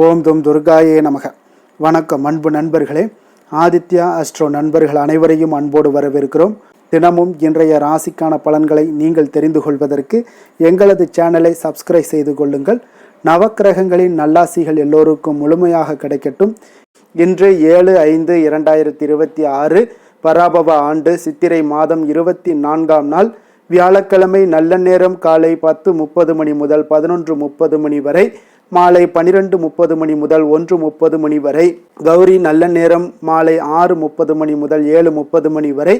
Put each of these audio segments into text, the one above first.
ஓம் தும் துர்காயே நமக. வணக்கம் அன்பு நண்பர்களே. ஆதித்யா அஸ்ட்ரோ நண்பர்கள் அனைவரையும் அன்போடு வரவேற்கிறோம். தினமும் இன்றைய ராசிக்கான பலன்களை நீங்கள் தெரிந்து கொள்வதற்கு எங்களது சேனலை சப்ஸ்கிரைப் செய்து கொள்ளுங்கள். நவக்கிரகங்களின் நல்லாசிகள் எல்லோருக்கும் முழுமையாக கிடைக்கட்டும். இன்று 7/5/2026 பராபவ ஆண்டு சித்திரை மாதம் 24ஆம் நாள் வியாழக்கிழமை. நல்ல நேரம் காலை 10:30 மணி முதல் 11:30 மணி வரை, மாலை 12:30 மணி முதல் 1:30 மணி வரை. கௌரி நல்ல நேரம் மாலை 6:30 மணி முதல் 7:30 மணி வரை.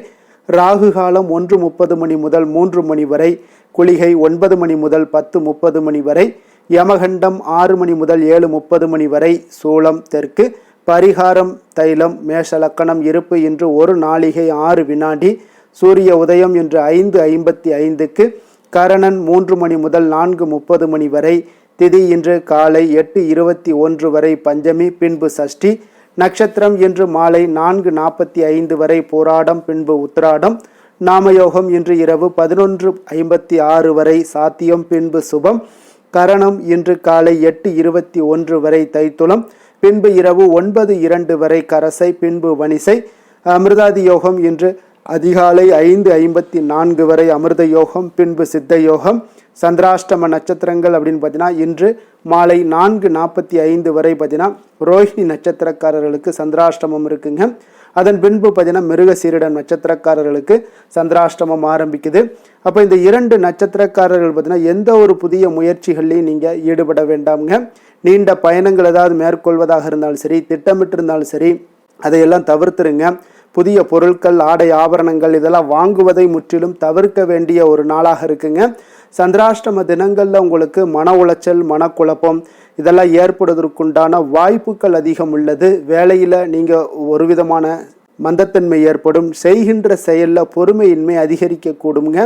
ராகு காலம் 1:30 மணி முதல் 3 மணி வரை. குளிகை 9 மணி முதல் 10:30 மணி வரை. யமகண்டம் 6 மணி முதல் 7:30 மணி வரை. சூலம் தெற்கு. பரிகாரம் தைலம். மேஷ லக்கணம். இருப்பு இன்று 1 நாழிகை 6 வினாடி. சூரிய உதயம் இன்று 5:55க்கு. கரணன் 3 மணி முதல் 4:30 மணி வரை. திதி இன்று காலை 8:21 வரை பஞ்சமி, பின்பு சஷ்டி. நட்சத்திரம் இன்று மாலை 4:45 வரை போராடம், பின்பு உத்திராடம். நாமயோகம் இன்று இரவு 11:56 வரை சாத்தியம், பின்பு சுபம். கரணம் இன்று காலை 8:21 வரை தைத்துளம், பின்பு இரவு 9:02 வரை கரசை, பின்பு வணிசை. அமிர்தாதி யோகம் இன்று அதிகாலை 5:54 வரை அமிர்த யோகம், பின்பு சித்த யோகம். சந்திராஷ்டம நட்சத்திரங்கள் அப்படின்னு பார்த்தீங்கன்னா இன்று மாலை 4:45 வரை பார்த்தீங்கன்னா ரோஹிணி நட்சத்திரக்காரர்களுக்கு சந்திராஷ்டமம் இருக்குங்க. அதன் பின்பு பார்த்தீங்கன்னா மிருகசீரிடம் நட்சத்திரக்காரர்களுக்கு சந்திராஷ்டமம் ஆரம்பிக்குது. அப்போ இந்த 2 நட்சத்திரக்காரர்கள் பார்த்தீங்கன்னா எந்த ஒரு புதிய முயற்சிகள்லையும் நீங்கள் ஈடுபட வேண்டாமுங்க. நீண்ட பயணங்கள் ஏதாவது மேற்கொள்வதாக இருந்தாலும் சரி, திட்டமிட்டிருந்தாலும் சரி, அதையெல்லாம் தவிர்த்துருங்க. புதிய பொருட்கள், ஆடை ஆபரணங்கள் இதெல்லாம் வாங்குவதை முற்றிலும் தவிர்க்க வேண்டிய ஒரு நாளாக இருக்குங்க. சந்திராஷ்டம தினங்களில் உங்களுக்கு மன உளைச்சல், மனக்குழப்பம் இதெல்லாம் ஏற்படுவதற்குண்டான வாய்ப்புகள் அதிகம் உள்ளது. வேலையில் நீங்கள் ஒரு விதமான மந்தத்தன்மை ஏற்படும். செய்கின்ற செயலில் பொறுமையின்மை அதிகரிக்கக்கூடுங்க.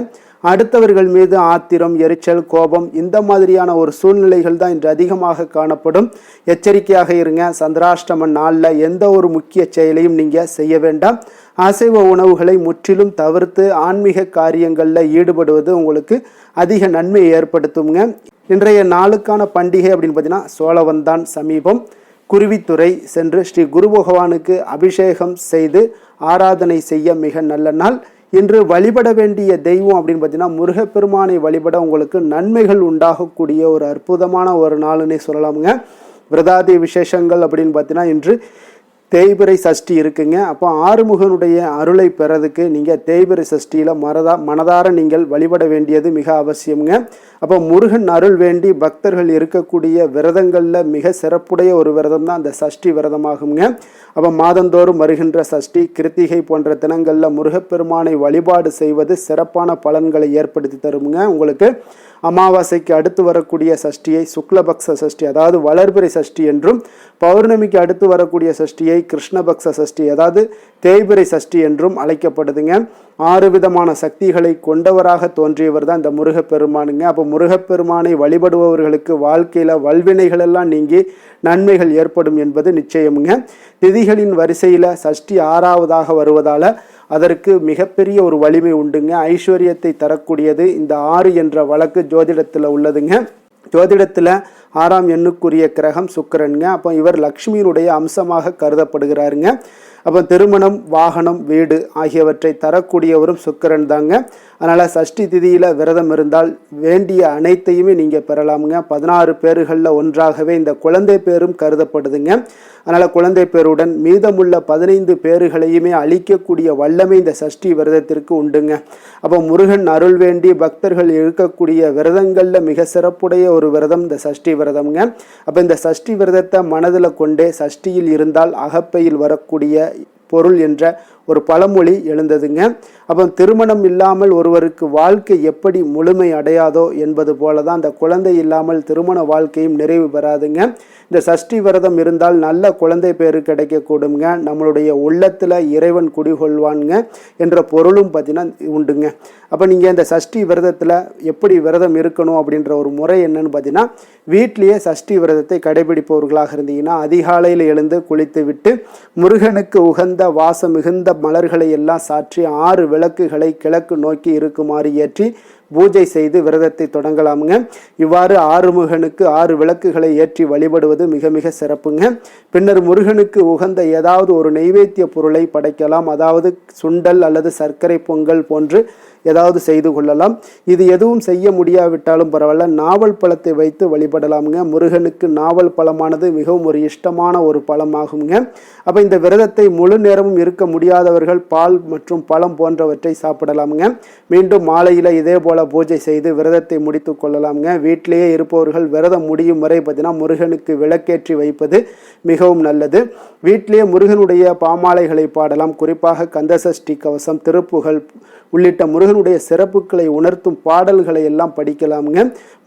அடுத்தவர்கள் மீது ஆத்திரம், எரிச்சல், கோபம் இந்த மாதிரியான ஒரு சூழ்நிலைகள் தான் இன்று அதிகமாக காணப்படும். எச்சரிக்கையாக இருங்க. சந்திராஷ்டம நாளில் எந்த ஒரு முக்கிய செயலையும் நீங்கள் செய்ய வேண்டாம். அசைவ உணவுகளை முற்றிலும் தவிர்த்து ஆன்மீக காரியங்களில் ஈடுபடுவது உங்களுக்கு அதிக நன்மையை ஏற்படுத்துங்க. இன்றைய நாளுக்கான பண்டிகை அப்படின்னு பார்த்தீங்கன்னா சோழவந்தான் சமீபம். குருவித்துறை சென்று ஸ்ரீ குரு பகவானுக்கு அபிஷேகம் செய்து ஆராதனை செய்ய மிக நல்ல நாள். இன்று வழிபட வேண்டிய தெய்வம் அப்படின்னு பார்த்தீங்கன்னா முருகப்பெருமானை வழிபட உங்களுக்கு நன்மைகள் உண்டாகக்கூடிய ஒரு அற்புதமான ஒரு நாளுன்னே சொல்லலாமுங்க. விரதாதி விசேஷங்கள் அப்படின்னு பார்த்தீங்கன்னா இன்று தேய்பிறை சஷ்டி இருக்குங்க. அப்போ ஆறுமுகனுடைய அருளை பெறதுக்கு நீங்கள் தேய்பிறை சஷ்டியில் மனதார நீங்கள் வழிபட வேண்டியது மிக அவசியம்ங்க. அப்போ முருகன் அருள் வேண்டி பக்தர்கள் இருக்கக்கூடிய விரதங்களில் மிக சிறப்புடைய ஒரு விரதம் தான் அந்த சஷ்டி விரதமாகுங்க. அப்போ மாதந்தோறும் வருகின்ற சஷ்டி, கிருத்திகை போன்ற தினங்களில் முருகப்பெருமானை வழிபாடு செய்வது சிறப்பான பலன்களை ஏற்படுத்தி தருமுங்க. உங்களுக்கு அமாவாசைக்கு அடுத்து வரக்கூடிய சஷ்டியை சுக்லபக்ஷ சஷ்டி, அதாவது வளர்பிறை சஷ்டி என்றும், பௌர்ணமிக்கு அடுத்து வரக்கூடிய சஷ்டியை கிருஷ்ணபக்ஷ சஷ்டி, அதாவது தேய்பிறை சஷ்டி என்றும் அழைக்கப்படுதுங்க. 6 விதமான சக்திகளை கொண்டவராக தோன்றியவர் தான் இந்த முருகப்பெருமானுங்க. அப்போ முருகப்பெருமானை வழிபடுபவர்களுக்கு வாழ்க்கையில் வல்வினைகள் எல்லாம் நீங்கி நன்மைகள் ஏற்படும் என்பது நிச்சயமுங்க. திதிகளின் வரிசையில் சஷ்டி 6ஆவதாக வருவதால் அதற்கு மிகப்பெரிய ஒரு வலிமை உண்டுங்க. ஐஸ்வர்யத்தை தரக்கூடியது இந்த 6 என்ற வழக்கு ஜோதிடத்தில் உள்ளதுங்க. ஜோதிடத்தில் 6ஆம் எண்ணுக்குரிய கிரகம் சுக்கிரனுங்க. அப்போ இவர் லக்ஷ்மியினுடைய அம்சமாக கருதப்படுகிறாருங்க. அப்போ திருமணம், வாகனம், வீடு ஆகியவற்றை தரக்கூடியவரும் சுக்கிரன் தாங்க. அதனால் சஷ்டி திதியில் விரதம் இருந்தால் வேண்டிய அனைத்தையுமே நீங்கள் பெறலாமுங்க. 16 பேர்களில் ஒன்றாகவே இந்த குழந்தை பேரும் கருதப்படுதுங்க. அதனால் குழந்தை பேருடன் மீதமுள்ள 15 பேர்களையுமே அழிக்கக்கூடிய வல்லமை இந்த சஷ்டி விரதத்திற்கு உண்டுங்க. அப்போ முருகன் அருள் வேண்டி பக்தர்கள் இருக்கக்கூடிய விரதங்களில் மிக சிறப்புடைய ஒரு விரதம் இந்த சஷ்டி விரதம்ங்க. அப்போ இந்த சஷ்டி விரதத்தை மனதில் கொண்டே சஷ்டியில் இருந்தால் அகப்பையில் வரக்கூடிய பொருள் என்ற ஒரு பழமொழி எழுந்ததுங்க. அப்போ திருமணம் இல்லாமல் ஒருவருக்கு வாழ்க்கை எப்படி முழுமை அடையாதோ என்பது போல தான் அந்த குழந்தை இல்லாமல் திருமண வாழ்க்கையும் நிறைவு பெறாதுங்க. இந்த சஷ்டி விரதம் இருந்தால் நல்ல குழந்தை பேரு கிடைக்கக்கூடுங்க. நம்மளுடைய உள்ளத்தில் இறைவன் குடிகொள்வானுங்க என்ற பொருளும் பார்த்தீங்கன்னா உண்டுங்க. அப்போ நீங்கள் இந்த சஷ்டி விரதத்தில் எப்படி விரதம் இருக்கணும் அப்படின்ற ஒரு முறை என்னன்னு பார்த்தீங்கன்னா, வீட்லேயே சஷ்டி விரதத்தை கடைபிடிப்பவர்களாக இருந்தீங்கன்னா அதிகாலையில் எழுந்து குளித்து விட்டு முருகனுக்கு உகந்த வாசம் மிகுந்த மலர்களை எல்லாம் சாற்றி 6 விளக்குகளை கிழக்கு நோக்கி இருக்குமாறு ஏற்றி பூஜை செய்து விரதத்தை தொடங்கலாமுங்க. இவ்வாறு ஆறுமுகனுக்கு 6 விளக்குகளை ஏற்றி வழிபடுவது மிக மிக சிறப்புங்க. பின்னர் முருகனுக்கு உகந்த ஏதாவது ஒரு நெய்வேத்திய பொருளை படைக்கலாம். அதாவது சுண்டல் அல்லது சர்க்கரை பொங்கல் போன்று ஏதாவது செய்து கொள்ளலாம். இது எதுவும் செய்ய முடியாவிட்டாலும் பரவாயில்ல, நாவல் பழத்தை வைத்து வழிபடலாமுங்க. முருகனுக்கு நாவல் பழமானது மிகவும் ஒரு இஷ்டமான ஒரு பழமாகுங்க. அப்போ இந்த விரதத்தை முழு நேரமும் இருக்க முடியாதவர்கள் பால் மற்றும் பழம் போன்றவற்றை சாப்பிடலாமுங்க. மீண்டும் மாலையில் இதே போல பூஜை செய்து விரதத்தை முடித்து கொள்ளலாமுங்க. வீட்டிலேயே இருப்பவர்கள் விரதம் முடியும் வரை பார்த்தீங்கன்னா முருகனுக்கு விளக்கேற்றி வைப்பது மிகவும் நல்லது. வீட்டிலேயே முருகனுடைய பாமாலைகளை பாடலாம். குறிப்பாக கந்தசஷ்டி கவசம், திருப்புகழ் உள்ளிட்ட முருகனுடைய சிறப்புகளை உணர்த்தும் பாடல்களை எல்லாம் படிக்கலாமுங்க.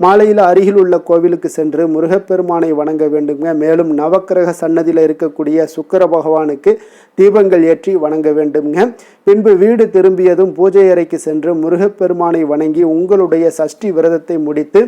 மாலையில் அருகில் உள்ள கோவிலுக்கு சென்று முருகப்பெருமானை வணங்க வேண்டுங்க. மேலும் நவக்கிரக சன்னதியில் இருக்கக்கூடிய சுக்கிர பகவானுக்கு தீபங்கள் ஏற்றி வணங்க வேண்டுங்க. பின்பு வீடு திரும்பியதும் பூஜை அறைக்கு சென்று முருகப்பெருமானை வணங்கி உங்களுடைய சஷ்டி விரதத்தை முடித்து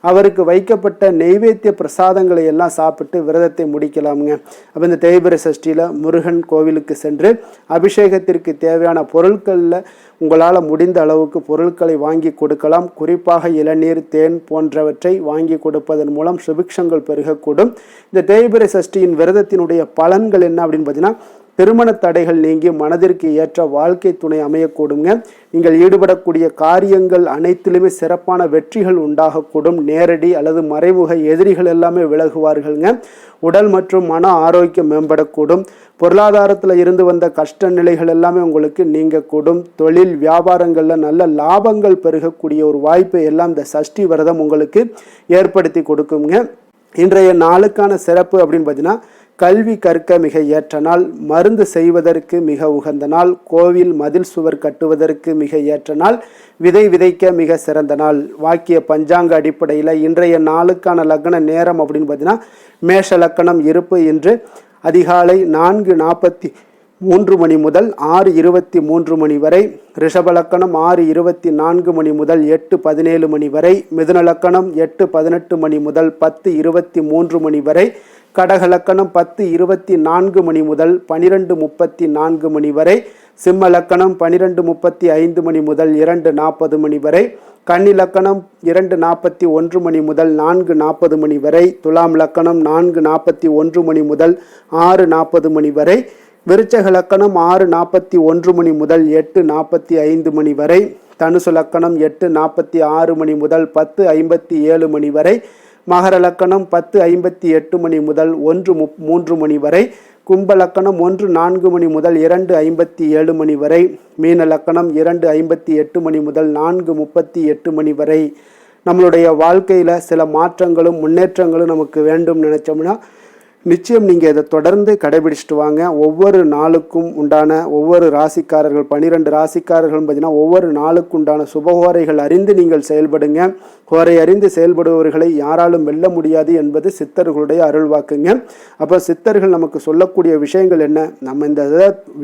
அவருக்கு வைக்கப்பட்ட நெய்வேத்திய பிரசாதங்களை எல்லாம் சாப்பிட்டு விரதத்தை முடிக்கலாமுங்க. அப்போ இந்த தேய்பிரை சஷ்டியில் முருகன் கோவிலுக்கு சென்று அபிஷேகத்திற்கு தேவையான பொருட்களில் உங்களால் முடிந்த அளவுக்கு பொருட்களை வாங்கி கொடுக்கலாம். குறிப்பாக இளநீர், தேன் போன்றவற்றை வாங்கி கொடுப்பதன் மூலம் சுபிக்ஷங்கள் பெருகக்கூடும். இந்த தேய்பிரை சஷ்டியின் விரதத்தினுடைய பலன்கள் என்ன அப்படின்னு பார்த்தீங்கன்னா, திருமண தடைகள் நீங்கி மனதிற்கு ஏற்ற வாழ்க்கை துணை அமையக்கூடுங்க. நீங்கள் ஈடுபடக்கூடிய காரியங்கள் அனைத்திலுமே சிறப்பான வெற்றிகள் உண்டாகக்கூடும். நேரடி அல்லது மறைமுக எதிரிகள் எல்லாமே விலகுவார்கள்ங்க. உடல் மற்றும் மன ஆரோக்கியம் மேம்படக்கூடும். பொருளாதாரத்தில் இருந்து வந்த கஷ்ட நிலைகள் எல்லாமே உங்களுக்கு நீங்கக்கூடும். தொழில் வியாபாரங்களில் நல்ல லாபங்கள் பெருகக்கூடிய ஒரு வாய்ப்பை எல்லாம் இந்த சஷ்டி விரதம் உங்களுக்கு ஏற்படுத்தி கொடுக்குங்க. இன்றைய நாளுக்கான சிறப்பு அப்படின்னு பார்த்தீங்கன்னா, கல்வி கற்க மிக ஏற்ற நாள், மருந்து செய்வதற்கு மிக உகந்த நாள், கோவில் மதில் சுவர் கட்டுவதற்கு மிக ஏற்ற நாள், விதை விதைக்க மிக சிறந்த நாள். வாக்கிய பஞ்சாங்க அடிப்படையில் இன்றைய நாளுக்கான லக்ன நேரம் அப்படின்னு பார்த்தீங்கன்னா, மேஷ லக்கணம் இருப்பு இன்று அதிகாலை 4:43 மணி முதல் 6:23 மணி வரை, ரிஷப லக்கணம் 6:24 மணி முதல் 8:17 மணி வரை, மிதுன லக்கணம் 8:18 மணி முதல் 10:23 மணி வரை, கடக லக்கணம் 10:24 மணி முதல் 12:34 மணி வரை, சிம்ம லக்கணம் 12:35 மணி முதல் 2:40 மணி வரை, கன்னி லக்கணம் 2:41 மணி முதல் 4:40 மணி வரை, துலாம் லக்கணம் 4:41 மணி முதல் 6:40 மணி வரை, விருச்சக லக்கணம் 6:41 மணி முதல் 8:45 மணி வரை, தனுசு லக்கணம் 8:46 மணி முதல் 10:57 மணி வரை, மகர லக்கணம் 10:58 மணி முதல் 1:03 மணி வரை, கும்ப லக்கணம் 1:04 மணி முதல் 2:57 மணி வரை, மீன லக்கணம் 2:58 மணி முதல் 4:38 மணி வரை. நம்மளுடைய வாழ்க்கையில் சில மாற்றங்களும் முன்னேற்றங்களும் நமக்கு வேண்டும் நினைச்சோம்னா நிச்சயம் நீங்கள் இதை தொடர்ந்து கடைபிடிச்சிட்டு வாங்க. ஒவ்வொரு நாளுக்கும் உண்டான ஒவ்வொரு ராசிக்காரர்கள் 12 ராசிக்காரர்கள் பார்த்தீங்கன்னா ஒவ்வொரு நாளுக்கு உண்டான சுபஹோரைகள் அறிந்து நீங்கள் செயல்படுங்க. ஹோரை அறிந்து செயல்படுபவர்களை யாராலும் வெல்ல முடியாது என்பது சித்தர்களுடைய அருள்வாக்குங்க. அப்போ சித்தர்கள் நமக்கு சொல்லக்கூடிய விஷயங்கள் என்ன, நம்ம இந்த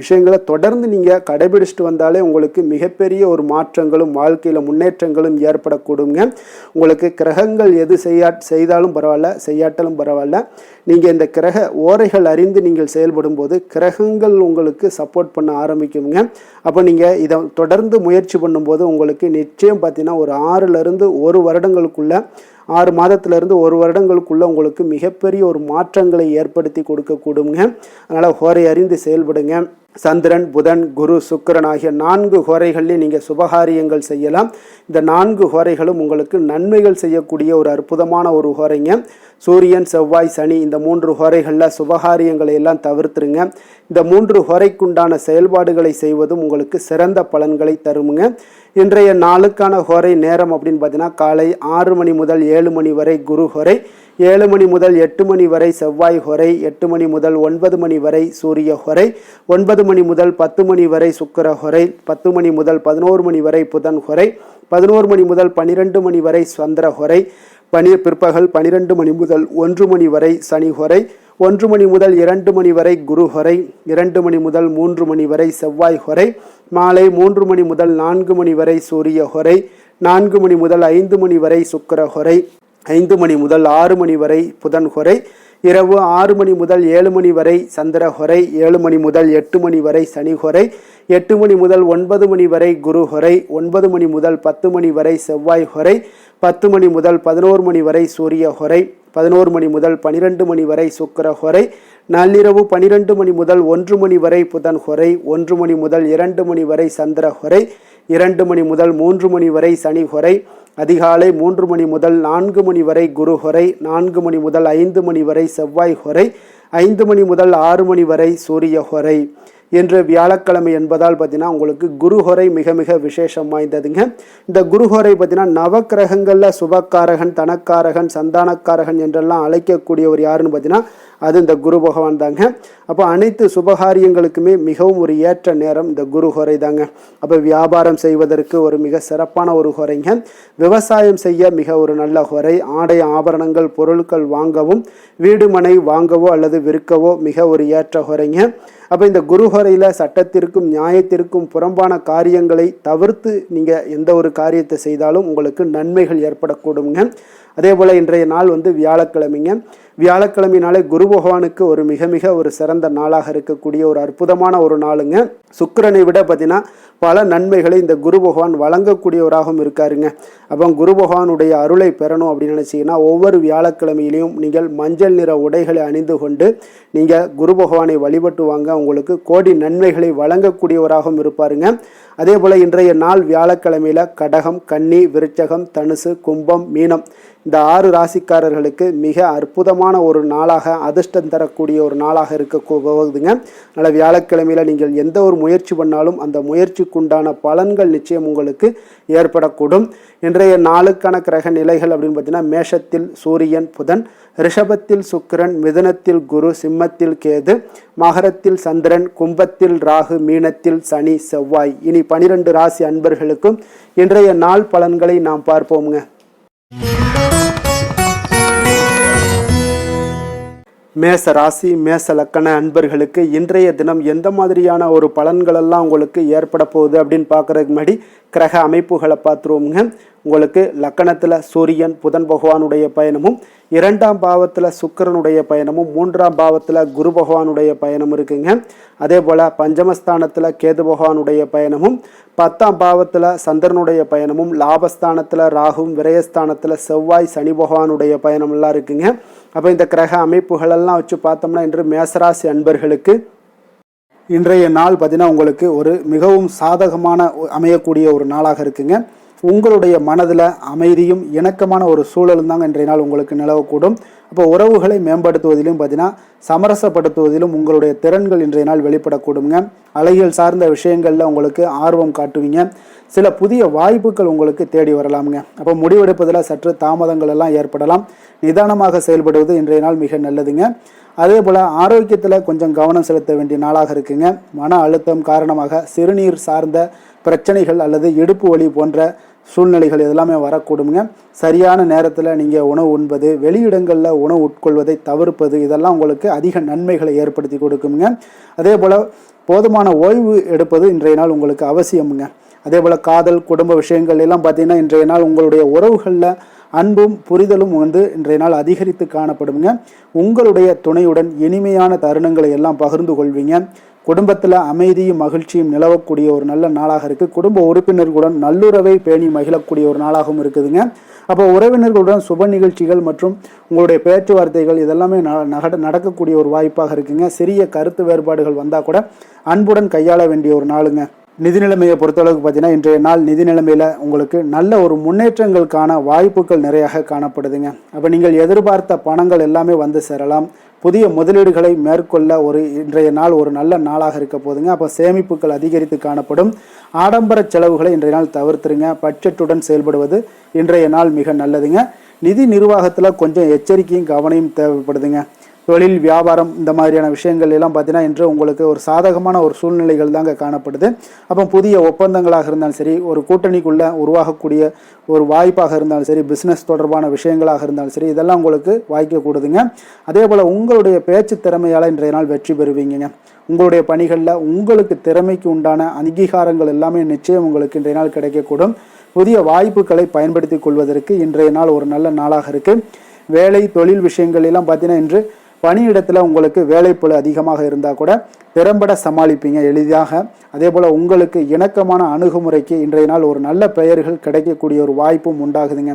விஷயங்களை தொடர்ந்து நீங்கள் கடைபிடிச்சிட்டு வந்தாலே உங்களுக்கு மிகப்பெரிய ஒரு மாற்றங்களும் வாழ்க்கையில் முன்னேற்றங்களும் ஏற்படக்கூடுங்க. உங்களுக்கு கிரகங்கள் எது செய்தாலும் பரவாயில்ல, செய்யாட்டாலும் பரவாயில்ல, நீங்கள் இந்த கிரக ஓரைகள் அறிந்து நீங்கள் செயல்படும் போது கிரகங்கள் உங்களுக்கு சப்போர்ட் பண்ண ஆரம்பிக்குங்க. அப்போ நீங்கள் இதை தொடர்ந்து முயற்சி பண்ணும்போது உங்களுக்கு நிச்சயம் பார்த்தீங்கன்னா ஒரு 6லிருந்து 1 வருடங்களுக்குள்ள 6 மாதத்திலிருந்து 1 வருடங்களுக்குள்ள உங்களுக்கு மிகப்பெரிய ஒரு மாற்றங்களை ஏற்படுத்தி கொடுக்கக்கூடுங்க. அதனால் ஹோரை அறிந்து செயல்படுங்க. சந்திரன், புதன், குரு, சுக்கிரன் ஆகிய 4 ஹோரைகள்லையும் நீங்கள் சுபகாரியங்கள் செய்யலாம். இந்த 4 ஹோரைகளும் உங்களுக்கு நன்மைகள் செய்யக்கூடிய ஒரு அற்புதமான ஒரு ஹோரைங்க. சூரியன், செவ்வாய், சனி இந்த 3 ஹோரைகளில் சுபகாரியங்களை எல்லாம் தவிர்த்துருங்க. இந்த 3 ஹோரைக்குண்டான செயல்பாடுகளை செய்வதும் உங்களுக்கு சிறந்த பலன்களை தருமுங்க. இன்றைய நாளுக்கான ஹோரை நேரம் அப்படின்னு பார்த்தீங்கன்னா காலை 6 மணி முதல் 7 மணி வரை குரு ஹோரை, 7 மணி முதல் 8 மணி வரை செவ்வாய் ஹோரை, 8 மணி முதல் 9 மணி வரை சூரிய ஹோரை, 9 மணி முதல் 10 மணி வரை சுக்கிர ஹோரை, 10 மணி முதல் 11 மணி வரை புதன் ஹோரை, 11 மணி முதல் 12 மணி வரை சந்திர ஹோரை, பிற்பகல் 12 மணி முதல் 1 மணி வரை சனி ஹோரை, 1 மணி முதல் 2 மணி வரை குரு ஹோரை, 2 மணி முதல் 3 மணி வரை செவ்வாய் ஹோரை, மாலை 3 மணி முதல் 4 மணி வரை சூரிய ஹோரை, 4 மணி முதல் 5 மணி வரை சுக்கிர ஹோரை, 5 மணி முதல் 6 மணி வரை புதன் ஹோரை, இரவு 6 மணி முதல் 7 மணி வரை சந்திரஹொரை, 7 மணி முதல் 8 மணி வரை சனிஹொரை, 8 மணி முதல் 9 மணி வரை குருஹொரை, 9 மணி முதல் 10 மணி வரை செவ்வாய் ஹொரை, 10 மணி முதல் 11 மணி வரை சூரிய ஹொரை, 11 மணி முதல் 12 மணி வரை சுக்கிர ஹொரை, நள்ளிரவு 12 மணி முதல் 1 மணி வரை புதன் ஹொரை, 1 மணி முதல் 2 மணி வரை சந்திர ஹொரை, 2 மணி முதல் 3 மணி வரை சனி ஹொரை, அதிகாலை 3 மணி முதல் 4 மணி வரை குரு ஹொரை, 4 மணி முதல் 5 மணி வரை செவ்வாய் ஹொரை, 5 மணி முதல் 6 மணி வரை சூரிய ஹொரை. இன்று வியாழக்கிழமை என்பதால் பார்த்தீங்கன்னா உங்களுக்கு குருஹொரை மிக மிக விசேஷம் வாய்ந்ததுங்க. இந்த குருஹொரை பார்த்தீங்கன்னா நவக்கிரகங்களில் சுபக்காரகன், தனக்காரகன், சந்தானக்காரகன் என்றெல்லாம் அழைக்கக்கூடியவர் யாருன்னு பார்த்தீங்கன்னா அது இந்த குரு பகவான் தாங்க. அப்போ அனைத்து சுபகாரியங்களுக்குமே மிகவும் ஒரு ஏற்ற நேரம் இந்த குருஹொரை தாங்க. அப்போ வியாபாரம் செய்வதற்கு ஒரு மிக சிறப்பான ஒரு ஹொரைங்க. விவசாயம் செய்ய மிக ஒரு நல்ல ஹொரை. ஆடை ஆபரணங்கள் பொருட்கள் வாங்கவும், வீடு மனை வாங்கவோ அல்லது விற்கவோ மிக ஒரு ஏற்ற ஹொரைங்க. அப்போ இந்த குருஹொரையில் சட்டத்திற்கும் நியாயத்திற்கும் புறம்பான காரியங்களை தவிர்த்து நீங்கள் எந்த ஒரு காரியத்தை செய்தாலும் உங்களுக்கு நன்மைகள் ஏற்படக்கூடுங்க. அதே போல் இன்றைய நாள் வியாழக்கிழமைங்க. வியாழக்கிழமைனாலே குரு பகவானுக்கு ஒரு மிக மிக ஒரு சிறந்த நாளாக இருக்கக்கூடிய ஒரு அற்புதமான ஒரு நாளுங்க. சுக்கிரனை விட பார்த்தீங்கன்னா பல நன்மைகளை இந்த குரு பகவான் வழங்கக்கூடியவராகவும் இருக்காருங்க. அப்போ குரு பகவானுடைய அருளை பெறணும் அப்படின்னு நினச்சிங்கன்னா ஒவ்வொரு வியாழக்கிழமையிலையும் நீங்கள் மஞ்சள் நிற உடைகளை அணிந்து கொண்டு நீங்கள் குரு பகவானை வழிபட்டு வாங்க. உங்களுக்கு கோடி நன்மைகளை வழங்கக்கூடியவராகவும் இருப்பாருங்க. அதே போல் இன்றைய நாள் வியாழக்கிழமையில் கடகம், கன்னி, விருச்சகம், தனுசு, கும்பம், மீனம் இந்த 6 ராசிக்காரர்களுக்கு மிக அற்புதமான ஒரு நாளாக, அதிர்ஷ்டம் தரக்கூடிய ஒரு நாளாக இருக்க போகுதுங்க. அதனால் வியாழக்கிழமையில் நீங்கள் எந்த ஒரு முயற்சி பண்ணாலும் அந்த முயற்சிக்குண்டான பலன்கள் நிச்சயம் உங்களுக்கு ஏற்படக்கூடும். இன்றைய நாளுக்கான கிரக நிலைகள் அப்படின்னு பார்த்தீங்கன்னா மேஷத்தில் சூரியன் புதன், ரிஷபத்தில் சுக்கிரன், மிதுனத்தில் குரு, சிம்மத்தில் கேது, மகரத்தில் சந்திரன், கும்பத்தில் ராகு, மீனத்தில் சனி, செவ்வாய். இனி 12 ராசி அன்பர்களுக்கும் இன்றைய நாள் பலன்களை நாம் பார்ப்போமுங்க. மேச ராசி மேச லக்கண அன்பர்களுக்கு இன்றைய தினம் எந்த மாதிரியான ஒரு பலன்களெல்லாம் உங்களுக்கு ஏற்பட போகுது அப்படின்னு பார்க்குறதுக்கு முன்னாடி கிரக அமைப்புகளை பார்த்துருவோமுங்க. உங்களுக்கு லக்கணத்தில் சூரியன் புதன் பகவானுடைய பயணமும், 2ஆம் பாவத்தில் சுக்கிரனுடைய பயணமும், 3ஆம் பாவத்தில் குரு பகவானுடைய பயணம் இருக்குங்க. அதே போல் பஞ்சமஸ்தானத்தில் கேது பகவானுடைய பயணமும், 10ஆம் பாவத்தில் சந்திரனுடைய பயணமும், லாபஸ்தானத்தில் ராகும், விரயஸ்தானத்தில் செவ்வாய் சனி பகவானுடைய பயணம்லாம் இருக்குங்க. அப்போ இந்த கிரக அமைப்புகளெல்லாம் வச்சு பார்த்தோம்னா இன்று மேசராசி அன்பர்களுக்கு இன்றைய நாள் பார்த்தீங்கன்னா உங்களுக்கு ஒரு மிகவும் சாதகமான அமையக்கூடிய ஒரு நாளாக இருக்குங்க. உங்களுடைய மனதில் அமைதியும் இணக்கமான ஒரு சூழலும் தாங்க இன்றைய நாள் உங்களுக்கு நிலவக்கூடும். அப்போ உறவுகளை மேம்படுத்துவதிலும் பார்த்தீங்கன்னா சமரசப்படுத்துவதிலும் உங்களுடைய திறன்கள் இன்றைய நாள் வெளிப்படக்கூடுங்க. அழகியல் சார்ந்த விஷயங்களில் உங்களுக்கு ஆர்வம் காட்டுவீங்க. சில புதிய வாய்ப்புகள் உங்களுக்கு தேடி வரலாமுங்க. அப்போ முடிவெடுப்பதில் சற்று தாமதங்கள் எல்லாம் ஏற்படலாம். நிதானமாக செயல்படுவது இன்றைய நாள் மிக நல்லதுங்க. அதே போல் ஆரோக்கியத்தில் கொஞ்சம் கவனம் செலுத்த வேண்டிய நாளாக இருக்குங்க. மன அழுத்தம் காரணமாக சிறுநீர் சார்ந்த பிரச்சனைகள் அல்லது இடுப்பு வலி போன்ற சூழ்நிலைகள் இதெல்லாமே வரக்கூடுங்க. சரியான நேரத்தில் நீங்கள் உணவு உண்பது, வெளியிடங்களில் உணவு உட்கொள்வதை தவிர்ப்பது இதெல்லாம் உங்களுக்கு அதிக நன்மைகளை ஏற்படுத்தி கொடுக்குங்க. அதே போல் போதுமான ஓய்வு எடுப்பது இன்றைய நாள் உங்களுக்கு அவசியமுங்க. அதே போல் காதல் குடும்ப விஷயங்கள் எல்லாம் பார்த்தீங்கன்னா இன்றைய நாள் உங்களுடைய உறவுகளில் அன்பும் புரிதலும் இன்றைய நாள் அதிகரித்து காணப்படுங்க. உங்களுடைய துணையுடன் இனிமையான தருணங்களை எல்லாம் பகிர்ந்து கொள்வீங்க. குடும்பத்தில் அமைதியும் மகிழ்ச்சியும் நிலவக்கூடிய ஒரு நல்ல நாளாக இருக்குது. குடும்ப உறுப்பினர்களுடன் நல்லுறவை பேணி மகிழக்கூடிய ஒரு நாளாகவும் இருக்குதுங்க. அப்போ உறவினர்களுடன் சுப நிகழ்ச்சிகள் மற்றும் உங்களுடைய பேச்சுவார்த்தைகள் இதெல்லாமே நடக்கக்கூடிய ஒரு வாய்ப்பாக இருக்குங்க. சிறிய கருத்து வேறுபாடுகள் வந்தால் கூட அன்புடன் கையாள வேண்டிய ஒரு நாளுங்க. நிதி நிலைமையை பொறுத்தளவுக்கு பார்த்தீங்கன்னா இன்றைய நாள் நிதி நிலைமையில் உங்களுக்கு நல்ல ஒரு முன்னேற்றங்களுக்கான வாய்ப்புகள் நிறையாக காணப்படுதுங்க. அப்போ நீங்கள் எதிர்பார்த்த பணங்கள் எல்லாமே வந்து சேரலாம். புதிய முதலீடுகளை மேற்கொள்ள இன்றைய நாள் ஒரு நல்ல நாளாக இருக்க போதுங்க. அப்போ சேமிப்புகள் அதிகரித்து காணப்படும். ஆடம்பர செலவுகளை இன்றைய நாள் தவிர்த்துருங்க. பட்ஜெட்டுடன் செயல்படுவது இன்றைய நாள் மிக நல்லதுங்க. நிதி நிர்வாகத்தில் கொஞ்சம் எச்சரிக்கையும் கவனையும் தேவைப்படுதுங்க. தொழில் வியாபாரம் இந்த மாதிரியான விஷயங்கள் எல்லாம் பார்த்தீங்கன்னா இன்று உங்களுக்கு ஒரு சாதகமான ஒரு சூழ்நிலைகள் தாங்க காணப்படுது. அப்போ புதிய ஒப்பந்தங்களாக இருந்தாலும் சரி, ஒரு கூட்டணிக்குள்ளே உருவாகக்கூடிய ஒரு வாய்ப்பாக இருந்தாலும் சரி, பிஸ்னஸ் தொடர்பான விஷயங்களாக இருந்தாலும் சரி, இதெல்லாம் உங்களுக்கு வாய்க்கக்கூடுதுங்க. அதே போல் உங்களுடைய பேச்சு திறமையால் இன்றைய நாள் வெற்றி பெறுவீங்க. உங்களுடைய பணிகளில் உங்களுக்கு திறமைக்கு உண்டான அங்கீகாரங்கள் எல்லாமே நிச்சயம் உங்களுக்கு இன்றைய நாள் கிடைக்கக்கூடும். புதிய வாய்ப்புகளை பயன்படுத்தி கொள்வதற்கு இன்றைய நாள் ஒரு நல்ல நாளாக இருக்குது. வேலை தொழில் விஷயங்கள் எல்லாம் பார்த்தீங்கன்னா இன்று பணியிடத்தில் உங்களுக்கு வேலைப்பளு அதிகமாக இருந்தால் கூட திறம்பட சமாளிப்பீங்க எளிதாக. அதே போல் உங்களுக்கு இணக்கமான அணுகுமுறைக்கு இன்றைய நாள் ஒரு நல்ல பெயர்கள் கிடைக்கக்கூடிய ஒரு வாய்ப்பும் உண்டாகுதுங்க.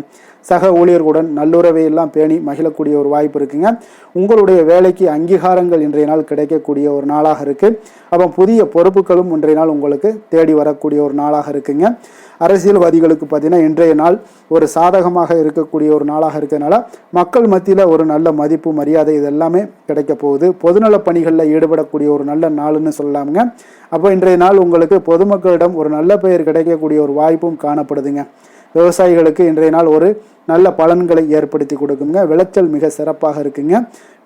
சக ஊழியர்களுடன் நல்லுறவை எல்லாம் பேணி மகிழக்கூடிய ஒரு வாய்ப்பு இருக்குங்க. உங்களுடைய வேலைக்கு அங்கீகாரங்கள் இன்றைய நாள் கிடைக்கக்கூடிய ஒரு நாளாக இருக்கு. அப்போ புதிய பொறுப்புகளும் இன்றைய நாள் உங்களுக்கு தேடி வரக்கூடிய ஒரு நாளாக இருக்குங்க. அரசியல்வாதிகளுக்கு பார்த்தீங்கன்னா இன்றைய நாள் ஒரு சாதகமாக இருக்கக்கூடிய ஒரு நாளாக இருக்கிறதுனால மக்கள் மத்தியில் ஒரு நல்ல மதிப்பு மரியாதை இதெல்லாமே கிடைக்க போகுது. பொதுநல பணிகளில் ஈடுபடக்கூடிய ஒரு நல்ல நாள்னு சொல்லலாமுங்க. அப்போ இன்றைய நாள் உங்களுக்கு பொதுமக்களிடம் ஒரு நல்ல பெயர் கிடைக்கக்கூடிய ஒரு வாய்ப்பும் காணப்படுதுங்க. விவசாயிகளுக்கு இன்றைய நாள் ஒரு நல்ல பலன்களை ஏற்படுத்தி கொடுக்குங்க. விளைச்சல் மிக சிறப்பாக இருக்குங்க.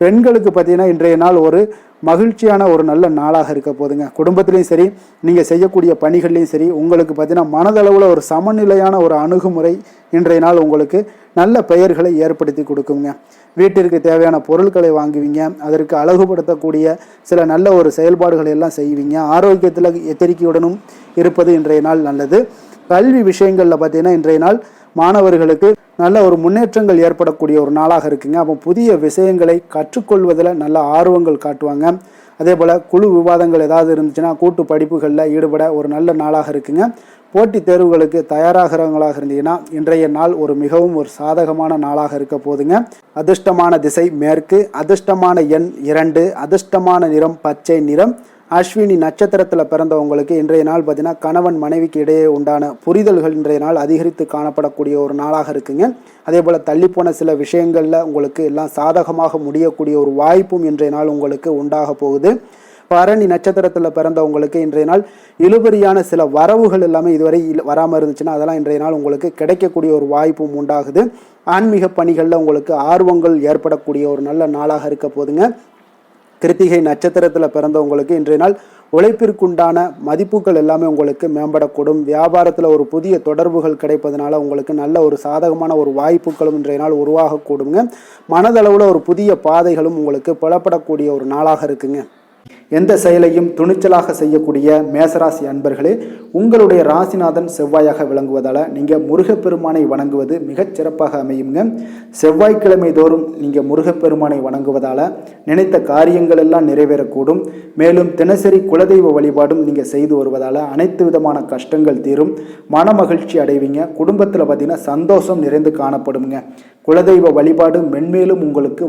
பெண்களுக்கு பார்த்தீங்கன்னா இன்றைய நாள் ஒரு மகிழ்ச்சியான ஒரு நல்ல நாளாக இருக்க போதுங்க. குடும்பத்திலையும் சரி, நீங்கள் செய்யக்கூடிய பணிகள்லையும் சரி, உங்களுக்கு பார்த்தீங்கன்னா மனதளவில் ஒரு சமநிலையான ஒரு அணுகுமுறை இன்றைய நாள் உங்களுக்கு நல்ல பெயர்களை ஏற்படுத்தி கொடுக்குங்க. வீட்டிற்கு தேவையான பொருட்களை வாங்குவீங்க. அதற்கு அழகுபடுத்தக்கூடிய சில நல்ல ஒரு செயல்பாடுகளை எல்லாம் செய்வீங்க. ஆரோக்கியத்தில் எச்சரிக்கையுடனும் இருப்பது இன்றைய நாள் நல்லது. கல்வி விஷயங்களில் பார்த்தீங்கன்னா இன்றைய நாள் மாணவர்களுக்கு நல்ல ஒரு முன்னேற்றங்கள் ஏற்படக்கூடிய ஒரு நாளாக இருக்குங்க. அப்போ புதிய விஷயங்களை கற்றுக்கொள்வதில் நல்ல ஆர்வங்கள் காட்டுவாங்க. அதே போல் குழு விவாதங்கள் ஏதாவது இருந்துச்சுன்னா கூட்டு படிப்புகளில் ஈடுபட ஒரு நல்ல நாளாக இருக்குங்க. போட்டித் தேர்வுகளுக்கு தயாராகிறவங்களாக இருந்தீங்கன்னா இன்றைய நாள் ஒரு மிகவும் ஒரு சாதகமான நாளாக இருக்க போதுங்க. அதிர்ஷ்டமான திசை மேற்கு, அதிர்ஷ்டமான எண் 2, அதிர்ஷ்டமான நிறம் பச்சை நிறம். அஸ்வினி நட்சத்திரத்தில் பிறந்தவங்களுக்கு இன்றைய நாள் பார்த்தீங்கன்னா கணவன் மனைவிக்கு இடையே உண்டான புரிதல்கள் இன்றைய நாள் அதிகரித்து காணப்படக்கூடிய ஒரு நாளாக இருக்குங்க. அதே போல் தள்ளிப்போன சில விஷயங்களில் உங்களுக்கு எல்லாம் சாதகமாக முடியக்கூடிய ஒரு வாய்ப்பும் இன்றைய நாள் உங்களுக்கு உண்டாக போகுது. பரணி நட்சத்திரத்தில் பிறந்தவங்களுக்கு இன்றைய நாள் இழுபறியான சில வரவுகள் எல்லாமே இதுவரை வராமல் இருந்துச்சுன்னா அதெல்லாம் இன்றைய நாள் உங்களுக்கு கிடைக்கக்கூடிய ஒரு வாய்ப்பும் உண்டாகுது. ஆன்மீக பணிகளில் உங்களுக்கு ஆர்வங்கள் ஏற்படக்கூடிய ஒரு நல்ல நாளாக இருக்க போதுங்க. கிருத்திகை நட்சத்திரத்தில் பிறந்தவங்களுக்கு இன்றைய நாள் உழைப்பிற்குண்டான மதிப்புகள் எல்லாமே உங்களுக்கு மேம்படக்கூடும். வியாபாரத்தில் ஒரு புதிய தொடர்புகள் கிடைப்பதனால உங்களுக்கு நல்ல ஒரு சாதகமான ஒரு வாய்ப்புகளும் இன்றைய நாள் உருவாகக்கூடுங்க. மனதளவில் ஒரு புதிய பாதைகளும் உங்களுக்கு புலப்படக்கூடிய ஒரு நாளாக இருக்குங்க. எந்த செயலையும் துணிச்சலாக செய்யக்கூடிய மேசராசி அன்பர்களே, உங்களுடைய ராசிநாதன் செவ்வாயாக விளங்குவதால் நீங்கள் முருகப்பெருமானை வணங்குவது மிகச் சிறப்பாக அமையுங்க. செவ்வாய்க்கிழமை தோறும் நீங்கள் முருகப்பெருமானை வணங்குவதால் நினைத்த காரியங்கள் எல்லாம் நிறைவேறக்கூடும். மேலும் தினசரி குலதெய்வ வழிபாடும் நீங்கள் செய்து வருவதால் அனைத்து விதமான கஷ்டங்கள் தீரும், மன மகிழ்ச்சி அடைவீங்க. குடும்பத்தில் பார்த்தீங்கன்னா சந்தோஷம் நிறைந்து காணப்படுங்க. குலதெய்வ வழிபாடு மென்மேலும் உங்களுக்கு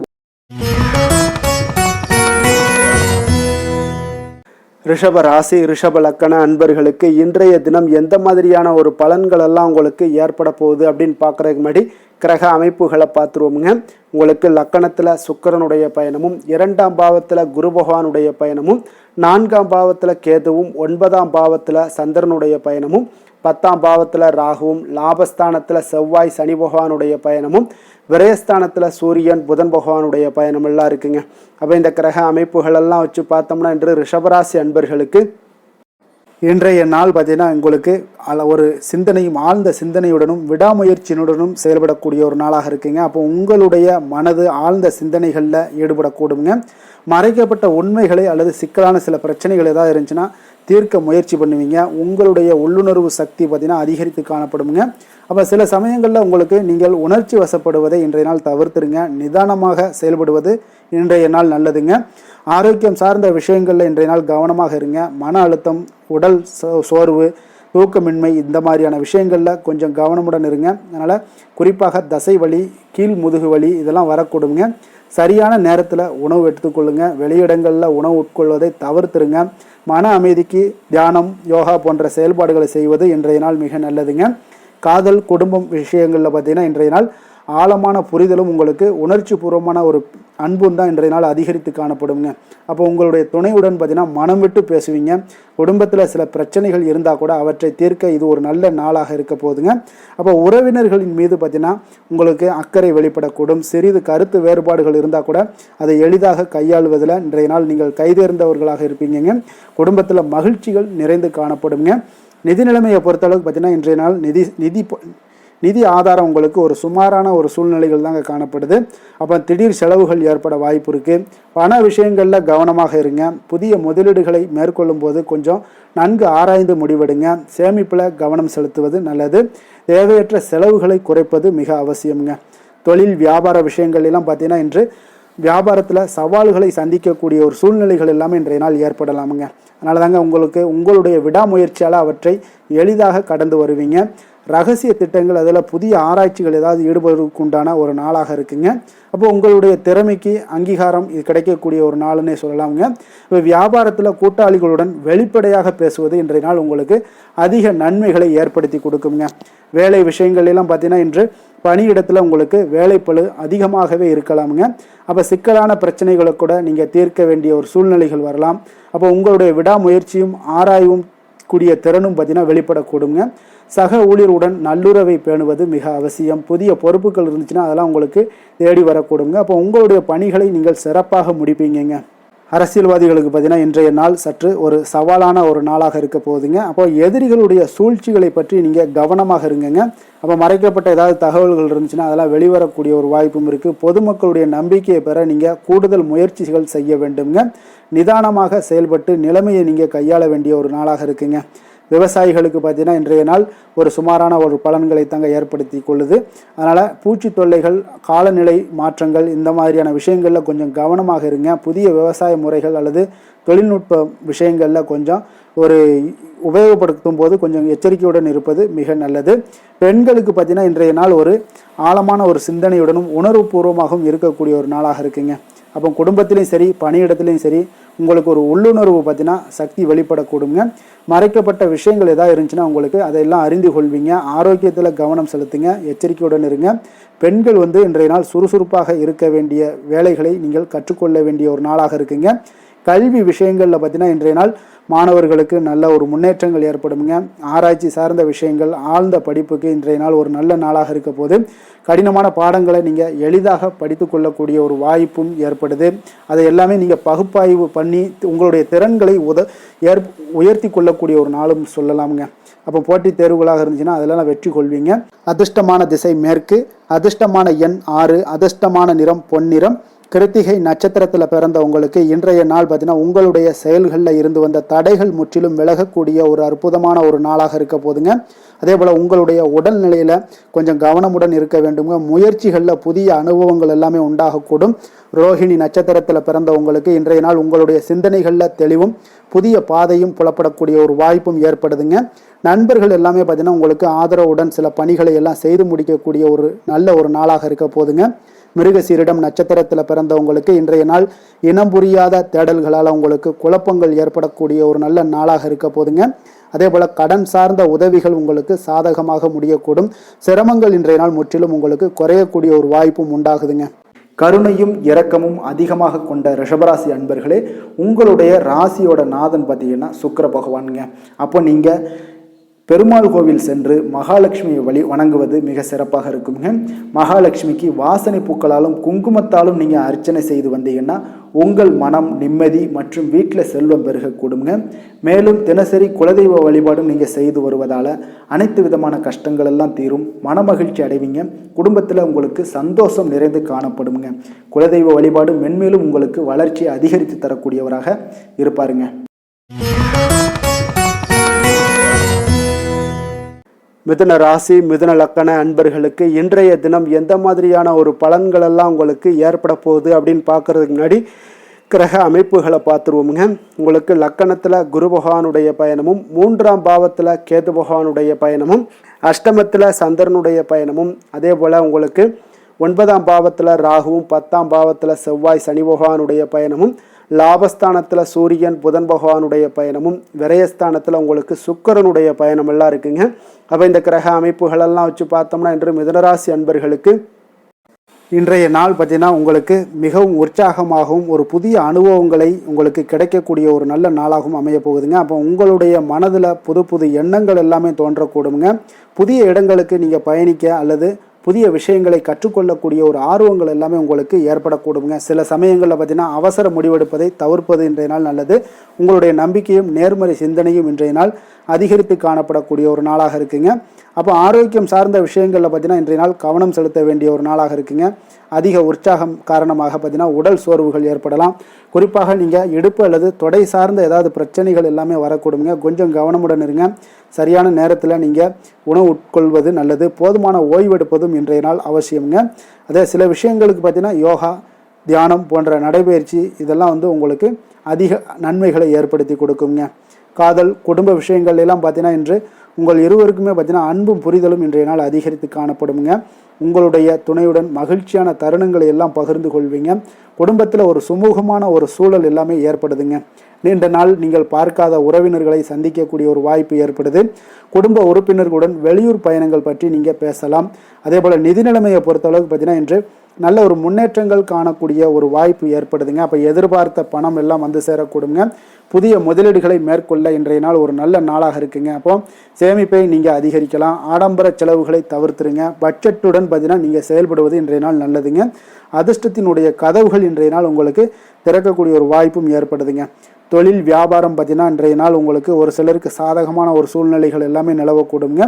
ரிஷப ராசி ரிஷப லக்கண அன்பர்களுக்கு இன்றைய தினம் எந்த மாதிரியான ஒரு பலன்கள் எல்லாம் உங்களுக்கு ஏற்பட போகுது அப்படின்னு பார்க்குறதுக்கு முன்னாடி கிரக அமைப்புகளை பார்த்துருவோமுங்க. உங்களுக்கு லக்கணத்தில் சுக்கிரனுடைய பயணமும், 2ஆம் பாவத்தில் குரு பகவானுடைய பயணமும், 4ஆம் பாவத்தில் கேதுவும், 9ஆம் பாவத்தில் சந்திரனுடைய பயணமும், 10ஆம் பாவத்தில் ராகுவும், லாபஸ்தானத்தில் செவ்வாய் சனி பகவானுடைய பயணமும், விரயஸ்தானத்தில் சூரியன் புதன் பகவானுடைய பயணம் எல்லாம் இருக்குங்க. அப்போ இந்த கிரக அமைப்புகளெல்லாம் வச்சு பார்த்தோம்னா இன்று ரிஷபராசி அன்பர்களுக்கு இன்றைய நாள் பார்த்தீங்கன்னா உங்களுக்கு ஒரு சிந்தனையும் ஆழ்ந்த சிந்தனையுடனும் விடாமுயற்சியினுடனும் செயல்படக்கூடிய ஒரு நாளாக இருக்குங்க. அப்போ உங்களுடைய மனது ஆழ்ந்த சிந்தனைகளில் ஈடுபடக்கூடுங்க. மறைக்கப்பட்ட உண்மைகளை அல்லது சிக்கலான சில பிரச்சனைகள் ஏதாவது இருந்துச்சுன்னா தீர்க்க முயற்சி பண்ணுவீங்க. உங்களுடைய உள்ளுணர்வு சக்தி பார்த்தீங்கன்னா அதிகரித்து காணப்படுங்க. அப்போ சில சமயங்களில் உங்களுக்கு நீங்கள் உணர்ச்சி வசப்படுவதை இன்றைய நாள் தவிர்த்துருங்க. நிதானமாக செயல்படுவது இன்றைய நாள் நல்லதுங்க. ஆரோக்கியம் சார்ந்த விஷயங்களில் இன்றைய நாள் கவனமாக இருங்க. மன அழுத்தம், உடல் சோர்வு, தூக்கமின்மை இந்த மாதிரியான விஷயங்களில் கொஞ்சம் கவனமுடன் இருங்க. அதனால் குறிப்பாக தசை வலி, கீழ் முதுகு வலி இதெல்லாம் வரக்கூடுங்க. சரியான நேரத்தில் உணவு எடுத்துக்கொள்ளுங்க. வெளியிடங்களில் உணவு உட்கொள்வதை தவிர்த்துருங்க. மன அமைதிக்கு தியானம், யோகா போன்ற செயல்பாடுகளை செய்வது இன்றைய நாள் மிக நல்லதுங்க. காதல், குடும்பம் விஷயங்களில் பார்த்தீங்கன்னா இன்றைய நாள் ஆழமான புரிதலும் உங்களுக்கு உணர்ச்சி பூர்வமான ஒரு அன்பும் தான் இன்றைய நாள் அதிகரித்து காணப்படுங்க. அப்போ உங்களுடைய துணையுடன் பார்த்தீங்கன்னா மனம் விட்டு பேசுவீங்க. குடும்பத்தில் சில பிரச்சனைகள் இருந்தால் கூட அவற்றை தீர்க்க இது ஒரு நல்ல நாளாக இருக்க போதுங்க. அப்போ உறவினர்களின் மீது பார்த்தீங்கன்னா உங்களுக்கு அக்கறை வெளிப்படக்கூடும். சிறிது கருத்து வேறுபாடுகள் இருந்தால் கூட அதை எளிதாக கையாளுவதில் இன்றைய நாள் நீங்கள் கைதேர்ந்தவர்களாக இருப்பீங்க. குடும்பத்தில் மகிழ்ச்சிகள் நிறைந்து காணப்படுங்க. நிதி நிலைமையை பொறுத்தளவுக்கு பார்த்தீங்கன்னா இன்றைய நாள் நிதி ஆதாரம் உங்களுக்கு ஒரு சுமாரான ஒரு சூழ்நிலைகள் தாங்க காணப்படுது. அப்போ திடீர் செலவுகள் ஏற்பட வாய்ப்பு இருக்குது. பண விஷயங்களில் கவனமாக இருங்க. புதிய முதலீடுகளை மேற்கொள்ளும் போது கொஞ்சம் நன்கு ஆராய்ந்து முடிவெடுங்க. சேமிப்பில் கவனம் செலுத்துவது நல்லது. தேவையற்ற செலவுகளை குறைப்பது மிக அவசியம்ங்க. தொழில் வியாபார விஷயங்கள் எல்லாம் பார்த்தீங்கன்னா இன்று வியாபாரத்தில் சவால்களை சந்திக்கக்கூடிய ஒரு சூழ்நிலைகள் எல்லாமே இன்றைய நாள் ஏற்படலாமுங்க. அதனால தாங்க உங்களுக்கு உங்களுடைய விடாமுயற்சியால் அவற்றை எளிதாக கடந்து வருவீங்க. ரகசிய திட்டங்கள், அதில் புதிய ஆராய்ச்சிகள் ஏதாவது ஈடுபடுவதற்கு உண்டான ஒரு நாளாக இருக்குங்க. அப்போ உங்களுடைய திறமைக்கு அங்கீகாரம் இது கிடைக்கக்கூடிய ஒரு நாளுன்னே சொல்லலாமுங்க. இப்போ வியாபாரத்தில் கூட்டாளிகளுடன் வெளிப்படையாக பேசுவது இன்றைய நாள் உங்களுக்கு அதிக நன்மைகளை ஏற்படுத்தி கொடுக்குங்க. வேலை விஷயங்கள் எல்லாம் பார்த்தீங்கன்னா இன்று பணியிடத்தில் உங்களுக்கு வேலைப்பளு அதிகமாகவே இருக்கலாமுங்க. அப்போ சிக்கலான பிரச்சனைகளை கூட நீங்கள் தீர்க்க வேண்டிய ஒரு சூழ்நிலைகள் வரலாம். அப்போ உங்களுடைய விடாமுயற்சியும் ஆராயவும் கூடிய திறனும் பார்த்தீங்கன்னா வெளிப்படக்கூடுங்க. சக ஊழியருடன் நல்லுறவை பேணுவது மிக அவசியம். புதிய பொறுப்புகள் இருந்துச்சுன்னா அதெல்லாம் உங்களுக்கு தேடி வரக்கூடுங்க. அப்போ உங்களுடைய பணிகளை நீங்கள் சிறப்பாக முடிப்பீங்க. அரசியல்வாதிகளுக்கு பார்த்தீங்கன்னா இன்றைய நாள் சற்று ஒரு சவாலான ஒரு நாளாக இருக்க போகுதுங்க. அப்போ எதிரிகளுடைய சூழ்ச்சிகளை பற்றி நீங்கள் கவனமாக இருங்கங்க. அப்போ மறைக்கப்பட்ட ஏதாவது தகவல்கள் இருந்துச்சுன்னா அதெல்லாம் வெளிவரக்கூடிய ஒரு வாய்ப்பும் இருக்குது. பொதுமக்களுடைய நம்பிக்கையை பெற நீங்கள் கூடுதல் முயற்சிகள் செய்ய வேண்டுங்க. நிதானமாக செயல்பட்டு நிலைமையை நீங்கள் கையாள வேண்டிய ஒரு நாளாக இருக்குங்க. விவசாயிகளுக்கு பார்த்தீங்கன்னா இன்றைய நாள் ஒரு சுமாரான ஒரு பலன்களை தாங்க ஏற்படுத்தி கொள்ளுது. அதனால் பூச்சி தொல்லைகள், காலநிலை மாற்றங்கள், இந்த மாதிரியான விஷயங்களில் கொஞ்சம் கவனமாக இருங்க. புதிய விவசாய முறைகள் அல்லது தொழில்நுட்ப விஷயங்களில் கொஞ்சம் ஒரு உபயோகப்படுத்தும் போது கொஞ்சம் எச்சரிக்கையுடன் இருப்பது மிக நல்லது. பெண்களுக்கு பார்த்தீங்கன்னா இன்றைய நாள் ஒரு ஆழமான ஒரு சிந்தனையுடனும் உணர்வுபூர்வமாகவும் இருக்கக்கூடிய ஒரு நாளாக இருக்குங்க. அப்போ குடும்பத்திலையும் சரி பணியிடத்துலையும் சரி உங்களுக்கு ஒரு உள்ளுணர்வு பார்த்தீங்கன்னா சக்தி வெளிப்படக்கூடுங்க. மறைக்கப்பட்ட விஷயங்கள் ஏதாவது இருந்துச்சுன்னா உங்களுக்கு அதையெல்லாம் அறிந்து கொள்வீங்க. ஆரோக்கியத்தில் கவனம் செலுத்துங்க, எச்சரிக்கையுடன் இருங்க. பெண்கள் இன்றைய நாள் சுறுசுறுப்பாக இருக்க வேண்டிய வேலைகளை நீங்கள் கற்றுக்கொள்ள வேண்டிய ஒரு நாளாக இருக்குங்க. கல்வி விஷயங்களில் பார்த்தீங்கன்னா இன்றைய நாள் மாணவர்களுக்கு நல்ல ஒரு முன்னேற்றங்கள் ஏற்படுங்க. ஆராய்ச்சி சார்ந்த விஷயங்கள், ஆழ்ந்த படிப்புக்கு இன்றைய நாள் ஒரு நல்ல நாளாக இருக்க போது கடினமான பாடங்களை நீங்கள் எளிதாக படித்து கொள்ளக்கூடிய ஒரு வாய்ப்பும் ஏற்படுது. அதை எல்லாமே நீங்கள் பகுப்பாய்வு பண்ணி உங்களுடைய திறன்களை உயர்த்தி கொள்ளக்கூடிய ஒரு நாளும் சொல்லலாமுங்க. அப்போ போட்டித் தேர்வுகளாக இருந்துச்சுன்னா அதெல்லாம் வெற்றி கொள்வீங்க. அதிர்ஷ்டமான திசை மேற்கு, அதிர்ஷ்டமான எண் 6, அதிர்ஷ்டமான நிறம் பொன்னிறம். கிருத்திகை நட்சத்திரத்தில் பிறந்த உங்களுக்கு இன்றைய நாள் பார்த்தீங்கன்னா உங்களுடைய செயல்களில் இருந்து வந்த தடைகள் முற்றிலும் விலகக்கூடிய ஒரு அற்புதமான ஒரு நாளாக இருக்க போதுங்க. அதே போல் உங்களுடைய உடல்நிலையில் கொஞ்சம் கவனமுடன் இருக்க வேண்டுங்க. முயற்சிகளில் புதிய அனுபவங்கள் எல்லாமே உண்டாகக்கூடும். ரோஹிணி நட்சத்திரத்தில் பிறந்த உங்களுக்கு இன்றைய நாள் உங்களுடைய சிந்தனைகளில் தெளிவும் புதிய பாதையும் புலப்படக்கூடிய ஒரு வாய்ப்பும் ஏற்படுதுங்க. நண்பர்கள் எல்லாமே பார்த்தீங்கன்னா உங்களுக்கு ஆதரவுடன் சில பணிகளை எல்லாம் செய்து முடிக்கக்கூடிய ஒரு நல்ல ஒரு நாளாக இருக்க போதுங்க. மிருகசீரிடம் நட்சத்திரத்தில் பிறந்தவங்களுக்கு இன்றைய நாள் இனம் புரியாத தேடல்களால் உங்களுக்கு குழப்பங்கள் ஏற்படக்கூடிய ஒரு நல்ல நாளாக இருக்க போதுங்க. அதே போல் கடன் சார்ந்த உதவிகள் உங்களுக்கு சாதகமாக முடியக்கூடும். சிரமங்கள் இன்றைய நாள் முற்றிலும் உங்களுக்கு குறையக்கூடிய ஒரு வாய்ப்பும் உண்டாகுதுங்க. கருணையும் இரக்கமும் அதிகமாக கொண்ட ரிஷபராசி அன்பர்களே, உங்களுடைய ராசியோட நாதன் பார்த்தீங்கன்னா சுக்கிர பகவானுங்க. அப்போ நீங்கள் பெருமாள் கோவில் சென்று மகாலட்சுமியை வணங்குவது மிக சிறப்பாக இருக்குங்க. மகாலட்சுமிக்கு வாசனை பூக்களாலும் குங்குமத்தாலும் நீங்கள் அர்ச்சனை செய்து வந்தீங்கன்னா உங்கள் மனம் நிம்மதி மற்றும் வீட்டில் செல்வம் பெருகக்கூடுங்க. மேலும் தினசரி குலதெய்வ வழிபாடும் நீங்கள் செய்து வருவதால் அனைத்து விதமான கஷ்டங்கள் எல்லாம் தீரும், மனமகிழ்ச்சி அடைவீங்க. குடும்பத்தில் உங்களுக்கு சந்தோஷம் நிறைந்து காணப்படுங்க. குலதெய்வ வழிபாடு மென்மேலும் உங்களுக்கு வளர்ச்சியை அதிகரித்து தரக்கூடியவராக இருப்பாருங்க. மிதுன ராசி மிதுன லக்கண அன்பர்களுக்கு இன்றைய தினம் எந்த மாதிரியான ஒரு பலன்கள் எல்லாம் உங்களுக்கு ஏற்பட போகுது அப்படின்னு பார்க்கறதுக்கு முன்னாடி கிரக அமைப்புகளை பார்த்துருவோமுங்க. உங்களுக்கு லக்கணத்தில் குரு பகவானுடைய பயணமும், 3ஆம் பாவத்தில் கேது பகவானுடைய பயணமும், அஷ்டமத்தில் சந்திரனுடைய பயணமும், அதே போல் உங்களுக்கு 9ஆம் பாவத்தில் ராகுவும், 10ஆம் பாவத்தில் செவ்வாய் சனி பகவானுடைய பயணமும், லாபஸ்தானத்தில் சூரியன் புதன் பகவானுடைய பயணமும், விரயஸ்தானத்தில் உங்களுக்கு சுக்கிரனுடைய பயணம் எல்லாம் இருக்குங்க. அப்போ இந்த கிரக அமைப்புகளெல்லாம் வச்சு பார்த்தோம்னா இன்று மிதுனராசி அன்பர்களுக்கு இன்றைய நாள் பார்த்தீங்கன்னா உங்களுக்கு மிகவும் உற்சாகமாகவும் ஒரு புதிய அனுபவங்களை உங்களுக்கு கிடைக்கக்கூடிய ஒரு நல்ல நாளாகவும் அமைய போகுதுங்க. அப்போ உங்களுடைய மனதில் புது புது எண்ணங்கள் எல்லாமே தோன்றக்கூடுங்க. புதிய இடங்களுக்கு நீங்கள் பயணிக்க அல்லது புதிய விஷயங்களை கற்றுக்கொள்ளக்கூடிய ஒரு ஆர்வங்கள் எல்லாமே உங்களுக்கு ஏற்படக்கூடுங்க. சில சமயங்களில் பார்த்தீங்கன்னா அவசர முடிவெடுப்பதை தவிர்ப்பது இன்றைய நாள் நல்லது. உங்களுடைய நம்பிக்கையும் நேர்மறை சிந்தனையும் இன்றைய நாள் அதிகரித்து காணப்படக்கூடிய ஒரு நாளாக இருக்குங்க. அப்போ ஆரோக்கியம் சார்ந்த விஷயங்களில் பார்த்தீங்கன்னா இன்றைய நாள் கவனம் செலுத்த வேண்டிய ஒரு நாளாக இருக்குங்க. அதிக உற்சாகம் காரணமாக பார்த்தீங்கன்னா உடல் சோர்வுகள் ஏற்படலாம். குறிப்பாக நீங்கள் இடுப்பு அல்லது தொடை சார்ந்த ஏதாவது பிரச்சனைகள் எல்லாமே வரக்கூடுங்க. கொஞ்சம் கவனமுடன் இருங்க. சரியான நேரத்தில் நீங்கள் உணவு உட்கொள்வது நல்லது. போதுமான ஓய்வெடுப்பதும் இன்றைய நாள் அவசியம்ங்க. அதே சில விஷயங்களுக்கு பார்த்தீங்கன்னா யோகா, தியானம் போன்ற நடைபயிற்சி இதெல்லாம் உங்களுக்கு அதிக நன்மைகளை ஏற்படுத்தி கொடுக்குங்க. காதல் குடும்ப விஷயங்கள் எல்லாம் பார்த்தீங்கன்னா இன்று உங்கள் இருவருக்குமே பார்த்தீங்கன்னா அன்பும் புரிதலும் இன்றைய நாள் அதிகரித்து காணப்படுங்க. உங்களுடைய துணையுடன் மகிழ்ச்சியான தருணங்களை எல்லாம் பகிர்ந்து கொள்வீங்க. குடும்பத்தில் ஒரு சுமூகமான ஒரு சூழல் எல்லாமே ஏற்படுதுங்க. நீண்ட நாள் நீங்கள் பார்க்காத உறவினர்களை சந்திக்கக்கூடிய ஒரு வாய்ப்பு ஏற்படுது. குடும்ப உறுப்பினர்களுடன் வெளியூர் பயணங்கள் பற்றி நீங்கள் பேசலாம். அதே போல் நிதி நிலைமையை பொறுத்தளவுக்கு பார்த்தீங்கன்னா இன்று நல்ல ஒரு முன்னேற்றங்கள் காணக்கூடிய ஒரு வாய்ப்பு ஏற்படுதுங்க. அப்போ எதிர்பார்த்த பணம் எல்லாம் வந்து சேரக்கூடுங்க. புதிய முதலீடுகளை மேற்கொள்ள இன்றைய நாள் ஒரு நல்ல நாளாக இருக்குங்க. அப்போ சேமிப்பை நீங்கள் அதிகரிக்கலாம். ஆடம்பர செலவுகளை தவிர்த்துருங்க. பட்ஜெட்டுடன் பார்த்தீங்கன்னா நீங்கள் செயல்படுவது இன்றைய நாள் நல்லதுங்க. அதிர்ஷ்டத்தினுடைய கதவுகள் இன்றைய நாள் உங்களுக்கு திறக்கக்கூடிய ஒரு வாய்ப்பும் ஏற்படுதுங்க. தொழில் வியாபாரம் பார்த்தீங்கன்னா இன்றைய நாள் உங்களுக்கு ஒரு சிலருக்கு சாதகமான ஒரு சூழ்நிலைகள் எல்லாமே நிலவக்கூடுங்க.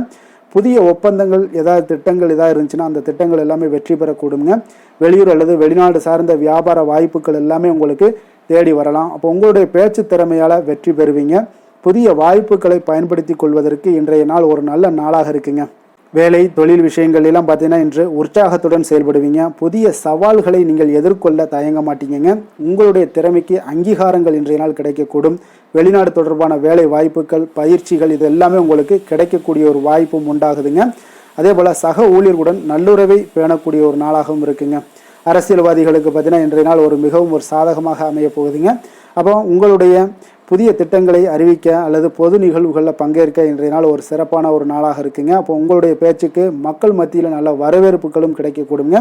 புதிய ஒப்பந்தங்கள் ஏதாவது திட்டங்கள் ஏதாவது இருந்துச்சுன்னா அந்த திட்டங்கள் எல்லாமே வெற்றி பெறக்கூடுங்க. வெளியூர் அல்லது வெளிநாடு சார்ந்த வியாபார வாய்ப்புகள் எல்லாமே உங்களுக்கு தேடி வரலாம். அப்போ உங்களுடைய பேச்சு திறமையால் வெற்றி பெறுவீங்க. புதிய வாய்ப்புகளை பயன்படுத்தி கொள்வதற்கு இன்றைய நாள் ஒரு நல்ல நாளாக இருக்குங்க. வேலை தொழில் விஷயங்கள் எல்லாம் பார்த்தீங்கன்னா இன்று உற்சாகத்துடன் செயல்படுவீங்க. புதிய சவால்களை நீங்கள் எதிர்கொள்ள தயங்க மாட்டீங்க. உங்களுடைய திறமைக்கு அங்கீகாரங்கள் இன்றைய நாள் கிடைக்கக்கூடும். வெளிநாடு தொடர்பான வேலை வாய்ப்புகள் பயிற்சிகள் இது எல்லாமே உங்களுக்கு கிடைக்கக்கூடிய ஒரு வாய்ப்பும் உண்டாகுதுங்க. அதே போல் சக ஊழியர்களுடன் நல்லுறவை பேணக்கூடிய ஒரு நாளாகவும் இருக்குங்க. அரசியல்வாதிகளுக்கு பார்த்தீங்கன்னா இன்றைய நாள் மிகவும் ஒரு சாதகமாக அமைய போகுதுங்க. அப்போ உங்களுடைய புதிய திட்டங்களை அறிவிக்க அல்லது பொது நிகழ்வுகளில் பங்கேற்க இன்றைய நாள் ஒரு சிறப்பான ஒரு நாளாக இருக்குங்க. அப்போ உங்களுடைய பேச்சுக்கு மக்கள் மத்தியில் நல்ல வரவேற்புகளும் கிடைக்கக்கூடுங்க.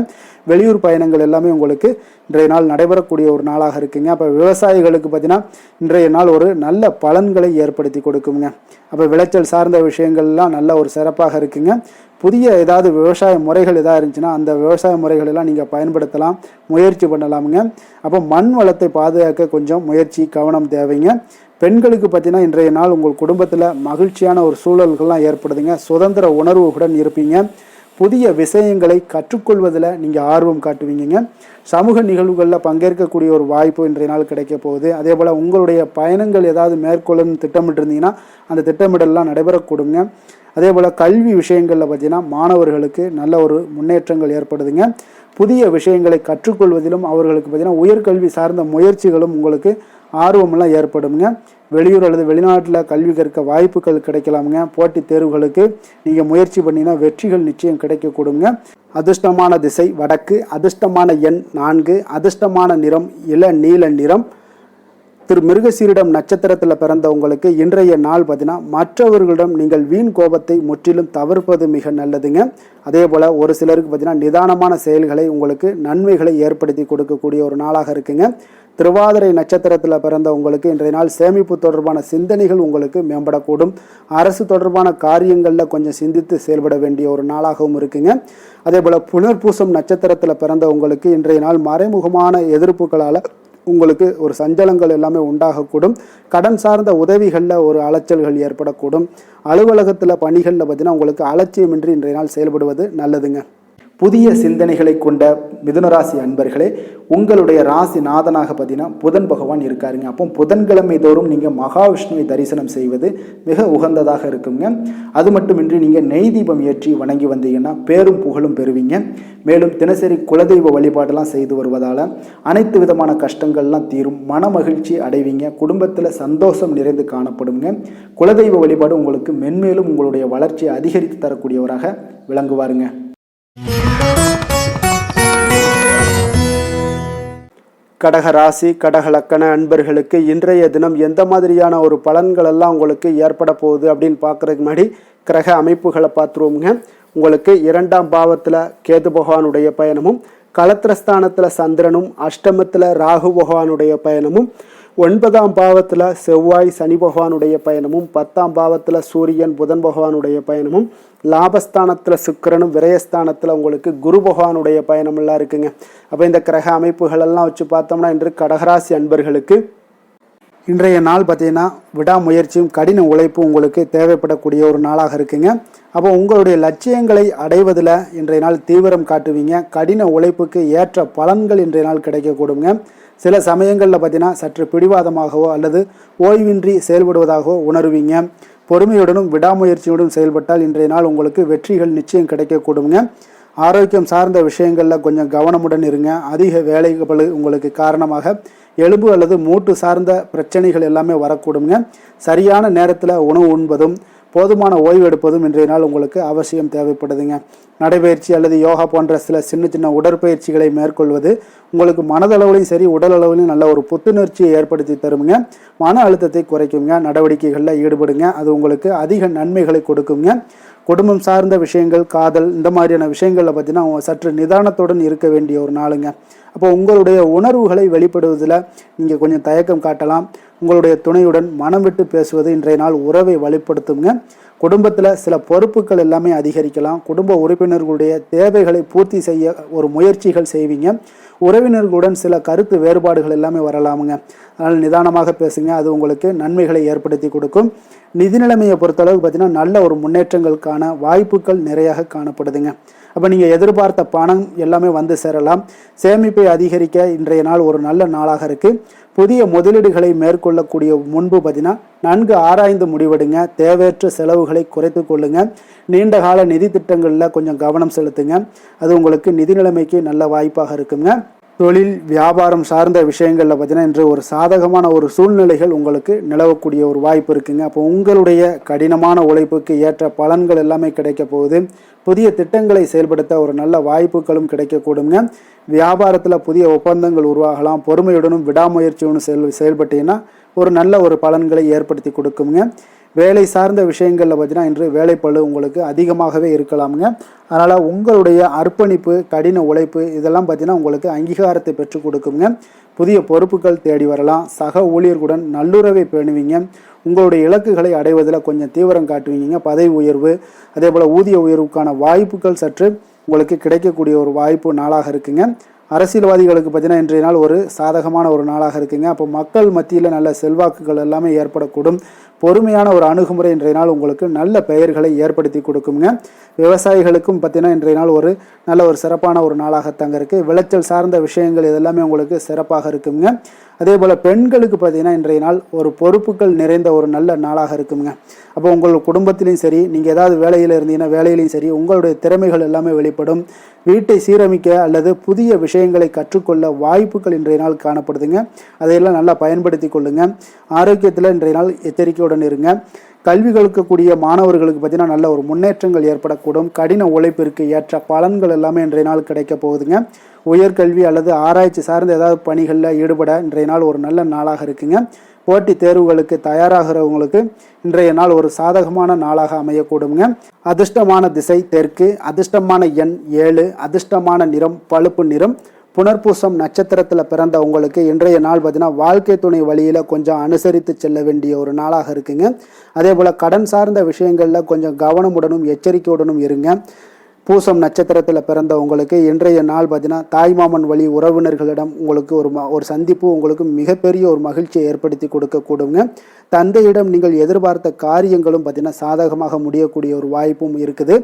வெளியூர் பயணங்கள் எல்லாமே உங்களுக்கு இன்றைய நாள் நடைபெறக்கூடிய ஒரு நாளாக இருக்குங்க. அப்போ விவசாயிகளுக்கு பார்த்தீங்கன்னா இன்றைய நாள் ஒரு நல்ல பலன்களை ஏற்படுத்தி கொடுக்குங்க. அப்போ விளைச்சல் சார்ந்த விஷயங்கள்லாம் நல்ல ஒரு சிறப்பாக இருக்குங்க. புதிய ஏதாவது விவசாய முறைகள் எதாவது இருந்துச்சுன்னா அந்த விவசாய முறைகள் எல்லாம் நீங்கள் பயன்படுத்தலாம், முயற்சி பண்ணலாமுங்க. அப்போ மண் வளத்தை பாதுகாக்க கொஞ்சம் முயற்சி கவனம் தேவைங்க. பெண்களுக்கு பார்த்தீங்கன்னா இன்றைய நாள் உங்கள் குடும்பத்தில் மகிழ்ச்சியான ஒரு சூழல்கள்லாம் ஏற்படுதுங்க. சுதந்திர உணர்வுடன் இருப்பீங்க. புதிய விஷயங்களை கற்றுக்கொள்வதில் நீங்கள் ஆர்வம் காட்டுவீங்க. சமூக நிகழ்வுகளில் பங்கேற்கக்கூடிய ஒரு வாய்ப்பு இன்றைய நாள் கிடைக்க போகுது. அதே போல் உங்களுடைய பயணங்கள் ஏதாவது மேற்கொள்ளணும்னு திட்டமிட்டிருந்தீங்கன்னா அந்த திட்டமிடலாம் நடைபெறக்கூடுங்க. அதே போல் கல்வி விஷயங்களில் பார்த்தீங்கன்னா மாணவர்களுக்கு நல்ல ஒரு முன்னேற்றங்கள் ஏற்படுதுங்க. புதிய விஷயங்களை கற்றுக்கொள்வதிலும் அவர்களுக்கு பார்த்தீங்கன்னா உயர்கல்வி சார்ந்த முயற்சிகளும் உங்களுக்கு ஆர்வமெல்லாம் ஏற்படுங்க. வெளியூர் அல்லது வெளிநாட்டில் கல்வி கற்க வாய்ப்புகள் கிடைக்கலாமுங்க. போட்டித் தேர்வுகளுக்கு நீங்கள் முயற்சி பண்ணினா வெற்றிகள் நிச்சயம் கிடைக்கக்கூடுங்க. அதிர்ஷ்டமான திசை வடக்கு, அதிர்ஷ்டமான எண் 4, அதிர்ஷ்டமான நிறம் இளநீல நிறம். மிருகசீரிடம் நட்சத்திரத்தில் பிறந்த உங்களுக்கு இன்றைய நாள் பார்த்தீங்கன்னா மற்றவர்களிடம் நீங்கள் வீண் கோபத்தை முற்றிலும் தவிர்ப்பது மிக நல்லதுங்க. அதே போல் ஒரு சிலருக்கு பார்த்தீங்கன்னா நிதானமான செயல்களை உங்களுக்கு நன்மைகளை ஏற்படுத்தி கொடுக்கக்கூடிய ஒரு நாளாக இருக்குங்க. திருவாதிரை நட்சத்திரத்தில் பிறந்த உங்களுக்கு இன்றைய நாள் சேமிப்பு தொடர்பான சிந்தனைகள் உங்களுக்கு மேம்படக்கூடும். அரசு தொடர்பான காரியங்களில் கொஞ்சம் சிந்தித்து செயல்பட வேண்டிய ஒரு நாளாகவும் இருக்குங்க. அதே போல் புனர்பூசம் நட்சத்திரத்தில் பிறந்த உங்களுக்கு இன்றைய நாள் மறைமுகமான எதிர்ப்புகளால் உங்களுக்கு ஒரு சஞ்சலங்கள் எல்லாமே உண்டாகக்கூடும். கடன் சார்ந்த உதவிகளில் ஒரு அலைச்சல்கள் ஏற்படக்கூடும். அலுவலகத்தில் பணிகளில் பார்த்தீங்கன்னா உங்களுக்கு அலட்சியமின்றி இன்றைய நாள் செயல்படுவது நல்லதுங்க. புதிய சிந்தனைகளை கொண்ட மிதுனராசி அன்பர்களே, உங்களுடைய ராசி நாதனாக பார்த்தீங்கன்னா புதன் பகவான் இருக்காருங்க. அப்போ புதன்கிழமை தோறும் நீங்கள் மகாவிஷ்ணுவை தரிசனம் செய்வது மிக உகந்ததாக இருக்குங்க. அது மட்டுமின்றி நீங்கள் நெய் தீபம் ஏற்றி வணங்கி வந்தீங்கன்னா பேரும் புகழும் பெறுவீங்க. மேலும் தினசரி குலதெய்வ வழிபாடெல்லாம் செய்து வருவதால் அனைத்து விதமான கஷ்டங்கள்லாம் தீரும், மன மகிழ்ச்சி அடைவீங்க. குடும்பத்தில் சந்தோஷம் நிறைந்து காணப்படுங்க. குலதெய்வ வழிபாடு உங்களுக்கு மென்மேலும் உங்களுடைய வளர்ச்சியை அதிகரித்து தரக்கூடியவராக விளங்குவாருங்க. கடக ராசி கடக லக்கண அன்பர்களுக்கு இன்றைய தினம் எந்த மாதிரியான ஒரு பலன்கள் எல்லாம் உங்களுக்கு ஏற்பட போகுது அப்படின்னு பார்க்குறதுக்கு முன்னாடி கிரக அமைப்புகளை பார்த்துருவோங்க. உங்களுக்கு 2ஆம் பாவத்தில் கேது பகவானுடைய பயணமும், களத்திரஸ்தானத்தில் சந்திரனும், அஷ்டமத்தில் ராகு பகவானுடைய பயணமும், 9ஆம் பாவத்தில் செவ்வாய் சனி பகவானுடைய பயணமும், 10ஆம் பாவத்தில் சூரியன் புதன் பகவானுடைய பயணமும், லாபஸ்தானத்தில் சுக்கிரனும், விரயஸ்தானத்தில் உங்களுக்கு குரு பகவானுடைய பயணமெல்லாம் இருக்குங்க. அப்போ இந்த கிரக அமைப்புகள் எல்லாம் வச்சு பார்த்தோம்னா இன்று கடகராசி அன்பர்களுக்கு இன்றைய நாள் பார்த்தீங்கன்னா விடாமுயற்சியும் கடின உழைப்பும் உங்களுக்கு தேவைப்படக்கூடிய ஒரு நாளாக இருக்குங்க. அப்போ உங்களுடைய லட்சியங்களை அடைவதில் இன்றைய நாள் தீவிரம் காட்டுவீங்க. கடின உழைப்புக்கு ஏற்ற பலன்கள் இன்றைய நாள் கிடைக்கக்கூடுங்க. சில சமயங்களில் பார்த்தீங்கன்னா சற்று பிடிவாதமாகவோ அல்லது ஓய்வின்றி செயல்படுவதாகவோ உணர்வீங்க. பொறுமையுடனும் விடாமுயற்சியுடன் செயல்பட்டால் இன்றைய நாள் உங்களுக்கு வெற்றிகள் நிச்சயம் கிடைக்கக்கூடுங்க. ஆரோக்கியம் சார்ந்த விஷயங்களில் கொஞ்சம் கவனமுடன் இருங்க. அதிக வேலைகள் உங்களுக்கு காரணமாக எலும்பு அல்லது மூட்டு சார்ந்த பிரச்சனைகள் எல்லாமே வரக்கூடுங்க. சரியான நேரத்தில் உணவு உண்பதும் போதுமான ஓய்வு எடுப்பதும் இன்றைய நாள் உங்களுக்கு அவசியம் தேவைப்படுதுங்க. நடைபயிற்சி அல்லது யோகா போன்ற சில சின்ன சின்ன உடற்பயிற்சிகளை மேற்கொள்வது உங்களுக்கு மனதளவிலையும் சரி உடல் அளவிலையும் நல்ல ஒரு புத்துணர்ச்சியை ஏற்படுத்தி தருங்க. மன அழுத்தத்தை குறைக்குங்க. நடவடிக்கைகளில் ஈடுபடுங்க. அது உங்களுக்கு அதிக நன்மைகளை கொடுக்குங்க. குடும்பம் சார்ந்த விஷயங்கள், காதல், இந்த மாதிரியான விஷயங்களில் பார்த்தீங்கன்னா சற்று நிதானத்துடன் இருக்க வேண்டிய ஒரு நாளுங்க. அப்போ உங்களுடைய உணர்வுகளை வெளிப்படுவதில் நீங்கள் கொஞ்சம் தயக்கம் காட்டலாம். உங்களுடைய துணையுடன் மனம் விட்டு பேசுவது இன்றைய நாள் உறவை வலுப்படுத்துங்க. குடும்பத்தில் சில பொறுப்புகள் எல்லாமே அதிகரிக்கலாம். குடும்ப உறுப்பினர்களுடைய தேவைகளை பூர்த்தி செய்ய ஒரு முயற்சிகள் செய்வீங்க. உறவினர்களுடன் சில கருத்து வேறுபாடுகள் எல்லாமே வரலாமுங்க. அதனால் நிதானமாக பேசுங்க. அது உங்களுக்கு நன்மைகளை ஏற்படுத்தி கொடுக்கும். நிதி நிலைமையை பொறுத்தளவுக்கு பார்த்தீங்கன்னா நல்ல ஒரு முன்னேற்றங்களுக்கான வாய்ப்புகள் நிறையாக காணப்படுதுங்க. அப்போ நீங்கள் எதிர்பார்த்த பணம் எல்லாமே வந்து சேரலாம். சேமிப்பை அதிகரிக்க இன்றைய நாள் ஒரு நல்ல நாளாக இருக்குது. புதிய முதலீடுகளை மேற்கொள்ளக்கூடிய முன்பு பார்த்தீங்கன்னா நன்கு ஆராய்ந்து முடிவெடுங்க. தேவையற்ற செலவுகளை குறைத்து கொள்ளுங்க. நீண்ட கால நிதி திட்டங்களில் கொஞ்சம் கவனம் செலுத்துங்க. அது உங்களுக்கு நிதி நிலைமைக்கு நல்ல வாய்ப்பாக இருக்குங்க. தொழில் வியாபாரம் சார்ந்த விஷயங்களில் பார்த்தீங்கன்னா இன்று ஒரு சாதகமான ஒரு சூழ்நிலைகள் உங்களுக்கு நிலவக்கூடிய ஒரு வாய்ப்பு இருக்குங்க. அப்போ உங்களுடைய கடினமான உழைப்புக்கு ஏற்ற பலன்கள் எல்லாமே கிடைக்க போகுது. புதிய திட்டங்களை செயல்படுத்த ஒரு நல்ல வாய்ப்புகளும் கிடைக்கக்கூடுங்க. வியாபாரத்தில் புதிய ஒப்பந்தங்கள் உருவாகலாம். பொறுமையுடனும் விடாமுயற்சியுடனும் செயல்பட்டீங்கன்னா ஒரு நல்ல ஒரு பலன்களை ஏற்படுத்தி கொடுக்குங்க. வேலை சார்ந்த விஷயங்களில் பார்த்தீங்கன்னா இன்று வேலைப்பளு உங்களுக்கு அதிகமாகவே இருக்கலாமுங்க. அதனால் உங்களுடைய அர்ப்பணிப்பு, கடின உழைப்பு இதெல்லாம் பார்த்தீங்கன்னா உங்களுக்கு அங்கீகாரத்தை பெற்றுக் கொடுக்குங்க. புதிய பொறுப்புகள் தேடி வரலாம். சக ஊழியர்களுடன் நல்லுறவை பேணுவீங்க. உங்களுடைய இலக்குகளை அடைவதில் கொஞ்சம் தீவிரம் காட்டுவீங்க. பதவி உயர்வு, அதே போல் ஊதிய உயர்வுக்கான வாய்ப்புகள் சற்று உங்களுக்கு கிடைக்கக்கூடிய ஒரு வாய்ப்பு நாளாக இருக்குங்க. அரசியல்வாதிகளுக்கு பார்த்தீங்கன்னா இன்றைய நாள் ஒரு சாதகமான ஒரு நாளாக இருக்குங்க. அப்போ மக்கள் மத்தியில் நல்ல செல்வாக்குகள் எல்லாமே ஏற்படக்கூடும். பொறுமையான ஒரு அணுகுமுறை இன்றைய நாள் உங்களுக்கு நல்ல பெயர்களை ஏற்படுத்தி கொடுக்குங்க. விவசாயிகளுக்கும் பார்த்தீங்கன்னா இன்றைய நாள் ஒரு நல்ல ஒரு சிறப்பான ஒரு நாளாகத்தாங்க இருக்குது. விளைச்சல் சார்ந்த விஷயங்கள் இதெல்லாமே உங்களுக்கு சிறப்பாக இருக்குங்க. அதே போல் பெண்களுக்கு பார்த்தீங்கன்னா இன்றைய நாள் ஒரு பொறுப்புகள் நிறைந்த ஒரு நல்ல நாளாக இருக்குங்க. அப்போ உங்கள் குடும்பத்திலையும் சரி, நீங்கள் ஏதாவது வேலையில் இருந்தீங்கன்னா வேலையிலையும் சரி உங்களுடைய திறமைகள் எல்லாமே வெளிப்படும். வீட்டை சீரமைக்க அல்லது புதிய விஷயங்களை கற்றுக்கொள்ள வாய்ப்புகள் இன்றைய நாள் காணப்படுதுங்க. அதையெல்லாம் நல்லா பயன்படுத்தி கொள்ளுங்க. ஆரோக்கியத்தில் இன்றைய நாள் எச்சரிக்கையுடன் இருங்க. கல்வி கற்கக்கூடிய மாணவர்களுக்கு பார்த்தீங்கன்னா நல்ல ஒரு முன்னேற்றங்கள் ஏற்படக்கூடும். கடின உழைப்பிற்கு ஏற்ற பலன்கள் எல்லாமே இன்றைய நாள் கிடைக்க போகுதுங்க. உயர்கல்வி அல்லது ஆராய்ச்சி சார்ந்த ஏதாவது பணிகளில் ஈடுபட இன்றைய நாள் ஒரு நல்ல நாளாக இருக்குங்க. போட்டித் தேர்வுகளுக்கு தயாராகிறவங்களுக்கு இன்றைய நாள் ஒரு சாதகமான நாளாக அமையக்கூடுங்க. அதிர்ஷ்டமான திசை தெற்கு, அதிர்ஷ்டமான எண் 7, அதிர்ஷ்டமான நிறம் பழுப்பு நிறம். புனர்பூசம் நட்சத்திரத்தில் பிறந்த உங்களுக்கு இன்றைய நாள் பார்த்தீங்கன்னா வாழ்க்கை துணை வழியில் கொஞ்சம் அனுசரித்து செல்ல வேண்டிய ஒரு நாளாக இருக்குங்க. அதே போல் கடன் சார்ந்த விஷயங்களில் கொஞ்சம் கவனமுடனும் எச்சரிக்கையுடனும் இருங்க. பூசம் நட்சத்திரத்தில் பிறந்த உங்களுக்கு இன்றைய நாள் பார்த்தீங்கன்னா தாய்மாமன் வழி உறவினர்களிடம் உங்களுக்கு ஒரு சந்திப்பு உங்களுக்கு மிகப்பெரிய ஒரு மகிழ்ச்சியை ஏற்படுத்தி கொடுக்கக்கூடுங்க. தந்தையிடம் நீங்கள் எதிர்பார்த்த காரியங்களும் பார்த்தீங்கன்னா சாதகமாக முடியக்கூடிய ஒரு வாய்ப்பும் இருக்குது.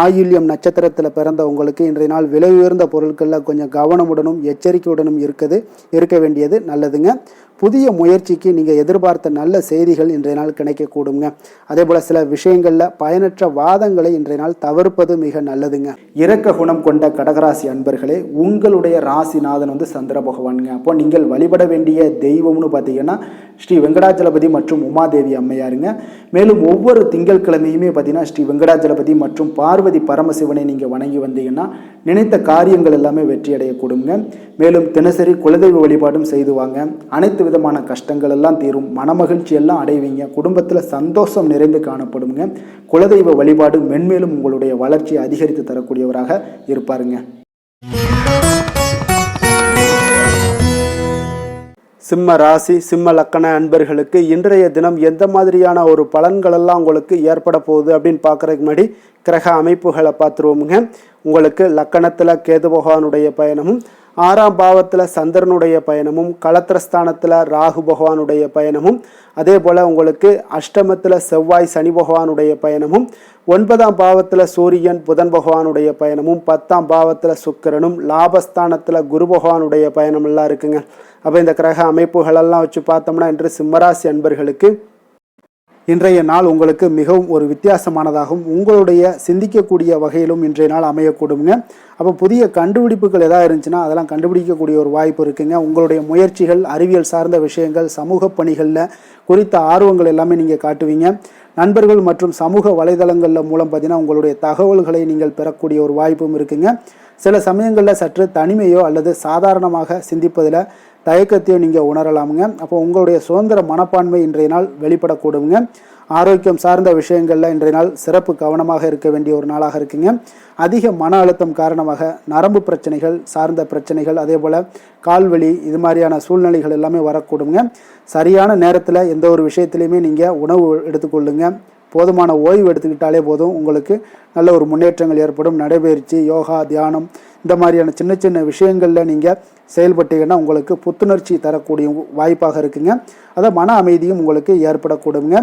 ஆயுள்யம் நட்சத்திரத்தில் பிறந்த உங்களுக்கு இன்றைய நாள் விலை உயர்ந்த பொருட்களில் கொஞ்சம் கவனமுடனும் எச்சரிக்கையுடனும் இருக்க வேண்டியது நல்லதுங்க. புதிய முயற்சிக்கு நீங்கள் எதிர்பார்த்த நல்ல செய்திகள் இன்றைய நாள் கிடைக்கக்கூடுங்க. அதே போல் சில விஷயங்களில் பயனற்ற வாதங்களை இன்றைய நாள் தவிர்ப்பது மிக நல்லதுங்க. இரக்க குணம் கொண்ட கடகராசி அன்பர்களே, உங்களுடைய ராசிநாதன் சந்திர பகவானுங்க. அப்போ நீங்கள் வழிபட வேண்டிய தெய்வம்னு பார்த்தீங்கன்னா ஸ்ரீ வெங்கடாஜலபதி மற்றும் உமாதேவி அம்மையாருங்க. மேலும் ஒவ்வொரு திங்கட்கிழமையுமே பார்த்தீங்கன்னா ஸ்ரீ வெங்கடாஜலபதி மற்றும் பார்வதி பரமசிவனை நீங்கள் வணங்கி வந்தீங்கன்னா நினைத்த காரியங்கள் எல்லாமே வெற்றி அடையக்கூடுங்க. மேலும் தினசரி குலதெய்வ வழிபாடும் செய்து வாங்க. அனைத்து விதமான கஷ்டங்கள் எல்லாம் தீரும். மனமகிழ்ச்சி எல்லாம் அடைவீங்க. குடும்பத்தில் சந்தோஷம் நிறைந்து காணப்படுங்க. குலதெய்வ வழிபாடு மென்மேலும் உங்களுடைய வளர்ச்சியை அதிகரித்து தரக்கூடியவராக இருப்பாருங்க. சிம்ம ராசி சிம்ம லக்கண அன்பர்களுக்கு இன்றைய தினம் எந்த மாதிரியான ஒரு பலன்களெல்லாம் உங்களுக்கு ஏற்பட போகுது அப்படின்னு பார்க்குறதுக்கு முன்னாடி கிரக அமைப்புகளை பார்த்துருவோமுங்க. உங்களுக்கு லக்கணத்தில் கேது பகவானுடைய பயணமும், 6ஆம் பாவத்தில் சந்திரனுடைய பயணமும், களத்திரஸ்தானத்தில் ராகு பகவானுடைய பயணமும், அதே போல் உங்களுக்கு அஷ்டமத்தில் செவ்வாய் சனி பகவானுடைய பயணமும், 9ஆம் பாவத்தில் சூரியன் புதன் பகவானுடைய பயணமும், 10ஆம் பாவத்தில் சுக்கிரனும், லாபஸ்தானத்தில் குரு பகவானுடைய பயணமெல்லாம் இருக்குங்க. அப்போ இந்த கிரக அமைப்புகளெல்லாம் வச்சு பார்த்தோம்னா இன்று சிம்மராசி அன்பர்களுக்கு இன்றைய நாள் உங்களுக்கு மிகவும் ஒரு வித்தியாசமானதாகவும் உங்களுடைய சிந்திக்கக்கூடிய வகையிலும் இன்றைய நாள் அமையக்கூடுங்க. அப்போ புதிய கண்டுபிடிப்புகள் எதாவது இருந்துச்சுன்னா அதெல்லாம் கண்டுபிடிக்கக்கூடிய ஒரு வாய்ப்பு இருக்குங்க. உங்களுடைய முயற்சிகள், அறிவியல் சார்ந்த விஷயங்கள், சமூக பணிகளில் குறித்த ஆர்வங்கள் எல்லாமே நீங்கள் காட்டுவீங்க. நண்பர்கள் மற்றும் சமூக வலைதளங்களில் மூலம் பார்த்தீங்கன்னா உங்களுடைய தகவல்களை நீங்கள் பெறக்கூடிய ஒரு வாய்ப்பும் இருக்குங்க. சில சமயங்களில் சற்று தனிமையோ அல்லது சாதாரணமாக சிந்திப்பதில் தயக்கத்தையோ நீங்கள் உணரலாமுங்க. அப்போ உங்களுடைய சுதந்திர மனப்பான்மை இன்றைய நாள் வெளிப்படக்கூடுங்க. ஆரோக்கியம் சார்ந்த விஷயங்களில் இன்றைய நாள் சிறப்பு கவனமாக இருக்க வேண்டிய ஒரு நாளாக இருக்குங்க. அதிக மன அழுத்தம் காரணமாக நரம்பு பிரச்சனைகள் சார்ந்த பிரச்சனைகள், அதே போல் கால்வலி, இது மாதிரியான சூழ்நிலைகள் எல்லாமே வரக்கூடுங்க. சரியான நேரத்தில் எந்த ஒரு விஷயத்துலையுமே நீங்கள் உணவு எடுத்துக்கொள்ளுங்க. போதுமான ஓய்வு எடுத்துக்கிட்டாலே போதும், உங்களுக்கு நல்ல ஒரு முன்னேற்றங்கள் ஏற்படும். நடைபயிற்சி, யோகா, தியானம் இந்த மாதிரியான சின்ன சின்ன விஷயங்களில் நீங்கள் செயல்பட்டீங்கன்னா உங்களுக்கு புத்துணர்ச்சி தரக்கூடிய வாய்ப்பாக இருக்குங்க. அதை மன அமைதியும் உங்களுக்கு ஏற்படக்கூடுங்க.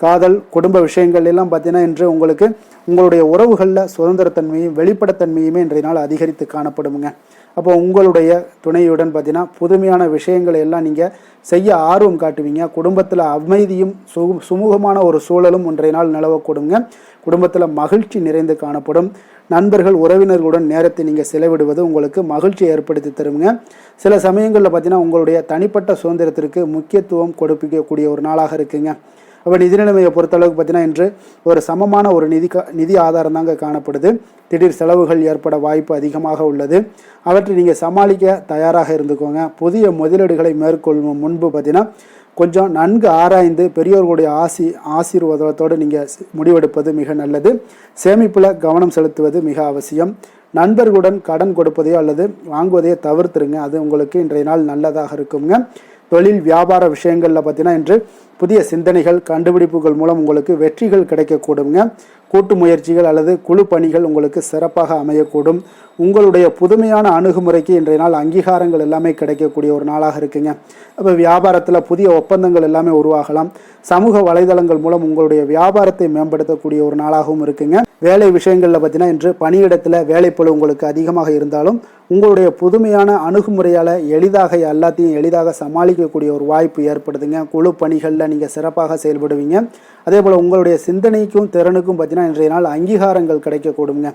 காதல், குடும்ப விஷயங்கள் எல்லாம் பார்த்தீங்கன்னா இன்று உங்களுக்கு உங்களுடைய உறவுகளில் சுதந்திரத்தன்மையும் வெளிப்படத்தன்மையுமே இன்றைய நாள் அதிகரித்து காணப்படுங்க. அப்போ உங்களுடைய துணையுடன் பார்த்தீங்கன்னா புதுமையான விஷயங்களை எல்லாம் நீங்கள் செய்ய ஆர்வம் காட்டுவீங்க. குடும்பத்தில் அமைதியும் சுமூகமான ஒரு சூழலும் இன்றைய நாள் நிலவக்கூடுங்க. குடும்பத்தில் மகிழ்ச்சி நிறைந்து காணப்படும். நண்பர்கள், உறவினர்களுடன் நேரத்தை நீங்கள் செலவிடுவது உங்களுக்கு மகிழ்ச்சி ஏற்படுத்தி தருங்க. சில சமயங்களில் பார்த்தீங்கன்னா உங்களுடைய தனிப்பட்ட சுதந்திரத்திற்கு முக்கியத்துவம் கொடுப்பிக்கக்கூடிய ஒரு நாளாக இருக்குங்க. அப்போ நிதி நிலைமையை பொறுத்தளவுக்கு பார்த்தீங்கன்னா இன்று ஒரு சமமான ஒரு நிதி ஆதாரம் தாங்க காணப்படுது. திடீர் செலவுகள் ஏற்பட வாய்ப்பு அதிகமாக உள்ளது. அவற்றை நீங்கள் சமாளிக்க தயாராக இருந்துக்கோங்க. புதிய முதலீடுகளை மேற்கொள்ளும் முன்பு பார்த்தீங்கன்னா கொஞ்சம் நன்கு ஆராய்ந்து பெரியோர்களுடைய ஆசீர்வாதத்தோடு நீங்கள் முடிவெடுப்பது மிக நல்லது. சேமிப்பில் கவனம் செலுத்துவது மிக அவசியம். நண்பர்களுடன் கடன் கொடுப்பதையோ அல்லது வாங்குவதையோ தவிர்த்துருங்க. அது உங்களுக்கு இன்றைய நாள் நல்லதாக இருக்குங்க. தொழில் வியாபார விஷயங்களில் பார்த்தீங்கன்னா இன்று புதிய சிந்தனைகள், கண்டுபிடிப்புகள் மூலம் உங்களுக்கு வெற்றிகள் கிடைக்கக்கூடுங்க. கூட்டு முயற்சிகள் அல்லது குழு பணிகள் உங்களுக்கு சிறப்பாக அமையக்கூடும். உங்களுடைய புதுமையான அணுகுமுறைக்கு இன்றைய நாள் அங்கீகாரங்கள் எல்லாமே கிடைக்கக்கூடிய ஒரு நாளாக இருக்குங்க. அப்போ வியாபாரத்தில் புதிய ஒப்பந்தங்கள் எல்லாமே உருவாகலாம். சமூக வலைதளங்கள் மூலம் உங்களுடைய வியாபாரத்தை மேம்படுத்தக்கூடிய ஒரு நாளாகவும் இருக்குங்க. வேலை விஷயங்களில் பார்த்தீங்கன்னா இன்று பணியிடத்தில் வேலைப்பளு உங்களுக்கு அதிகமாக இருந்தாலும் உங்களுடைய புதுமையான அணுகுமுறையால் எல்லாத்தையும் எளிதாக சமாளிக்கக்கூடிய ஒரு வாய்ப்பு ஏற்படுதுங்க. குழு பணிகளில் நீங்கள் சிறப்பாக செயல்படுவீங்க. அதே போல் உங்களுடைய சிந்தனைக்கும் திறனுக்கும் பார்த்தீங்கன்னா இன்றைய நாள் அங்கீகாரங்கள் கிடைக்கக்கூடுங்க.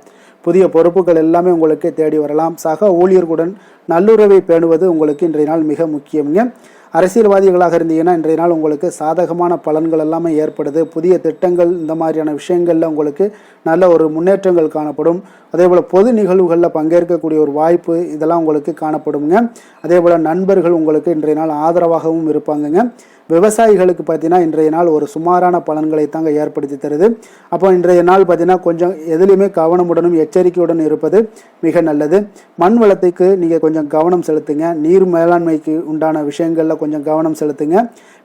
புதிய பொறுப்புகள் எல்லாமே உங்களுக்கு தேடி வரலாம். சக ஊழியர்களுடன் நல்லுறவை பேணுவது உங்களுக்கு இன்றைய நாள் மிக முக்கியங்க. அரசியல்வாதிகளாக இருந்தீங்கன்னா இன்றைய நாள் உங்களுக்கு சாதகமான பலன்கள் எல்லாமே ஏற்படுது. புதிய திட்டங்கள், இந்த மாதிரியான விஷயங்களில் உங்களுக்கு நல்ல ஒரு முன்னேற்றங்கள் காணப்படும். அதே போல் பொது நிகழ்வுகளில் பங்கேற்கக்கூடிய ஒரு வாய்ப்பு இதெல்லாம் உங்களுக்கு காணப்படுங்க. அதே போல் நண்பர்கள் உங்களுக்கு இன்றைய நாள் ஆதரவாகவும் இருப்பாங்கங்க. விவசாயிகளுக்கு பார்த்தீங்கன்னா இன்றைய நாள் ஒரு சுமாரான பலன்களை தாங்க ஏற்படுத்தி தருது. அப்போ இன்றைய நாள் பார்த்தீங்கன்னா கொஞ்சம் எதுலையுமே கவனமுடனும் எச்சரிக்கையுடன் இருப்பது மிக நல்லது. மண் வளத்துக்கு நீங்கள் கொஞ்சம் கவனம் செலுத்துங்க. நீர் மேலாண்மைக்கு உண்டான விஷயங்களில் கொஞ்சம் கவனம் செலுத்துங்க.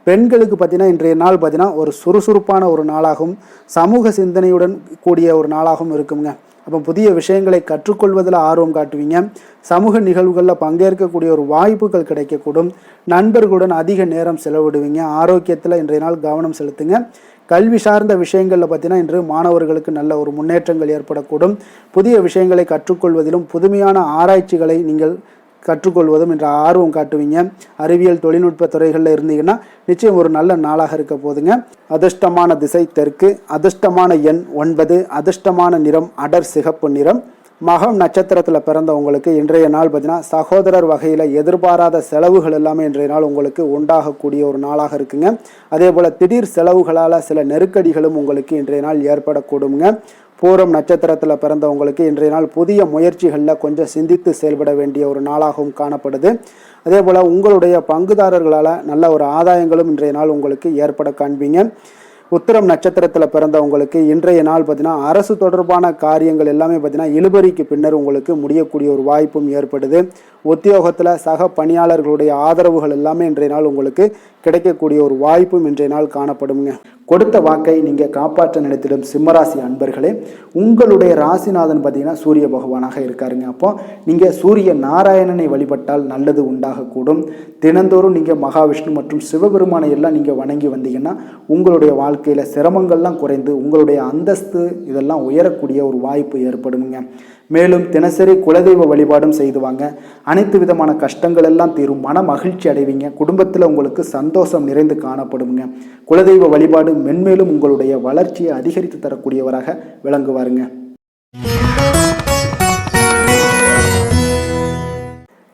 பெண்களுக்கு பார்த்தீங்கன்னா இன்றைய நாள் பார்த்தீங்கன்னா ஒரு சுறுசுறுப்பான ஒரு நாளாகவும் சமூக சிந்தனையுடன் கூடிய ஒரு நாளாகவும் இருக்குங்க. அப்போ புதிய விஷயங்களை கற்றுக்கொள்வதில் ஆர்வம் காட்டுவீங்க. சமூக நிகழ்வுகளில் பங்கேற்கக்கூடிய ஒரு வாய்ப்புகள் கிடைக்கக்கூடும். நண்பர்களுடன் அதிக நேரம் செலவிடுவீங்க. ஆரோக்கியத்தில் இன்றைய நாள் கவனம் செலுத்துங்க. கல்வி சார்ந்த விஷயங்களில் பார்த்தீங்கன்னா இன்று மாணவர்களுக்கு நல்ல ஒரு முன்னேற்றங்கள் ஏற்படக்கூடும். புதிய விஷயங்களை கற்றுக்கொள்வதிலும் புதுமையான ஆராய்ச்சிகளை நீங்கள் கற்றுக்கொள்வதும் என்ற ஆர்வம் காட்டுவீங்க. அறிவியல், தொழில்நுட்ப துறைகளில் இருந்தீங்கன்னா நிச்சயம் ஒரு நல்ல நாளாக இருக்க போதுங்க. அதிர்ஷ்டமான திசை தெற்கு, அதிர்ஷ்டமான எண் 9, அதிர்ஷ்டமான நிறம் அடர் சிகப்பு நிறம். மகம் நட்சத்திரத்தில் பிறந்தவங்களுக்கு இன்றைய நாள் பார்த்தீங்கன்னா சகோதரர் வகையில் எதிர்பாராத செலவுகள் எல்லாமே இன்றைய நாள் உங்களுக்கு உண்டாகக்கூடிய ஒரு நாளாக இருக்குங்க. அதே போல் திடீர் செலவுகளால் சில நெருக்கடிகளும் உங்களுக்கு இன்றைய நாள் ஏற்படக்கூடுங்க. பூரம் நட்சத்திரத்தில் பிறந்தவங்களுக்கு இன்றைய நாள் புதிய முயற்சிகளில் கொஞ்சம் சிந்தித்து செயல்பட வேண்டிய ஒரு நாளாகவும் காணப்படுது. அதே போல் உங்களுடைய பங்குதாரர்களால் நல்ல ஒரு ஆதாயங்களும் இன்றைய நாள் உங்களுக்கு ஏற்பட காண்பீங்க. உத்திரம் நட்சத்திரத்தில் பிறந்தவங்களுக்கு இன்றைய நாள் பார்த்தீங்கன்னா அரசு தொடர்பான காரியங்கள் எல்லாமே பார்த்தீங்கன்னா இழுபறிக்கு பின்னர் உங்களுக்கு முடியக்கூடிய ஒரு வாய்ப்பும் ஏற்படுது. உத்தியோகத்தில் சக பணியாளர்களுடைய ஆதரவுகள் எல்லாமே இன்றைய நாள் உங்களுக்கு கிடைக்கக்கூடிய ஒரு வாய்ப்பும் இன்றைய நாள் காணப்படுங்க. கொடுத்த வாக்கை நீங்கள் காப்பாற்ற நினைத்திடும் சிம்மராசி அன்பர்களே, உங்களுடைய ராசிநாதன் பார்த்தீங்கன்னா சூரிய பகவானாக இருக்காருங்க. அப்போ நீங்கள் சூரிய நாராயணனை வழிபட்டால் நல்லது உண்டாகக்கூடும். தினந்தோறும் நீங்கள் மகாவிஷ்ணு மற்றும் சிவபெருமானை எல்லாம் நீங்கள் வணங்கி வந்தீங்கன்னா உங்களுடைய வாழ்க்கையில் சிரமங்கள்லாம் குறைந்து உங்களுடைய அந்தஸ்து இதெல்லாம் உயரக்கூடிய ஒரு வாய்ப்பு ஏற்படுங்க. மேலும் தினசரி குலதெய்வ வழிபாடும் செய்துவாங்க. அனைத்து விதமான கஷ்டங்கள் எல்லாம் தீரும். மன மகிழ்ச்சி அடைவீங்க. குடும்பத்தில் உங்களுக்கு சந்தோஷம் நிறைந்து காணப்படுங்க. குலதெய்வ வழிபாடு இருந்தாலும் மென்மேலும் உங்களுடைய வளர்ச்சியை அதிகரித்து தரக்கூடியவராக விளங்குவாருங்க.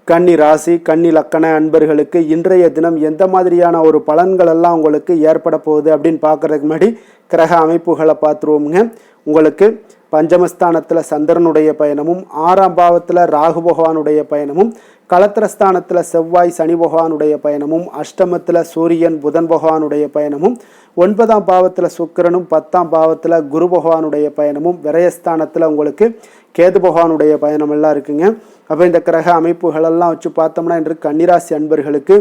கன்னி ராசி கன்னி லக்கண அன்பர்களுக்கு இன்றைய தினம் எந்த மாதிரியான ஒரு பலன்கள் எல்லாம் உங்களுக்கு ஏற்பட போகுது அப்படின்னு பார்க்கறதுக்கு முன்னாடி கிரக அமைப்புகளை பார்த்துருவோமுங்க. உங்களுக்கு பஞ்சமஸ்தானத்தில் சந்திரனுடைய பயணமும், 6ஆம் பாவத்தில் ராகு பகவானுடைய பயணமும், களத்திரஸ்தானத்தில் செவ்வாய் சனி பகவானுடைய பயணமும், அஷ்டமத்தில் சூரியன் புதன் பகவானுடைய பயணமும், 9ஆம் பாவத்தில் சுக்கிரனும், 10ஆம் பாவத்தில் குரு பகவானுடைய பயணமும், விரயஸ்தானத்தில் உங்களுக்கு கேது பகவானுடைய பயணம் எல்லாம் இருக்குங்க. அப்போ இந்த கிரக அமைப்புகளெல்லாம் வச்சு பார்த்தோம்னா இன்று கன்னிராசி அன்பர்களுக்கு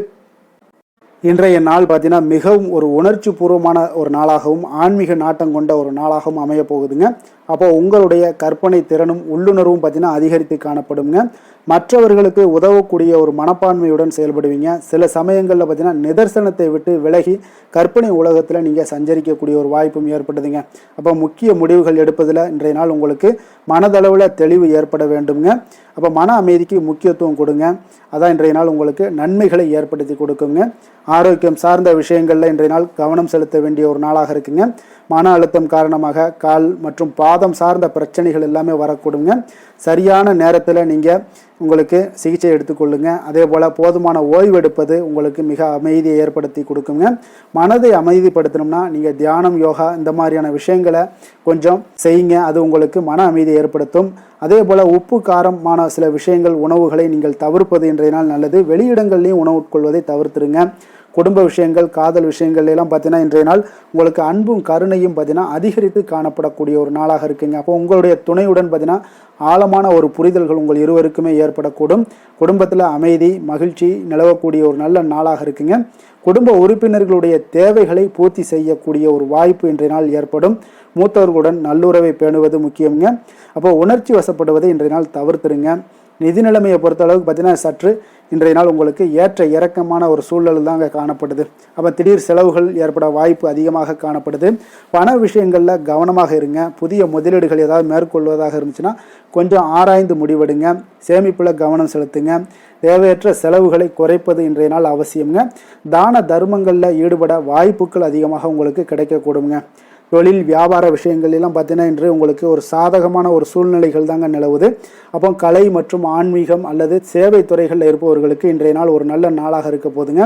இன்றைய நாள் பார்த்தீங்கன்னா மிகவும் ஒரு உணர்ச்சி பூர்வமான ஒரு நாளாகவும் ஆன்மீக நாட்டம் கொண்ட ஒரு நாளாகவும் அமைய போகுதுங்க. அப்போ உங்களுடைய கற்பனை திறனும் உள்ளுணர்வும் பார்த்தீங்கன்னா அதிகரித்து காணப்படுங்க. மற்றவர்களுக்கு உதவக்கூடிய ஒரு மனப்பான்மையுடன் செயல்படுவீங்க. சில சமயங்களில் பார்த்தீங்கன்னா நிதர்சனத்தை விட்டு விலகி கற்பனை உலகத்தில் நீங்கள் சஞ்சரிக்கக்கூடிய ஒரு வாய்ப்பும் ஏற்படுதுங்க. அப்போ முக்கிய முடிவுகள் எடுப்பதில் இன்றைய நாள் உங்களுக்கு மனதளவில் தெளிவு ஏற்பட வேண்டுங்க. அப்போ மன அமைதிக்கு முக்கியத்துவம் கொடுங்க. அதான் இன்றைய நாள் உங்களுக்கு நன்மைகளை ஏற்படுத்தி கொடுக்குங்க. ஆரோக்கியம் சார்ந்த விஷயங்களில் இன்றைய நாள் கவனம் செலுத்த வேண்டிய ஒரு நாளாக இருக்குங்க. மன அழுத்தம் காரணமாக கால் மற்றும் பாதம் சார்ந்த பிரச்சனைகள் எல்லாமே வரக்கூடுங்க. சரியான நேரத்தில் நீங்கள் உங்களுக்கு சிகிச்சை எடுத்துக்கொள்ளுங்க. அதே போல் போதுமான ஓய்வு எடுப்பது உங்களுக்கு மிக அமைதியை ஏற்படுத்தி கொடுக்குங்க. மனதை அமைதிப்படுத்தணும்னா நீங்கள் தியானம், யோகா இந்த மாதிரியான விஷயங்களை கொஞ்சம் செய்யுங்க. அது உங்களுக்கு மன அமைதியை ஏற்படுத்தும். அதே போல் உப்பு காரமான சில விஷயங்கள் உணவுகளை நீங்கள் தவிர்ப்பது இன்றைய நாள் நல்லது. வெளியிடங்கள்லையும் உணவு உட்கொள்வதை தவிர்த்துருங்க. குடும்ப விஷயங்கள், காதல் விஷயங்கள் எல்லாம் பார்த்தீங்கன்னா இன்றைய நாள் உங்களுக்கு அன்பும் கருணையும் பார்த்தீங்கன்னா அதிகரித்து காணப்படக்கூடிய ஒரு நாளாக இருக்குங்க. அப்போ உங்களுடைய துணையுடன் பார்த்தீங்கன்னா ஆழமான ஒரு புரிதல்கள் உங்கள் இருவருக்குமே ஏற்படக்கூடும். குடும்பத்தில் அமைதி, மகிழ்ச்சி நிலவக்கூடிய ஒரு நல்ல நாளாக இருக்குங்க. குடும்ப உறுப்பினர்களுடைய தேவைகளை பூர்த்தி செய்யக்கூடிய ஒரு வாய்ப்பு இன்றைய நாள் ஏற்படும். மூத்தவர்களுடன் நல்லுறவை பேணுவது முக்கியங்க. அப்போ உணர்ச்சி வசப்படுவதை இன்றைய நாள் தவிர்த்துருங்க. நிதி நிலைமையை பொறுத்தளவுக்கு பார்த்தீங்கன்னா சற்று இன்றைய நாள் உங்களுக்கு ஏற்ற இறக்கமான ஒரு சூழல் தாங்க காணப்படுது. அப்போ திடீர் செலவுகள் ஏற்பட வாய்ப்பு அதிகமாக காணப்படுது. பண விஷயங்களில் கவனமாக இருங்க. புதிய முதலீடுகள் ஏதாவது மேற்கொள்வதாக இருந்துச்சுன்னா கொஞ்சம் ஆராய்ந்து முடிவெடுங்க. சேமிப்பில் கவனம் செலுத்துங்க. தேவையற்ற செலவுகளை குறைப்பது இன்றைய நாள் அவசியங்க. தான தர்மங்களில் ஈடுபட வாய்ப்புகள் அதிகமாக உங்களுக்கு கிடைக்கக்கூடுங்க. தொழில் வியாபார விஷயங்கள் எல்லாம் பார்த்தீங்கன்னா இன்று உங்களுக்கு ஒரு சாதகமான ஒரு சூழ்நிலைகள் தாங்க நிலவுது. அப்போ கலை மற்றும் ஆன்மீகம் அல்லது சேவை துறைகளில் இருப்பவர்களுக்கு இன்றைய நாள் ஒரு நல்ல நாளாக இருக்க போதுங்க.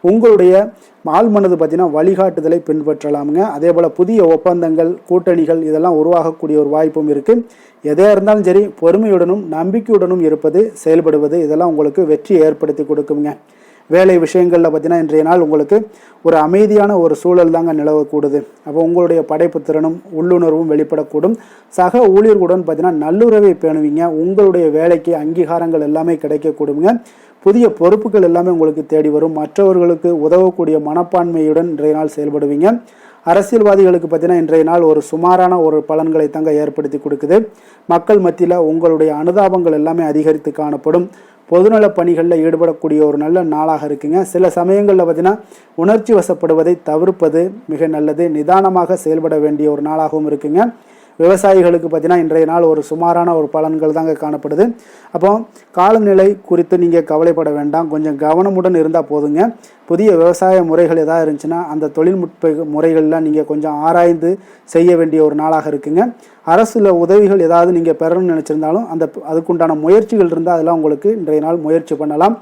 உங்களுடைய ஆழ்மனது பார்த்தீங்கன்னா வழிகாட்டுதலை பின்பற்றலாமுங்க. அதே போல் புதிய ஒப்பந்தங்கள், கூட்டணிகள் இதெல்லாம் உருவாகக்கூடிய ஒரு வாய்ப்பும் இருக்குது. எதையாக இருந்தாலும் சரி பொறுமையுடனும் நம்பிக்கையுடனும் இருப்பது, செயல்படுவது இதெல்லாம் உங்களுக்கு வெற்றியை ஏற்படுத்தி கொடுக்குங்க. வேலை விஷயங்களில் பார்த்தீங்கன்னா இன்றைய நாள் உங்களுக்கு ஒரு அமைதியான ஒரு சூழல் தாங்க நிலவக்கூடுது. அப்போ உங்களுடைய படைப்பு திறனும் உள்ளுணர்வும் வெளிப்படக்கூடும். சக ஊழியர்களுடன் பார்த்தீங்கன்னா நல்லுறவை பேணுவீங்க. உங்களுடைய வேலைக்கு அங்கீகாரங்கள் எல்லாமே கிடைக்கக்கூடுங்க. புதிய பொறுப்புகள் எல்லாமே உங்களுக்கு தேடி வரும். மற்றவர்களுக்கு உதவக்கூடிய மனப்பான்மையுடன் இன்றைய நாள் செயல்படுவீங்க. அரசியல்வாதிகளுக்கு பார்த்தீங்கன்னா இன்றைய நாள் ஒரு சுமாரான ஒரு பலன்களை தாங்க ஏற்படுத்தி கொடுக்குது. மக்கள் மத்தியில் உங்களுடைய அனுதாபங்கள் எல்லாமே அதிகரித்து காணப்படும். பொதுநல பணிகளில் ஈடுபடக்கூடிய ஒரு நல்ல நாளாக இருக்குங்க. சில சமயங்களில் பார்த்தீங்கன்னா உணர்ச்சி வசப்படுவதை தவிர்ப்பது மிக நல்லது. நிதானமாக செயல்பட வேண்டிய ஒரு நாளாகவும் இருக்குங்க. விவசாயிகளுக்கு பார்த்தீங்கன்னா இன்றைய நாள் ஒரு சுமாரான ஒரு பலன்கள் தாங்க காணப்படுது. அப்போ காலநிலை குறித்து நீங்கள் கவலைப்பட வேண்டாம். கொஞ்சம் கவனமுடன் இருந்தால் போதுங்க. புதிய விவசாய முறைகள் எதாவது இருந்துச்சுன்னா அந்த தொழில்நுட்ப முறைகளில் நீங்கள் கொஞ்சம் ஆராய்ந்து செய்ய வேண்டிய ஒரு நாளாக இருக்குங்க. அரசுல உதவிகள் ஏதாவது நீங்கள் பெறணும்னு நினச்சிருந்தாலும் அதுக்குண்டான முயற்சிகள் இருந்தால் அதெல்லாம் உங்களுக்கு இன்றைய நாள் முயற்சி பண்ணலாம்.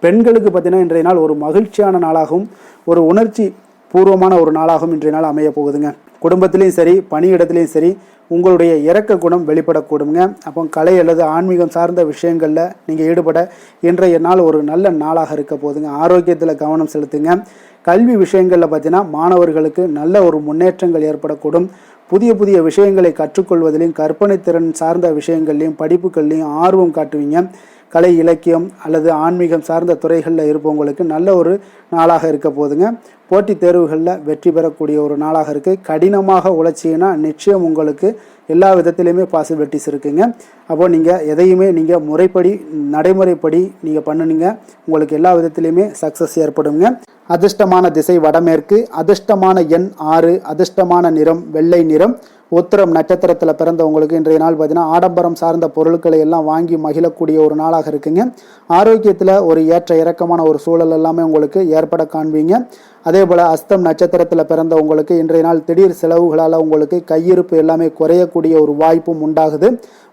பெண்களுக்கு பார்த்தீங்கன்னா இன்றைய நாள் ஒரு மகிழ்ச்சியான நாளாகவும் ஒரு உணர்ச்சி பூர்வமான ஒரு நாளாகவும் இன்றைய நாள் அமைய போகுதுங்க. குடும்பத்திலையும் சரி பணியிடத்துலையும் சரி உங்களுடைய இரக்க குணம் வெளிப்படக்கூடுங்க. அப்போ கலை அல்லது ஆன்மீகம் சார்ந்த விஷயங்களில் நீங்கள் ஈடுபட இன்றைய நாள் ஒரு நல்ல நாளாக இருக்க போதுங்க. ஆரோக்கியத்தில் கவனம் செலுத்துங்க. கல்வி விஷயங்களில் பார்த்தீங்கன்னா மாணவர்களுக்கு நல்ல ஒரு முன்னேற்றங்கள் ஏற்படக்கூடும். புதிய புதிய விஷயங்களை கற்றுக்கொள்வதிலையும் கற்பனை திறன் சார்ந்த விஷயங்கள்லையும் படிப்புகள்லையும் ஆர்வம் காட்டுவீங்க. கலை இலக்கியம் அல்லது ஆன்மீகம் சார்ந்த துறைகளில் இருப்பவங்களுக்கு நல்ல ஒரு நாளாக இருக்க போதுங்க. போட்டித் தேர்வுகளில் வெற்றி பெறக்கூடிய ஒரு நாளாக இருக்குது. கடினமாக உழைச்சிங்கன்னா நிச்சயம் உங்களுக்கு எல்லா விதத்திலையுமே பாசிபிலிட்டிஸ் இருக்குங்க. அப்போது நீங்கள் எதையுமே நீங்கள் முறைப்படி நடைமுறைப்படி நீங்கள் பண்ணுனீங்க உங்களுக்கு எல்லா விதத்திலையுமே சக்ஸஸ் ஏற்படுங்க. அதிர்ஷ்டமான திசை வடமேற்கு, அதிர்ஷ்டமான எண் 6, அதிர்ஷ்டமான நிறம் வெள்ளை நிறம். உத்திரம் நட்சத்திரத்தில் பிறந்தவங்களுக்கு இன்றைய நாள் பார்த்தீங்கன்னா ஆடம்பரம் சார்ந்த பொருட்களை எல்லாம் வாங்கி மகிழக்கூடிய ஒரு நாளாக இருக்குங்க. ஆரோக்கியத்தில் ஒரு ஏற்ற இறக்கமான ஒரு சூழல் எல்லாமே உங்களுக்கு ஏற்பட காண்பீங்க. அதே போல் அஸ்தம் நட்சத்திரத்தில் பிறந்தவங்களுக்கு இன்றைய நாள் திடீர் செலவுகளால் உங்களுக்கு கையிருப்பு எல்லாமே குறையக்கூடிய ஒரு வாய்ப்பும் உண்டாகுது.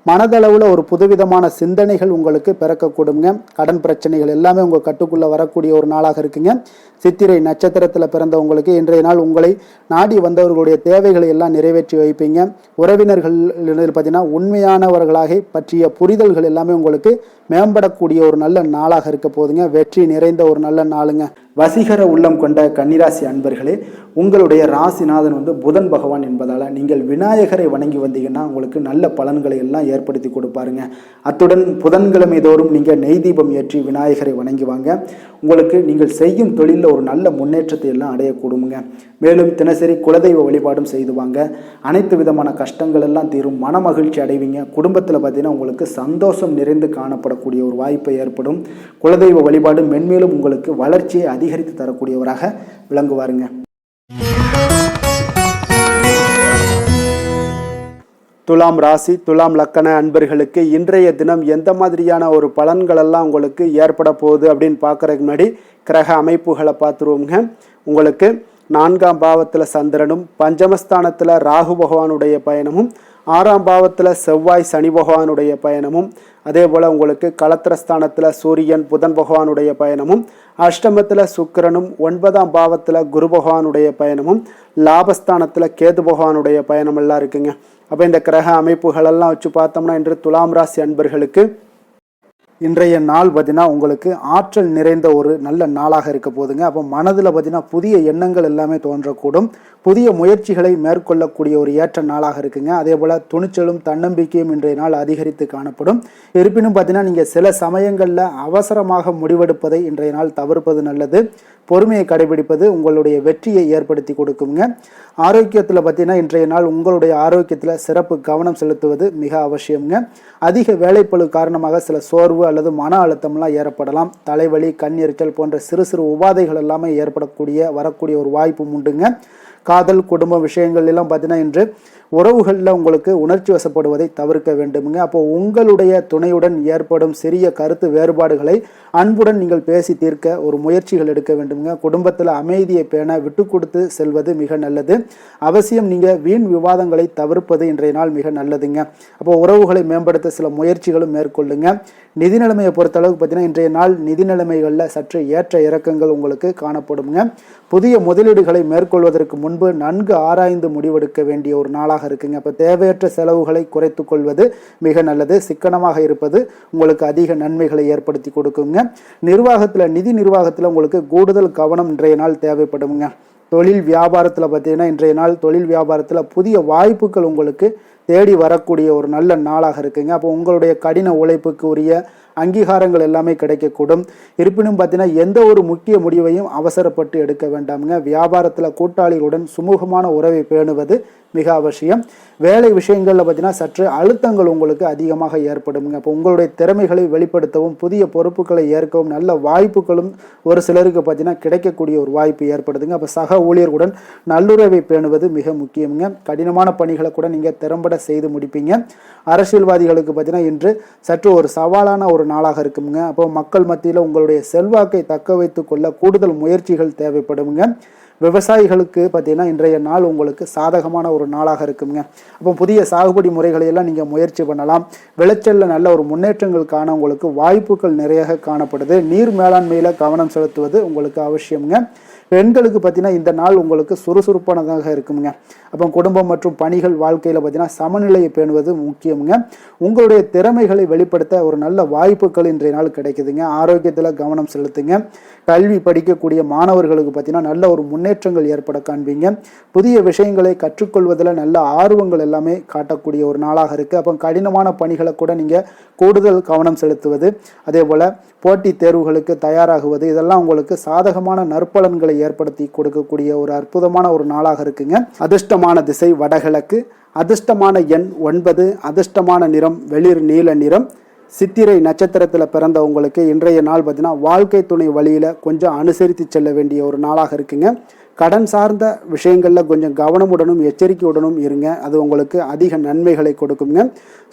மனதளவில் ஒரு புதுவிதமான சிந்தனைகள் உங்களுக்கு பிறக்கக்கூடுங்க. கடன் பிரச்சனைகள் எல்லாமே உங்கள் கட்டுக்குள்ளே வரக்கூடிய ஒரு நாளாக இருக்குங்க. சித்திரை நட்சத்திரத்தில் பிறந்தவங்களுக்கு இன்றைய நாள் உங்களை நாடி வந்தவர்களுடைய தேவைகளை எல்லாம் நிறைவேற்றி வைப்பீங்க. உறவினர்கள் பார்த்தீங்கன்னா உண்மையானவர்களாக பற்றிய புரிதல்கள் எல்லாமே உங்களுக்கு மேம்படக்கூடிய ஒரு நல்ல நாளாக இருக்க போதுங்க. வெற்றி நிறைந்த ஒரு நல்ல நாளுங்க. வசீகர உள்ளம் கொண்ட கன்னிராசி அன்பர்களே, உங்களுடைய ராசிநாதன் புதன் பகவான் என்பதால் நீங்கள் விநாயகரை வணங்கி வந்தீங்கன்னா உங்களுக்கு நல்ல பலன்களை எல்லாம் ஏற்படுத்தி கொடுப்பாருங்க. அத்துடன் புதன்கிழமை தோறும் நீங்கள் நெய் தீபம் ஏற்றி விநாயகரை வணங்கி வாங்க. உங்களுக்கு நீங்கள் செய்யும் தொழிலில் ஒரு நல்ல முன்னேற்றத்தை எல்லாம் அடையக்கூடுங்க. மேலும் தினசரி குலதெய்வ வழிபாடும் செய்து வாங்க. அனைத்து விதமான கஷ்டங்கள் எல்லாம் தீரும், மன மகிழ்ச்சி அடைவீங்க. குடும்பத்தில் பார்த்தீங்கன்னா உங்களுக்கு சந்தோஷம் நிறைந்து காணப்படக்கூடிய ஒரு வாய்ப்பு ஏற்படும். குலதெய்வ வழிபாடு மென்மேலும் உங்களுக்கு வளர்ச்சியை அதிகரித்து தரக்கூடியவராக விளங்குவாருங்க. துலாம் ராசி துலாம் லக்கண அன்பர்களுக்கு இன்றைய தினம் எந்த மாதிரியான ஒரு பலன்களெல்லாம் உங்களுக்கு ஏற்பட போகுது அப்படின்னு பார்க்குறதுக்கு முன்னாடி கிரக அமைப்புகளை பார்த்துருவோங்க. உங்களுக்கு 4ஆம் பாவத்தில் சந்திரனும், பஞ்சமஸ்தானத்தில் ராகு பகவானுடைய பயணமும், 6ஆம் பாவத்தில் செவ்வாய் சனி பகவானுடைய பயணமும், அதே போல் உங்களுக்கு களத்திரஸ்தானத்தில் சூரியன் புதன் பகவானுடைய பயணமும், அஷ்டமத்தில் சுக்கிரனும், 9ஆம் பாவத்தில் குரு பகவானுடைய பயணமும், லாபஸ்தானத்தில் கேது பகவானுடைய பயணம் எல்லாம் இருக்குங்க. அப்போ இந்த கிரக அமைப்புகளெல்லாம் வச்சு பார்த்தோம்னா இன்று துலாம் ராசி அன்பர்களுக்கு இன்றைய நாள் பார்த்தீங்கன்னா உங்களுக்கு ஆற்றல் நிறைந்த ஒரு நல்ல நாளாக இருக்க போதுங்க. அப்போ மனதில் பார்த்தீங்கன்னா புதிய எண்ணங்கள் எல்லாமே தோன்றக்கூடும். புதிய முயற்சிகளை மேற்கொள்ளக்கூடிய ஒரு ஏற்ற நாளாக இருக்குங்க. அதே போல் துணிச்சலும் தன்னம்பிக்கையும் இன்றைய நாள் அதிகரித்து காணப்படும். இருப்பினும் பார்த்தீங்கன்னா நீங்கள் சில சமயங்களில் அவசரமாக முடிவெடுப்பதை இன்றைய நாள் தவிர்ப்பது நல்லது. பொறுமையை கடைபிடிப்பது உங்களுடைய வெற்றியை ஏற்படுத்தி கொடுக்குங்க. ஆரோக்கியத்தில் பார்த்தீங்கன்னா இன்றைய நாள் உங்களுடைய ஆரோக்கியத்தில் சிறப்பு கவனம் செலுத்துவது மிக அவசியம்ங்க. அதிக வேலைப்பளு காரணமாக சில சோர்வு அல்லது மன அழுத்தம்லாம் ஏற்படலாம். தலைவலி, கண் எரிச்சல் போன்ற சிறு சிறு உபாதைகள் எல்லாமே வரக்கூடிய ஒரு வாய்ப்பும் உண்டுங்க. காதல், குடும்ப விஷயங்கள் எல்லாம் பார்த்தீங்கன்னா இன்று உறவுகளில் உங்களுக்கு உணர்ச்சி வசப்படுவதை தவிர்க்க வேண்டுமுங்க. அப்போ உங்களுடைய துணையுடன் ஏற்படும் சிறிய கருத்து வேறுபாடுகளை அன்புடன் நீங்கள் பேசி தீர்க்க ஒரு முயற்சிகள் எடுக்க வேண்டுமுங்க. குடும்பத்தில் அமைதியை பேண விட்டு கொடுத்து செல்வது மிக நல்லது. அவசியம் நீங்கள் வீண் விவாதங்களை தவிர்ப்பது இன்றைய நாள் மிக நல்லதுங்க. அப்போ உறவுகளை மேம்படுத்த சில முயற்சிகளும் மேற்கொள்ளுங்க. நிதி நிலைமையை பொறுத்தளவுக்கு பார்த்தீங்கன்னா இன்றைய நாள் நிதி நிலைமைகளில் சற்று ஏற்ற இறக்கங்கள் உங்களுக்கு காணப்படுங்க. புதிய முதலீடுகளை மேற்கொள்வதற்கு முன்பு நன்கு ஆராய்ந்து முடிவெடுக்க வேண்டிய ஒரு நாளாக இருக்குங்க. அப்போ தேவையற்ற செலவுகளை குறைத்து கொள்வது மிக நல்லது. சிக்கனமாக இருப்பது உங்களுக்கு அதிக நன்மைகளை ஏற்படுத்தி கொடுக்குங்க. நிதி நிர்வாகத்தில் உங்களுக்கு கூடுதல் கவனம் இன்றைய நாள் தேவைப்படுங்க. தொழில் வியாபாரத்தில் பார்த்தீங்கன்னா இன்றைய நாள் தொழில் வியாபாரத்தில் புதிய வாய்ப்புகள் உங்களுக்கு தேடி வரக்கூடிய ஒரு நல்ல நாளாக இருக்குங்க. அப்போ உங்களுடைய கடின உழைப்புக்கு உரிய அங்கீகாரங்கள் எல்லாமே கிடைக்கக்கூடும். இருப்பினும் பார்த்தீங்கன்னா எந்த ஒரு முக்கிய முடிவையும் அவசரப்பட்டு எடுக்க வேண்டாமுங்க. வியாபாரத்தில் கூட்டாளிகளுடன் சுமூகமான உறவை பேணுவது மிக அவசியம். வேலை விஷயங்களில் பார்த்தீங்கன்னா சற்று அழுத்தங்கள் உங்களுக்கு அதிகமாக ஏற்படுங்க. அப்போ உங்களுடைய திறமைகளை வெளிப்படுத்தவும் புதிய பொறுப்புகளை ஏற்கவும் நல்ல வாய்ப்புகளும் ஒரு சிலருக்கு பார்த்தீங்கன்னா கிடைக்கக்கூடிய ஒரு வாய்ப்பு ஏற்படுதுங்க. அப்போ சக ஊழியர்களுடன் நல்லுறவை பேணுவது மிக முக்கியங்க. கடினமான பணிகளை கூட நீங்கள் திறம்பட செய்து முடிப்பீங்க. அரசியல்வாதிகளுக்கு பார்த்தீங்கன்னா இன்று சற்று ஒரு சவாலான ஒரு நாளாக இருக்குங்க. அப்போ மக்கள் மத்தியில் உங்களுடைய செல்வாக்கை தக்க வைத்து கொள்ள கூடுதல் முயற்சிகள் தேவைப்படுங்க. விவசாயிகளுக்கு பார்த்தீங்கன்னா இன்றைய நாள் உங்களுக்கு சாதகமான ஒரு நாளாக இருக்குங்க. அப்போ புதிய சாகுபடி முறைகளை எல்லாம் நீங்கள் முயற்சி பண்ணலாம். விளைச்சலில் நல்ல ஒரு முன்னேற்றங்கள் காண உங்களுக்கு வாய்ப்புகள் நிறைய காணப்படுது. நீர் மேலாண்மையில் கவனம் செலுத்துவது உங்களுக்கு அவசியம்ங்க. பெண்களுக்கு பார்த்தீங்கன்னா இந்த நாள் உங்களுக்கு சுறுசுறுப்பானதாக இருக்குங்க. அப்போ குடும்பம் மற்றும் பணிகள் வாழ்க்கையில் பார்த்தீங்கன்னா சமநிலையை பேணுவது முக்கியமுங்க. உங்களுடைய திறமைகளை வெளிப்படுத்த ஒரு நல்ல வாய்ப்புகள் இன்றைய நாள் கிடைக்குதுங்க. ஆரோக்கியத்தில் கவனம் செலுத்துங்க. கல்வி படிக்கக்கூடிய மாணவர்களுக்கு பார்த்தீங்கன்னா நல்ல ஒரு முன்னேற்றங்கள் ஏற்பட காண்பீங்க. புதிய விஷயங்களை கற்றுக்கொள்வதில் நல்ல ஆர்வங்கள் எல்லாமே காட்டக்கூடிய ஒரு நாளாக இருக்குது. அப்போ கடினமான பணிகளை கூட நீங்கள் கூடுதல் கவனம் செலுத்துவது, அதே போல் போட்டித் தேர்வுகளுக்கு தயாராகுவது, இதெல்லாம் உங்களுக்கு சாதகமான நற்பலன்களை ஏற்படுத்தி கொடுக்கக்கூடிய ஒரு அற்புதமான ஒரு நாளாக இருக்குங்க. அதிர்ஷ்டமான திசை வடகிழக்கு, அதிர்ஷ்டமான எண் 9, அதிர்ஷ்டமான நிறம் வெளிர் நீல நிறம். சித்திரை நட்சத்திரத்தில் பிறந்தவங்களுக்கு இன்றைய நாள் பார்த்தீங்கன்னா வாழ்க்கை துணை வழியில் கொஞ்சம் அனுசரித்து செல்ல வேண்டிய ஒரு நாளாக இருக்குங்க. கடன் சார்ந்த விஷயங்களில் கொஞ்சம் கவனமுடனும் எச்சரிக்கையுடனும் இருங்க. அது உங்களுக்கு அதிக நன்மைகளை கொடுக்குங்க.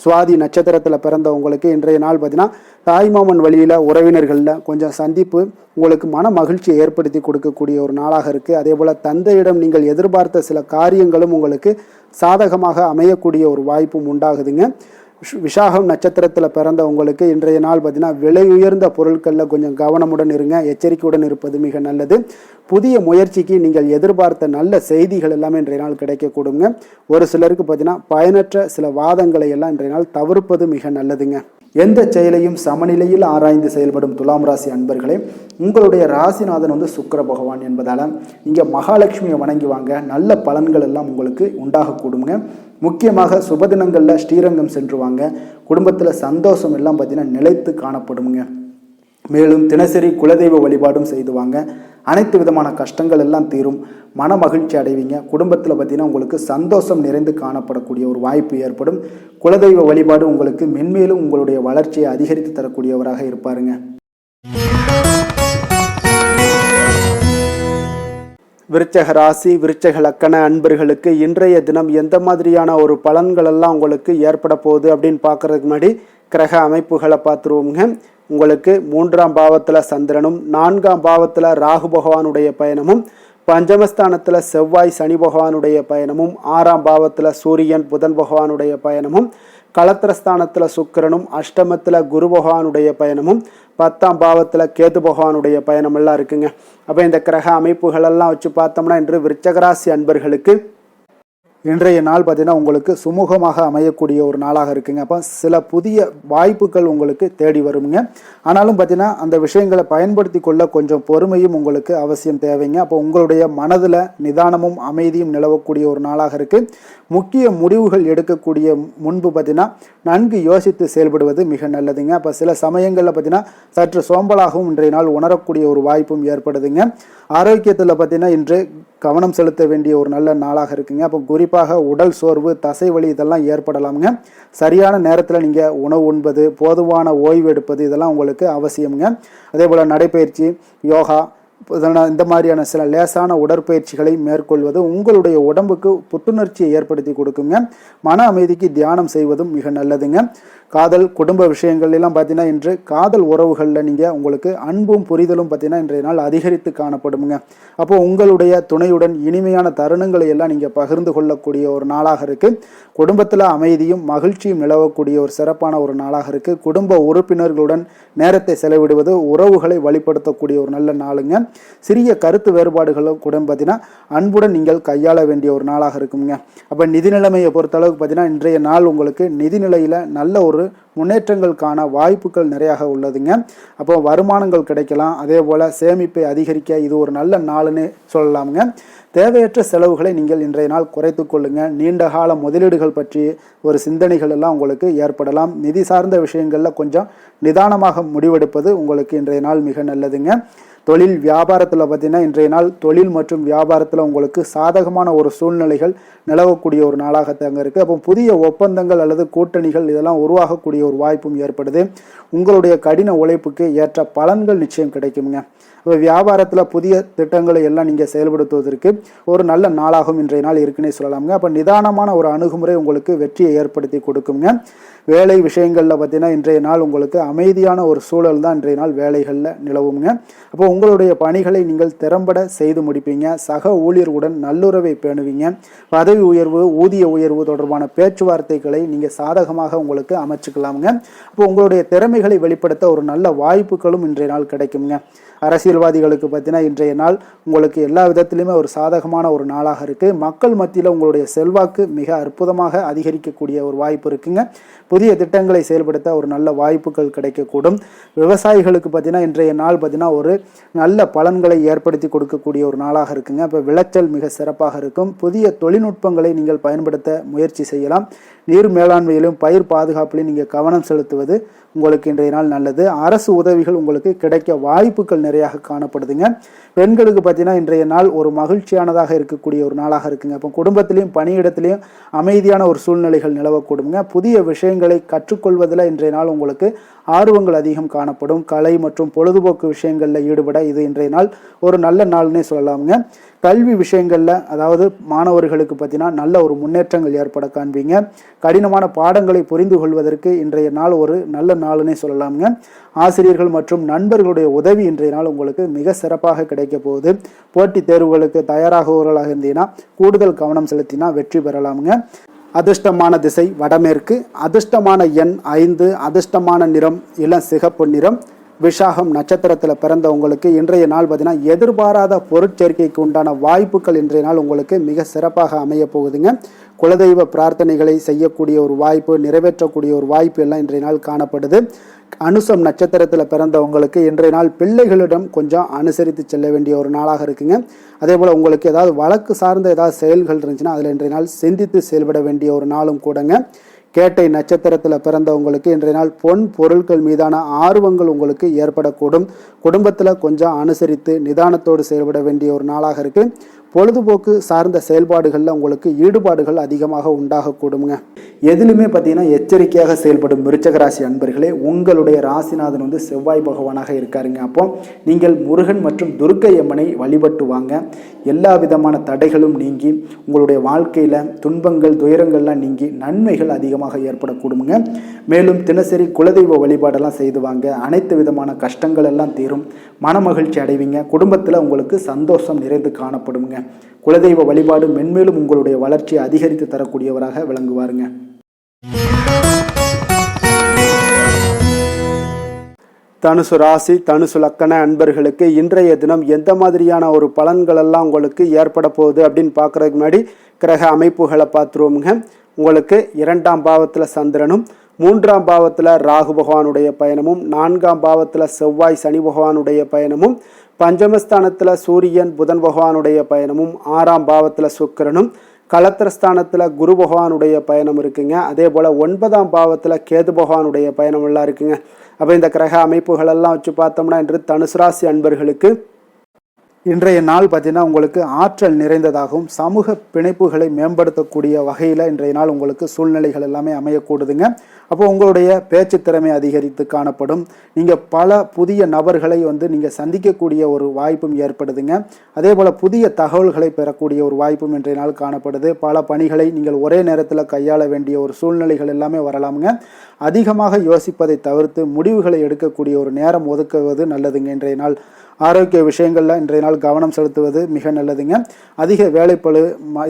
சுவாதி நட்சத்திரத்தில் பிறந்த உங்களுக்கு இன்றைய நாள் பார்த்தீங்கன்னா தாய்மாமன் வழியில் உறவினர்களில் கொஞ்சம் சந்திப்பு உங்களுக்கு மன மகிழ்ச்சியை ஏற்படுத்தி கொடுக்கக்கூடிய ஒரு நாளாக இருக்குது. அதே போல் தந்தையிடம் நீங்கள் எதிர்பார்த்த சில காரியங்களும் உங்களுக்கு சாதகமாக அமையக்கூடிய ஒரு வாய்ப்பும் உண்டாகுதுங்க. விசாகம் நட்சத்திரத்தில் பிறந்த உங்களுக்கு இன்றைய நாள் பார்த்தீங்கன்னா விலை உயர்ந்த பொருட்களில் கொஞ்சம் கவனமுடன் இருங்க, எச்சரிக்கையுடன் இருப்பது மிக நல்லது. புதிய முயற்சிக்கு நீங்கள் எதிர்பார்த்த நல்ல செய்திகள் எல்லாமே இன்றைய நாள் கிடைக்கக்கூடுங்க. ஒரு சிலருக்கு பார்த்தீங்கன்னா பயனற்ற சில வாதங்களை எல்லாம் இன்றைய நாள் தவிர்ப்பது மிக நல்லதுங்க. எந்த செயலையும் சமநிலையில் ஆராய்ந்து செயல்படும் துலாம் ராசி அன்பர்களே, உங்களுடைய ராசிநாதன் சுக்கிர பகவான் என்பதால் நீங்கள் மகாலட்சுமியை வணங்கி வாங்க, நல்ல பலன்கள் எல்லாம் உங்களுக்கு உண்டாகக்கூடுங்க. முக்கியமாக சுபதினங்களில் ஸ்ரீரங்கம் சென்று வாங்க, குடும்பத்தில் சந்தோஷம் எல்லாம் பார்த்தீங்கன்னா நிலைத்து காணப்படுங்க. மேலும் தினசரி குலதெய்வ வழிபாடும் செய்து வாங்க, அனைத்து விதமான கஷ்டங்கள் எல்லாம் தீரும், மன மகிழ்ச்சி அடைவீங்க. குடும்பத்தில் பார்த்தீங்கன்னா உங்களுக்கு சந்தோஷம் நிறைந்து காணப்படக்கூடிய ஒரு வாய்ப்பு ஏற்படும். குலதெய்வ வழிபாடு உங்களுக்கு மென்மேலும் உங்களுடைய வளர்ச்சியை அதிகரித்து தரக்கூடியவராக இருப்பாருங்க. விருச்சக ராசி விருச்சக லக்கண அன்பர்களுக்கு இன்றைய தினம் எந்த மாதிரியான ஒரு பலன்கள் எல்லாம் உங்களுக்கு ஏற்பட போகுது அப்படின்னு பார்க்கறதுக்கு முன்னாடி கிரக அமைப்புகளை பார்த்துருவோங்க. உங்களுக்கு 3ஆம் பாவத்தில் சந்திரனும் 4ஆம் பாவத்தில் ராகு பகவானுடைய பயணமும் பஞ்சமஸ்தானத்தில் செவ்வாய் சனி பகவானுடைய பயணமும் 6ஆம் பாவத்தில் சூரியன் புதன் பகவானுடைய பயணமும் களத்திரஸ்தானத்தில் சுக்கிரனும் அஷ்டமத்தில் குரு பகவானுடைய பயணமும் 10ஆம் பாவத்தில் கேது பகவானுடைய பயணம் எல்லாம் இருக்குங்க. அப்போ இந்த கிரக அமைப்புகளெல்லாம் வச்சு பார்த்தோம்னா இன்று விருச்சகராசி அன்பர்களுக்கு இன்றைய நாள் பார்த்தீங்கன்னா உங்களுக்கு சுமூகமாக அமையக்கூடிய ஒரு நாளாக இருக்குங்க. அப்போ சில புதிய வாய்ப்புகள் உங்களுக்கு தேடி வருங்க. ஆனாலும் பார்த்தீங்கன்னா அந்த விஷயங்களை பயன்படுத்தி கொள்ள கொஞ்சம் பொறுமையும் உங்களுக்கு அவசியம் தேவைங்க. அப்போ உங்களுடைய மனதில் நிதானமும் அமைதியும் நிலவக்கூடிய ஒரு நாளாக இருக்குது. முக்கிய முடிவுகள் எடுக்கக்கூடிய முன்பு பார்த்தீங்கன்னா நன்கு யோசித்து செயல்படுவது மிக நல்லதுங்க. அப்போ சில சமயங்களில் பார்த்தீங்கன்னா சற்று சோம்பலாகவும் இன்றைய நாள் உணரக்கூடிய ஒரு வாய்ப்பும் ஏற்படுதுங்க. ஆரோக்கியத்தில் பார்த்தீங்கன்னா இன்று கவனம் செலுத்த வேண்டிய ஒரு நல்ல நாளாக இருக்குங்க. அப்போ குறிப்பாக உடல் சோர்வு தசை வலி இதெல்லாம் ஏற்படலாமுங்க. சரியான நேரத்தில் நீங்கள் உணவு உண்பது, போதுமான ஓய்வு எடுப்பது இதெல்லாம் உங்களுக்கு அவசியமுங்க. அதே போல் நடைப்பயிற்சி, யோகா இந்த மாதிரியான சில லேசான உடற்பயிற்சிகளை மேற்கொள்வது உங்களுடைய உடம்புக்கு புத்துணர்ச்சியை ஏற்படுத்தி கொடுக்குங்க. மன அமைதிக்கு தியானம் செய்வதும் மிக நல்லதுங்க. காதல் குடும்ப விஷயங்கள் எல்லாம் பார்த்தீங்கன்னா இன்று காதல் உறவுகளில் நீங்கள் உங்களுக்கு அன்பும் புரிதலும் பார்த்தீங்கன்னா இன்றைய நாள் அதிகரித்து காணப்படுங்க. அப்போ உங்களுடைய துணையுடன் இனிமையான தருணங்களை எல்லாம் நீங்கள் பகிர்ந்து கொள்ளக்கூடிய ஒரு நாளாக இருக்குது. குடும்பத்தில் அமைதியும் மகிழ்ச்சியும் நிலவக்கூடிய ஒரு சிறப்பான ஒரு நாளாக இருக்குது. குடும்ப உறுப்பினர்களுடன் நேரத்தை செலவிடுவது உறவுகளை வழிபடுத்தக்கூடிய ஒரு நல்ல நாளுங்க. சிறிய கருத்து வேறுபாடுகளும் கூட பார்த்தீங்கன்னா அன்புடன் நீங்கள் கையாள வேண்டிய ஒரு நாளாக இருக்குங்க. அப்போ நிதி நிலைமையை பொறுத்தளவுக்கு பார்த்தீங்கன்னா இன்றைய நாள் உங்களுக்கு நிதிநிலையில் நல்ல ஒரு முன்னேற்றங்களுக்கான வாய்ப்புகள் நிறையாக உள்ளதுங்க. அப்போ வருமானங்கள் கிடைக்கலாம். அதே போல் சேமிப்பை அதிகரிக்க இது ஒரு நல்ல நாளுன்னு சொல்லலாமுங்க. தேவையற்ற செலவுகளை நீங்கள் இன்றைய நாள் குறைத்து கொள்ளுங்க. நீண்ட கால முதலீடுகள் பற்றி ஒரு சிந்தனைகள் எல்லாம் உங்களுக்கு ஏற்படலாம். நிதி சார்ந்த விஷயங்களில் கொஞ்சம் நிதானமாக முடிவெடுப்பது உங்களுக்கு இன்றைய நாள் மிக நல்லதுங்க. தொழில் வியாபாரத்தில் பார்த்தீங்கன்னா இன்றைய நாள் தொழில் மற்றும் வியாபாரத்தில் உங்களுக்கு சாதகமான ஒரு சூழ்நிலைகள் நிலவக்கூடிய ஒரு நாளாக தாங்க இருக்குது. அப்போ புதிய ஒப்பந்தங்கள் அல்லது கூட்டணிகள் இதெல்லாம் உருவாகக்கூடிய ஒரு வாய்ப்பும் ஏற்படுது. உங்களுடைய கடின உழைப்புக்கு ஏற்ற பலன்கள் நிச்சயம் கிடைக்குங்க. இப்போ வியாபாரத்தில் புதிய திட்டங்களை எல்லாம் நீங்கள் செயல்படுத்துவதற்கு ஒரு நல்ல நாளாகவும் இன்றைய நாள் இருக்குன்னே சொல்லலாமுங்க. அப்போ நிதானமான ஒரு அணுகுமுறை உங்களுக்கு வெற்றியை ஏற்படுத்தி கொடுக்குங்க. வேலை விஷயங்களில் பார்த்தீங்கன்னா இன்றைய நாள் உங்களுக்கு அமைதியான ஒரு சூழல் தான் இன்றைய நாள் வேலைகளில் நிலவுங்க. அப்போ உங்களுடைய பணிகளை நீங்கள் திறம்பட செய்து முடிப்பீங்க. சக ஊழியர்களுடன் நல்லுறவை பேணுவீங்க. பதவி உயர்வு ஊதிய உயர்வு தொடர்பான பேச்சுவார்த்தைகளை நீங்கள் சாதகமாக உங்களுக்கு அமைச்சுக்கலாமுங்க. அப்போ உங்களுடைய திறமைகளை வெளிப்படுத்த ஒரு நல்ல வாய்ப்புகளும் இன்றைய நாள் கிடைக்குங்க. அரசியல்வாதிகளுக்கு பார்த்தீங்கன்னா இன்றைய நாள் உங்களுக்கு எல்லா விதத்திலுமே ஒரு சாதகமான ஒரு நாளாக இருக்குது. மக்கள் மத்தியில் உங்களுடைய செல்வாக்கு மிக அற்புதமாக அதிகரிக்கக்கூடிய ஒரு வாய்ப்பு இருக்குங்க. புதிய திட்டங்களை செயல்படுத்த ஒரு நல்ல வாய்ப்புகள் கிடைக்கக்கூடும். விவசாயிகளுக்கு பார்த்தீங்கன்னா இன்றைய நாள் பார்த்தீங்கன்னா ஒரு நல்ல பலன்களை ஏற்படுத்தி கொடுக்கக்கூடிய ஒரு நாளாக இருக்குங்க. இப்போ விளைச்சல் மிக சிறப்பாக இருக்கும். புதிய தொழில்நுட்பங்களை நீங்கள் பயன்படுத்த முயற்சி செய்யலாம். நீர் மேலாண்மையிலும் பயிர் பாதுகாப்பிலும் நீங்கள் கவனம் செலுத்துவது உங்களுக்கு இன்றைய நாள் நல்லது. அரசு உதவிகள் உங்களுக்கு கிடைக்க வாய்ப்புகள் நிறையாக காணப்படுதுங்க. பெண்களுக்கு பார்த்தீங்கன்னா இன்றைய நாள் ஒரு மகிழ்ச்சியானதாக இருக்கக்கூடிய ஒரு நாளாக இருக்குங்க. அப்போ குடும்பத்திலையும் பணியிடத்திலையும் அமைதியான ஒரு சூழ்நிலைகள் நிலவக்கூடுங்க. புதிய விஷயங்கள் விஷயங்களை கற்றுக்கொள்வதில் இன்றைய நாள் உங்களுக்கு ஆர்வங்கள் அதிகம் காணப்படும். கலை மற்றும் பொழுதுபோக்கு விஷயங்களில் ஈடுபட இது இன்றைய நாள் ஒரு நல்ல நாள்னே சொல்லலாமுங்க. கல்வி விஷயங்களில் அதாவது மாணவர்களுக்கு பார்த்தீங்கன்னா நல்ல ஒரு முன்னேற்றங்கள் ஏற்பட காண்பீங்க. கடினமான பாடங்களை புரிந்து கொள்வதற்கு இன்றைய நாள் ஒரு நல்ல நாள்னே சொல்லலாமுங்க. ஆசிரியர்கள் மற்றும் நண்பர்களுடைய உதவி இன்றைய நாள் உங்களுக்கு மிக சிறப்பாக கிடைக்க போகுது. போட்டித் தேர்வுகளுக்கு தயாராகுவர்களாக இருந்தீங்கன்னா கூடுதல் கவனம் செலுத்தினா வெற்றி பெறலாமுங்க. அதிர்ஷ்டமான திசை வடமேற்கு, அதிர்ஷ்டமான எண் 5, அதிர்ஷ்டமான நிறம் இளம் சிகப்பு நிறம். விஷாகம் நட்சத்திரத்தில் பிறந்த உங்களுக்கு இன்றைய நாள் பார்த்தீங்கன்னா எதிர்பாராத பொருட்சேர்க்கைக்கு உண்டான வாய்ப்புகள் இன்றைய நாள் உங்களுக்கு மிக சிறப்பாக அமைய போகுதுங்க. குலதெய்வ பிரார்த்தனைகளை செய்யக்கூடிய ஒரு வாய்ப்பு, நிறைவேற்றக்கூடிய ஒரு வாய்ப்பு எல்லாம் இன்றைய நாள் காணப்படுது. அனுசம் நட்சத்திரத்தில் பிறந்தவங்களுக்கு இன்றைய நாள் பிள்ளைகளிடம் கொஞ்சம் அனுசரித்து செல்ல வேண்டிய ஒரு நாளாக இருக்குங்க. அதே போல் உங்களுக்கு ஏதாவது வழக்கு சார்ந்த ஏதாவது செயல்கள் இருந்துச்சுன்னா அதில் இன்றைய நாள் சிந்தித்து செயல்பட வேண்டிய ஒரு நாளும் கூடங்க. கேட்டை நட்சத்திரத்தில் பிறந்தவங்களுக்கு இன்றைய நாள் பொன் பொருட்கள் மீதான ஆர்வங்கள் உங்களுக்கு ஏற்படக்கூடும். குடும்பத்தில் கொஞ்சம் அனுசரித்து நிதானத்தோடு செயல்பட வேண்டிய ஒரு நாளாக இருக்கு. பொழுதுபோக்கு சார்ந்த செயல்பாடுகளில் உங்களுக்கு ஈடுபாடுகள் அதிகமாக உண்டாகக்கூடுங்க. எதிலுமே பார்த்தீங்கன்னா எச்சரிக்கையாக செயல்படும் விருச்சக ராசி அன்பர்களே, உங்களுடைய ராசிநாதன் வந்து செவ்வாய் பகவானாக இருக்காருங்க. அப்போ நீங்கள் முருகன் மற்றும் துர்க்கை அம்மனை வழிபட்டு வாங்க. எல்லா விதமான தடைகளும் நீங்கி உங்களுடைய வாழ்க்கையில் துன்பங்கள் துயரங்கள்லாம் நீங்கி நன்மைகள் அதிகமாக ஏற்படக்கூடுங்க. மேலும் தினசரி குலதெய்வ வழிபாடெல்லாம் செய்து வாங்க. அனைத்து விதமான கஷ்டங்கள் எல்லாம் தீரும். மனமகிழ்ச்சி அடைவீங்க. குடும்பத்தில் உங்களுக்கு சந்தோஷம் நிறைந்து காணப்படுங்க. குலதெய்வ வழிபாடு மென்மேலும் உங்களுடைய வளர்ச்சியை அதிகரித்து தரக்கூடியவராக விளங்குவாருங்க. தனுசு ராசி தனுசு லக்கண அன்பர்களுக்கு இன்றைய தினம் எந்த மாதிரியான ஒரு பலன்கள் எல்லாம் உங்களுக்கு ஏற்பட போகுது அப்படின்னு பார்க்கறதுக்கு முன்னாடி கிரக அமைப்புகளை பார்த்துருவோமுங்க. உங்களுக்கு 2ஆம் பாவத்தில் சந்திரனும், 3ஆம் பாவத்தில் ராகு பகவானுடைய பயணமும், 4ஆம் பாவத்தில் செவ்வாய் சனி பகவானுடைய பயணமும், பஞ்சமஸ்தானத்தில் சூரியன் புதன் பகவானுடைய பயணமும், 6ஆம் பாவத்தில் சுக்கிரனும், களத்திரஸ்தானத்தில் குரு பகவானுடைய பயணம் இருக்குங்க. அதே போல் 9ஆம் பாவத்தில் கேது பகவானுடைய பயணம் எல்லாம் இருக்குங்க. அப்போ இந்த கிரக அமைப்புகள் எல்லாம் வச்சு பார்த்தோம்னா இன்று தனுசு ராசி அன்பர்களுக்கு இன்றைய நாள் பார்த்தீங்கன்னா உங்களுக்கு ஆற்றல் நிறைந்ததாகவும் சமூக பிணைப்புகளை மேம்படுத்தக்கூடிய வகையில் இன்றைய நாள் உங்களுக்கு சூழ்நிலைகள் எல்லாமே அமையக்கூடுதுங்க. அப்போ உங்களுடைய பேச்சு திறமை அதிகரித்து காணப்படும். நீங்கள் பல புதிய நபர்களை நீங்கள் சந்திக்கக்கூடிய ஒரு வாய்ப்பும் ஏற்படுதுங்க. அதே போல் புதிய தகவல்களை பெறக்கூடிய ஒரு வாய்ப்பும் இன்றைய நாள் காணப்படுது. பல பணிகளை நீங்கள் ஒரே நேரத்தில் கையாள வேண்டிய ஒரு சூழ்நிலைகள் எல்லாமே வரலாமுங்க. அதிகமாக யோசிப்பதை தவிர்த்து முடிவுகளை எடுக்கக்கூடிய ஒரு நேரம் ஒதுக்குவது நல்லதுங்க. இன்றைய நாள் ஆரோக்கிய விஷயங்களில் இன்றைய நாள் கவனம் செலுத்துவது மிக நல்லதுங்க. அதிக வேலைப்பளு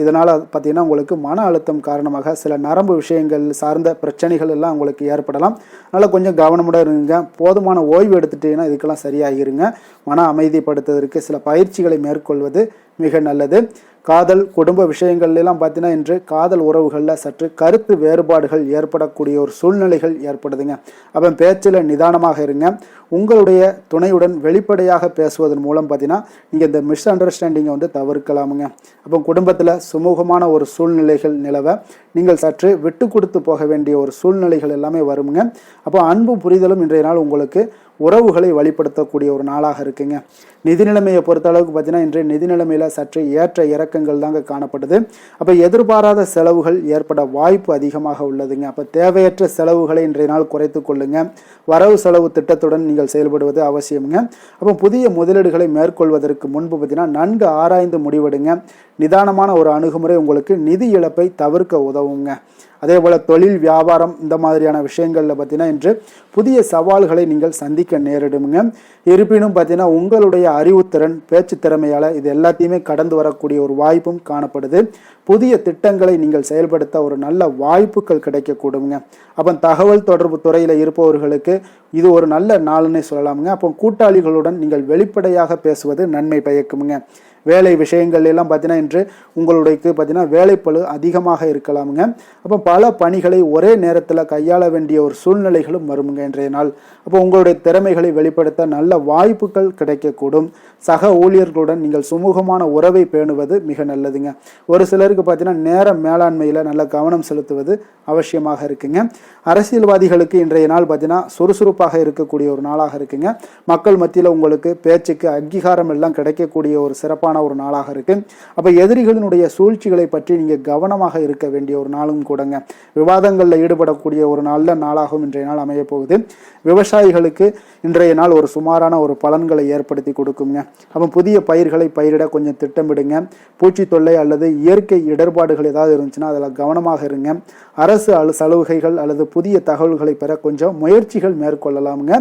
இதனால் பார்த்தீங்கன்னா உங்களுக்கு மன அழுத்தம் காரணமாக சில நரம்பு விஷயங்கள் சார்ந்த பிரச்சனைகள் எல்லாம் உங்களுக்கு ஏற்படலாம். அதனால் கொஞ்சம் கவனமுடன் இருங்க. போதுமான ஓய்வு எடுத்துட்டீங்கன்னா இதுக்கெல்லாம் சரியாகிருங்க. மன அமைதிப்படுத்துவதற்கு சில பயிற்சிகளை மேற்கொள்வது மிக நல்லது. காதல் குடும்ப விஷயங்கள்லாம் பார்த்தீங்கன்னா இன்று காதல் உறவுகளில் சற்று கருத்து வேறுபாடுகள் ஏற்படக்கூடிய ஒரு சூழ்நிலைகள் ஏற்படுதுங்க. அப்போ பேச்சில் நிதானமாக இருங்க. உங்களுடைய துணையுடன் வெளிப்படையாக பேசுவதன் மூலம் பார்த்தீங்கன்னா நீங்கள் இந்த மிஸ் அண்டர்ஸ்டாண்டிங்கை தவிர்க்கலாமுங்க. அப்போ குடும்பத்தில் சுமூகமான ஒரு சூழ்நிலைகள் நிலவ நீங்கள் சற்று விட்டு கொடுத்து போக வேண்டிய ஒரு சூழ்நிலைகள் எல்லாமே வருங்க. அப்போ அன்பும் புரிதலும் இன்றைய நாள் உங்களுக்கு உறவுகளை வழிப்படுத்தக்கூடிய ஒரு நாளாக இருக்குங்க. நிதி நிலைமையை பொறுத்த அளவுக்கு பார்த்தீங்கன்னா இன்றைய நிதி நிலைமையில் சற்று ஏற்ற இறக்கங்கள் தாங்க காணப்படுது. அப்போ எதிர்பாராத செலவுகள் ஏற்பட வாய்ப்பு அதிகமாக உள்ளதுங்க. அப்போ தேவையற்ற செலவுகளை இன்றைய நாள் குறைத்து கொள்ளுங்க. வரவு செலவு திட்டத்துடன் நீங்கள் செயல்படுவது அவசியம்ங்க. அப்போ புதிய முதலீடுகளை மேற்கொள்வதற்கு முன்பு பார்த்தீங்கன்னா நன்கு ஆராய்ந்து முடிவெடுங்க. நிதானமான ஒரு அணுகுமுறை உங்களுக்கு நிதி இழப்பை தவிர்க்க உதவுங்க. அதே போல் தொழில் வியாபாரம் இந்த மாதிரியான விஷயங்களில் பார்த்தீங்கன்னா இன்று புதிய சவால்களை நீங்கள் சந்திக்க நேரிடுங்க. இருப்பினும் பார்த்தீங்கன்னா உங்களுடைய அறிவுத்திறன் பேச்சு திறமையால் இது எல்லாத்தையுமே கடந்து வரக்கூடிய ஒரு வாய்ப்பும் காணப்படுது. புதிய திட்டங்களை நீங்கள் செயல்படுத்த ஒரு நல்ல வாய்ப்புகள் கிடைக்கக்கூடுங்க. அப்போ தகவல் தொடர்பு துறையில் இருப்பவர்களுக்கு இது ஒரு நல்ல நாள்னே சொல்லலாமுங்க. அப்போ கூட்டாளிகளுடன் நீங்கள் வெளிப்படையாக பேசுவது நன்மை பயக்குமுங்க. வேலை விஷயங்கள் எல்லாம் பார்த்தீங்கன்னா இன்று உங்களுடைய பார்த்தீங்கன்னா வேலைப்பளு அதிகமாக இருக்கலாமுங்க. அப்போ பல பணிகளை ஒரே நேரத்தில் கையாள வேண்டிய ஒரு சூழ்நிலைகளும் வருமுங்க இன்றைய நாள். அப்போ உங்களுடைய திறமைகளை வெளிப்படுத்த நல்ல வாய்ப்புகள் கிடைக்கக்கூடும். சக ஊழியர்களுடன் நீங்கள் சுமூகமான உறவை பேணுவது மிக நல்லதுங்க. ஒரு சிலருக்கு பார்த்தீங்கன்னா நேர மேலாண்மையில் நல்ல கவனம் செலுத்துவது அவசியமாக இருக்குங்க. அரசியல்வாதிகளுக்கு இன்றைய நாள் பார்த்தீங்கன்னா சுறுசுறுப்பான சுறுசுறுப்பாக இருக்கக்கூடிய ஒரு நாளாக இருக்குங்க. மக்கள் மத்தியில் உங்களுக்கு பேச்சுக்கு அங்கீகாரம் எல்லாம் கிடைக்கக்கூடிய ஒரு சிறப்பான ஒரு நாளாக இருக்கு. அப்போ எதிரிகளினுடைய சூழ்ச்சிகளை பற்றி நீங்கள் கவனமாக இருக்க வேண்டிய ஒரு நாளும் கூடங்க. விவாதங்களில் ஈடுபடக்கூடிய ஒரு நல்ல நாளாகவும் இன்றைய நாள் அமைய போகுது. விவசாயிகளுக்கு இன்றைய நாள் ஒரு சுமாரான ஒரு பலன்களை ஏற்படுத்தி கொடுக்குங்க. அப்போ புதிய பயிர்களை பயிரிட கொஞ்சம் திட்டமிடுங்க. பூச்சி தொல்லை அல்லது இயற்கை இடர்பாடுகள் ஏதாவது இருந்துச்சுன்னா அதில் கவனமாக இருங்க. அரசு சலுகைகள் அல்லது புதிய தகவல்களை பெற கொஞ்சம் முயற்சிகள் மேற்கொள்ளலாமுங்க.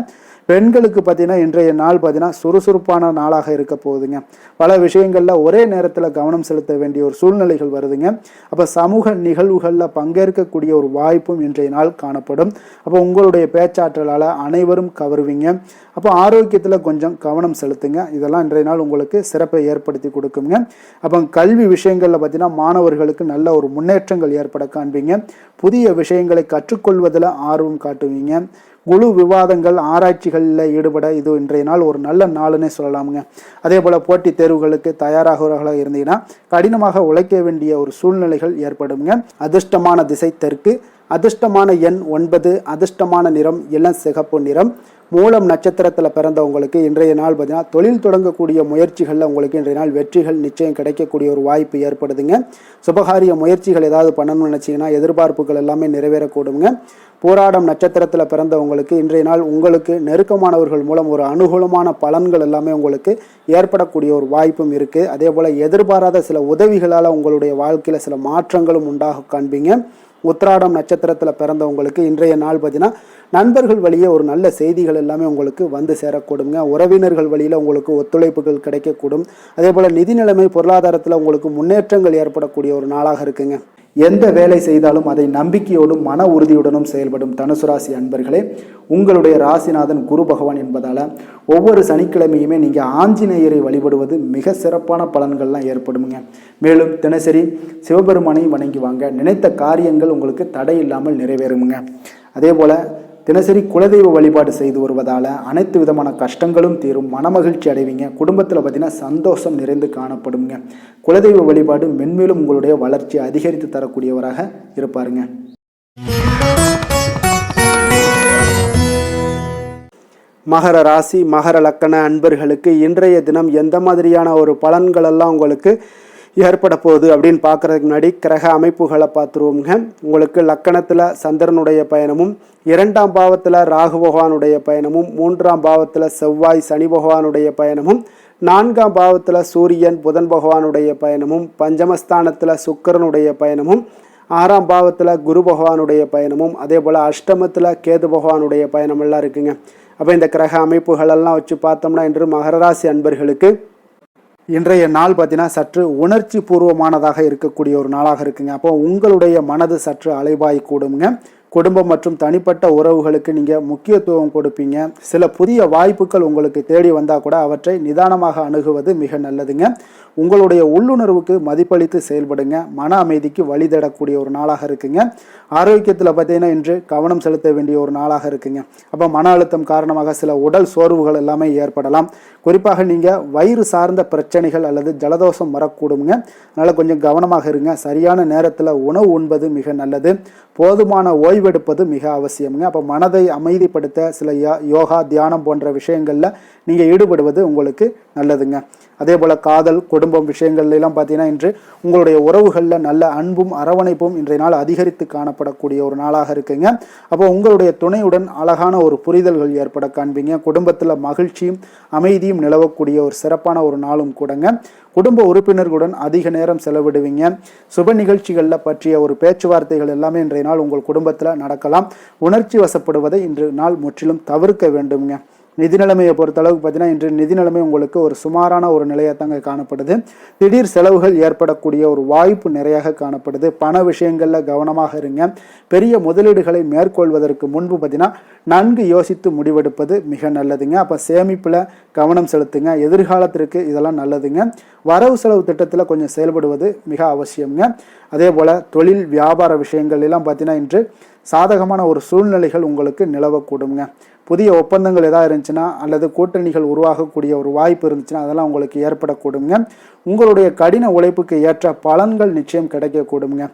பெண்களுக்கு பார்த்தீங்கன்னா இன்றைய நாள் பார்த்தீங்கன்னா சுறுசுறுப்பான நாளாக இருக்க போகுதுங்க. பல விஷயங்களில் ஒரே நேரத்தில் கவனம் செலுத்த வேண்டிய ஒரு சூழ்நிலைகள் வருதுங்க. அப்போ சமூக நிகழ்வுகளில் பங்கேற்கக்கூடிய ஒரு வாய்ப்பும் இன்றைய நாள் காணப்படும். அப்போ உங்களுடைய பேச்சாற்றலால் அனைவரும் கவருவீங்க. அப்போ ஆரோக்கியத்தில் கொஞ்சம் கவனம் செலுத்துங்க. இதெல்லாம் இன்றைய நாள் உங்களுக்கு சிறப்பை ஏற்படுத்தி கொடுக்குங்க. அப்போ கல்வி விஷயங்களில் பார்த்தீங்கன்னா மாணவர்களுக்கு நல்ல ஒரு முன்னேற்றங்கள் ஏற்பட காண்பீங்க. புதிய விஷயங்களை கற்றுக்கொள்வதில் ஆர்வம் காட்டுவீங்க. குழு விவாதங்கள் ஆராய்ச்சிகளில் ஈடுபட இது இன்றைய நாள் ஒரு நல்ல நாளுன்னே சொல்லலாமுங்க. அதே போல் போட்டித் தேர்வுகளுக்கு தயாராகிறவர்களாக இருந்தீங்கன்னா கடினமாக உழைக்க வேண்டிய ஒரு சூழ்நிலைகள் ஏற்படுங்க. அதிர்ஷ்டமான திசை தெற்கு, அதிர்ஷ்டமான எண் 9, அதிர்ஷ்டமான நிறம் இளம் சிகப்பு நிறம். மூலம் நட்சத்திரத்தில் பிறந்தவங்களுக்கு இன்றைய நாள் பார்த்தீங்கன்னா தொழில் தொடங்கக்கூடிய முயற்சிகளில் உங்களுக்கு இன்றைய நாள் வெற்றிகள் நிச்சயம் கிடைக்கக்கூடிய ஒரு வாய்ப்பு ஏற்படுதுங்க. சுபகாரிய முயற்சிகள் ஏதாவது பண்ணணும்னு நினச்சிங்கன்னா எதிர்பார்ப்புகள் எல்லாமே நிறைவேறக்கூடுங்க. போராடம் நட்சத்திரத்தில் பிறந்தவங்களுக்கு இன்றைய நாள் உங்களுக்கு நெருக்கமானவர்கள் மூலம் ஒரு அனுகூலமான பலன்கள் எல்லாமே உங்களுக்கு ஏற்படக்கூடிய ஒரு வாய்ப்பும் இருக்குது. அதே போல் எதிர்பாராத சில உதவிகளால் உங்களுடைய வாழ்க்கையில் சில மாற்றங்களும் உண்டாக காண்பீங்க. உத்திராடம் நட்சத்திரத்தில் பிறந்தவங்களுக்கு இன்றைய நாள் பார்த்தீங்கன்னா நண்பர்கள் வழியே ஒரு நல்ல செய்திகள் எல்லாமே உங்களுக்கு வந்து சேரக்கூடுங்க. உறவினர்கள் வழியில் உங்களுக்கு ஒத்துழைப்புகள் கிடைக்கக்கூடும். அதே போல் நிதி நிலைமை பொருளாதாரத்தில் உங்களுக்கு முன்னேற்றங்கள் ஏற்படக்கூடிய ஒரு நாளாக இருக்குங்க. எந்த வேலை செய்தாலும் அதை நம்பிக்கையோடும் மன உறுதியுடனும் செயல்படும் தனுசு ராசி அன்பர்களே, உங்களுடைய ராசிநாதன் குரு பகவான் என்பதால் ஒவ்வொரு சனிக்கிழமையுமே நீங்கள் ஆஞ்சநேயரை வழிபடுவது மிக சிறப்பான பலன்கள்லாம் ஏற்படுங்க. மேலும் தினசரி சிவபெருமானை வணங்கி வாங்க, நினைத்த காரியங்கள் உங்களுக்கு தடை இல்லாமல் நிறைவேறுங்க. அதே போல் தினசரி குலதெய்வ வழிபாடு செய்து வருவதால் அனைத்து விதமான கஷ்டங்களும் தீரும், மனமகிழ்ச்சி அடைவீங்க. குடும்பத்தில் பார்த்தீங்கன்னா சந்தோஷம் நிறைந்து காணப்படுங்க. குலதெய்வ வழிபாடு மென்மேலும் உங்களுடைய வளர்ச்சியை அதிகரித்து தரக்கூடியவராக இருப்பாருங்க. மகர ராசி மகர லக்கண அன்பர்களுக்கு இன்றைய தினம் எந்த மாதிரியான ஒரு பலன்கள் எல்லாம் உங்களுக்கு ஏற்பட போகுது அப்படின்னு பார்க்குறதுக்கு முன்னாடி கிரக அமைப்புகளை பார்த்துருவோங்க. உங்களுக்கு லக்கணத்தில் சந்திரனுடைய பயணமும், 2ஆம் பாவத்தில் ராகு பகவானுடைய பயணமும், 3ஆம் பாவத்தில் செவ்வாய் சனி பகவானுடைய பயணமும், 4ஆம் பாவத்தில் சூரியன் புதன் பகவானுடைய பயணமும், பஞ்சமஸ்தானத்தில் சுக்கிரனுடைய பயணமும், 6ஆம் பாவத்தில் குரு பகவானுடைய பயணமும், அதே போல் அஷ்டமத்தில் கேது பகவானுடைய பயணமெல்லாம் இருக்குங்க. அப்போ இந்த கிரக அமைப்புகளெல்லாம் வச்சு பார்த்தோம்னா இன்று மகராசி அன்பர்களுக்கு இன்றைய நாள் பார்த்தீங்கன்னா சற்று உணர்ச்சி பூர்வமானதாக இருக்கக்கூடிய ஒரு நாளாக இருக்குங்க. அப்போ உங்களுடைய மனது சற்று அலைபாய் கூடுங்க. குடும்பம் மற்றும் தனிப்பட்ட உறவுகளுக்கு நீங்கள் முக்கியத்துவம் கொடுப்பீங்க. சில புதிய வாய்ப்புகள் உங்களுக்கு தேடி வந்தால் கூட அவற்றை நிதானமாக அணுகுவது மிக நல்லதுங்க. உங்களுடைய உள்ளுணர்வுக்கு மதிப்பளித்து செயல்படுங்க. மன அமைதிக்கு வழி தேடக்கூடிய ஒரு நாளாக இருக்குங்க. ஆரோக்கியத்தில் பார்த்தீங்கன்னா இன்று கவனம் செலுத்த வேண்டிய ஒரு நாளாக இருக்குங்க. அப்போ மன அழுத்தம் காரணமாக சில உடல் சோர்வுகள் எல்லாமே ஏற்படலாம். குறிப்பாக நீங்கள் வயிறு சார்ந்த பிரச்சனைகள் அல்லது ஜலதோஷம் வரக்கூடுங்க. அதனால் கொஞ்சம் கவனமாக இருங்க. சரியான நேரத்தில் உணவு உண்பது மிக நல்லது. போதுமான ஓய்வெடுப்பது மிக அவசியம்ங்க. அப்போ மனதை அமைதிப்படுத்த சில யோகா தியானம் போன்ற விஷயங்களில் நீங்கள் ஈடுபடுவது உங்களுக்கு நல்லதுங்க. அதே போல் காதல் குடும்பம் விஷயங்கள்லாம் பார்த்தீங்கன்னா இன்று உங்களுடைய உறவுகளில் நல்ல அன்பும் அரவணைப்பும் இன்றைய நாள் அதிகரித்து காணப்படக்கூடிய ஒரு நாளாக இருக்குங்க. அப்போ உங்களுடைய துணையுடன் அழகான ஒரு புரிதல்கள் ஏற்பட காண்பீங்க. குடும்பத்தில் மகிழ்ச்சியும் அமைதியும் நிலவக்கூடிய ஒரு சிறப்பான ஒரு நாளும் கூடங்க. குடும்ப உறுப்பினர்களுடன் அதிக நேரம் செலவிடுவீங்க. சுப நிகழ்ச்சிகளில் பற்றிய ஒரு பேச்சுவார்த்தைகள் எல்லாமே இன்றைய நாள் உங்கள் குடும்பத்தில் நடக்கலாம். உணர்ச்சி வசப்படுவதை இன்று நாள் முற்றிலும் தவிர்க்க வேண்டுங்க. நிதி நிலைமையை பொறுத்தளவுக்கு பார்த்தீங்கன்னா இன்று நிதி நிலைமை உங்களுக்கு ஒரு சுமாரான ஒரு நிலையாக தாங்க காணப்படுது. திடீர் செலவுகள் ஏற்படக்கூடிய ஒரு வாய்ப்பு நிறையாக காணப்படுது. பண விஷயங்களில் கவனமாக இருங்க. பெரிய முதலீடுகளை மேற்கொள்வதற்கு முன்பு பார்த்தீங்கன்னா நன்கு யோசித்து முடிவெடுப்பது மிக நல்லதுங்க. அப்போ சேமிப்பில் கவனம் செலுத்துங்க. எதிர்காலத்திற்கு இதெல்லாம் நல்லதுங்க. வரவு செலவு திட்டத்தில் கொஞ்சம் செயல்படுவது மிக அவசியம்ங்க. அதே போல் தொழில் வியாபார விஷயங்கள் எல்லாம் பார்த்தீங்கன்னா இன்று சாதகமான ஒரு சூழ்நிலைகள் உங்களுக்கு நிலவக்கூடுங்க. புதிய ஒப்பந்தங்கள் எதாவது இருந்துச்சுன்னா அல்லது கூட்டணிகள் உருவாகக்கூடிய ஒரு வாய்ப்பு இருந்துச்சுன்னா அதெல்லாம் உங்களுக்கு ஏற்படக்கூடுங்க. உங்களுடைய கடின உழைப்புக்கு ஏற்ற பலன்கள் நிச்சயம் கிடைக்கக்கூடுங்க.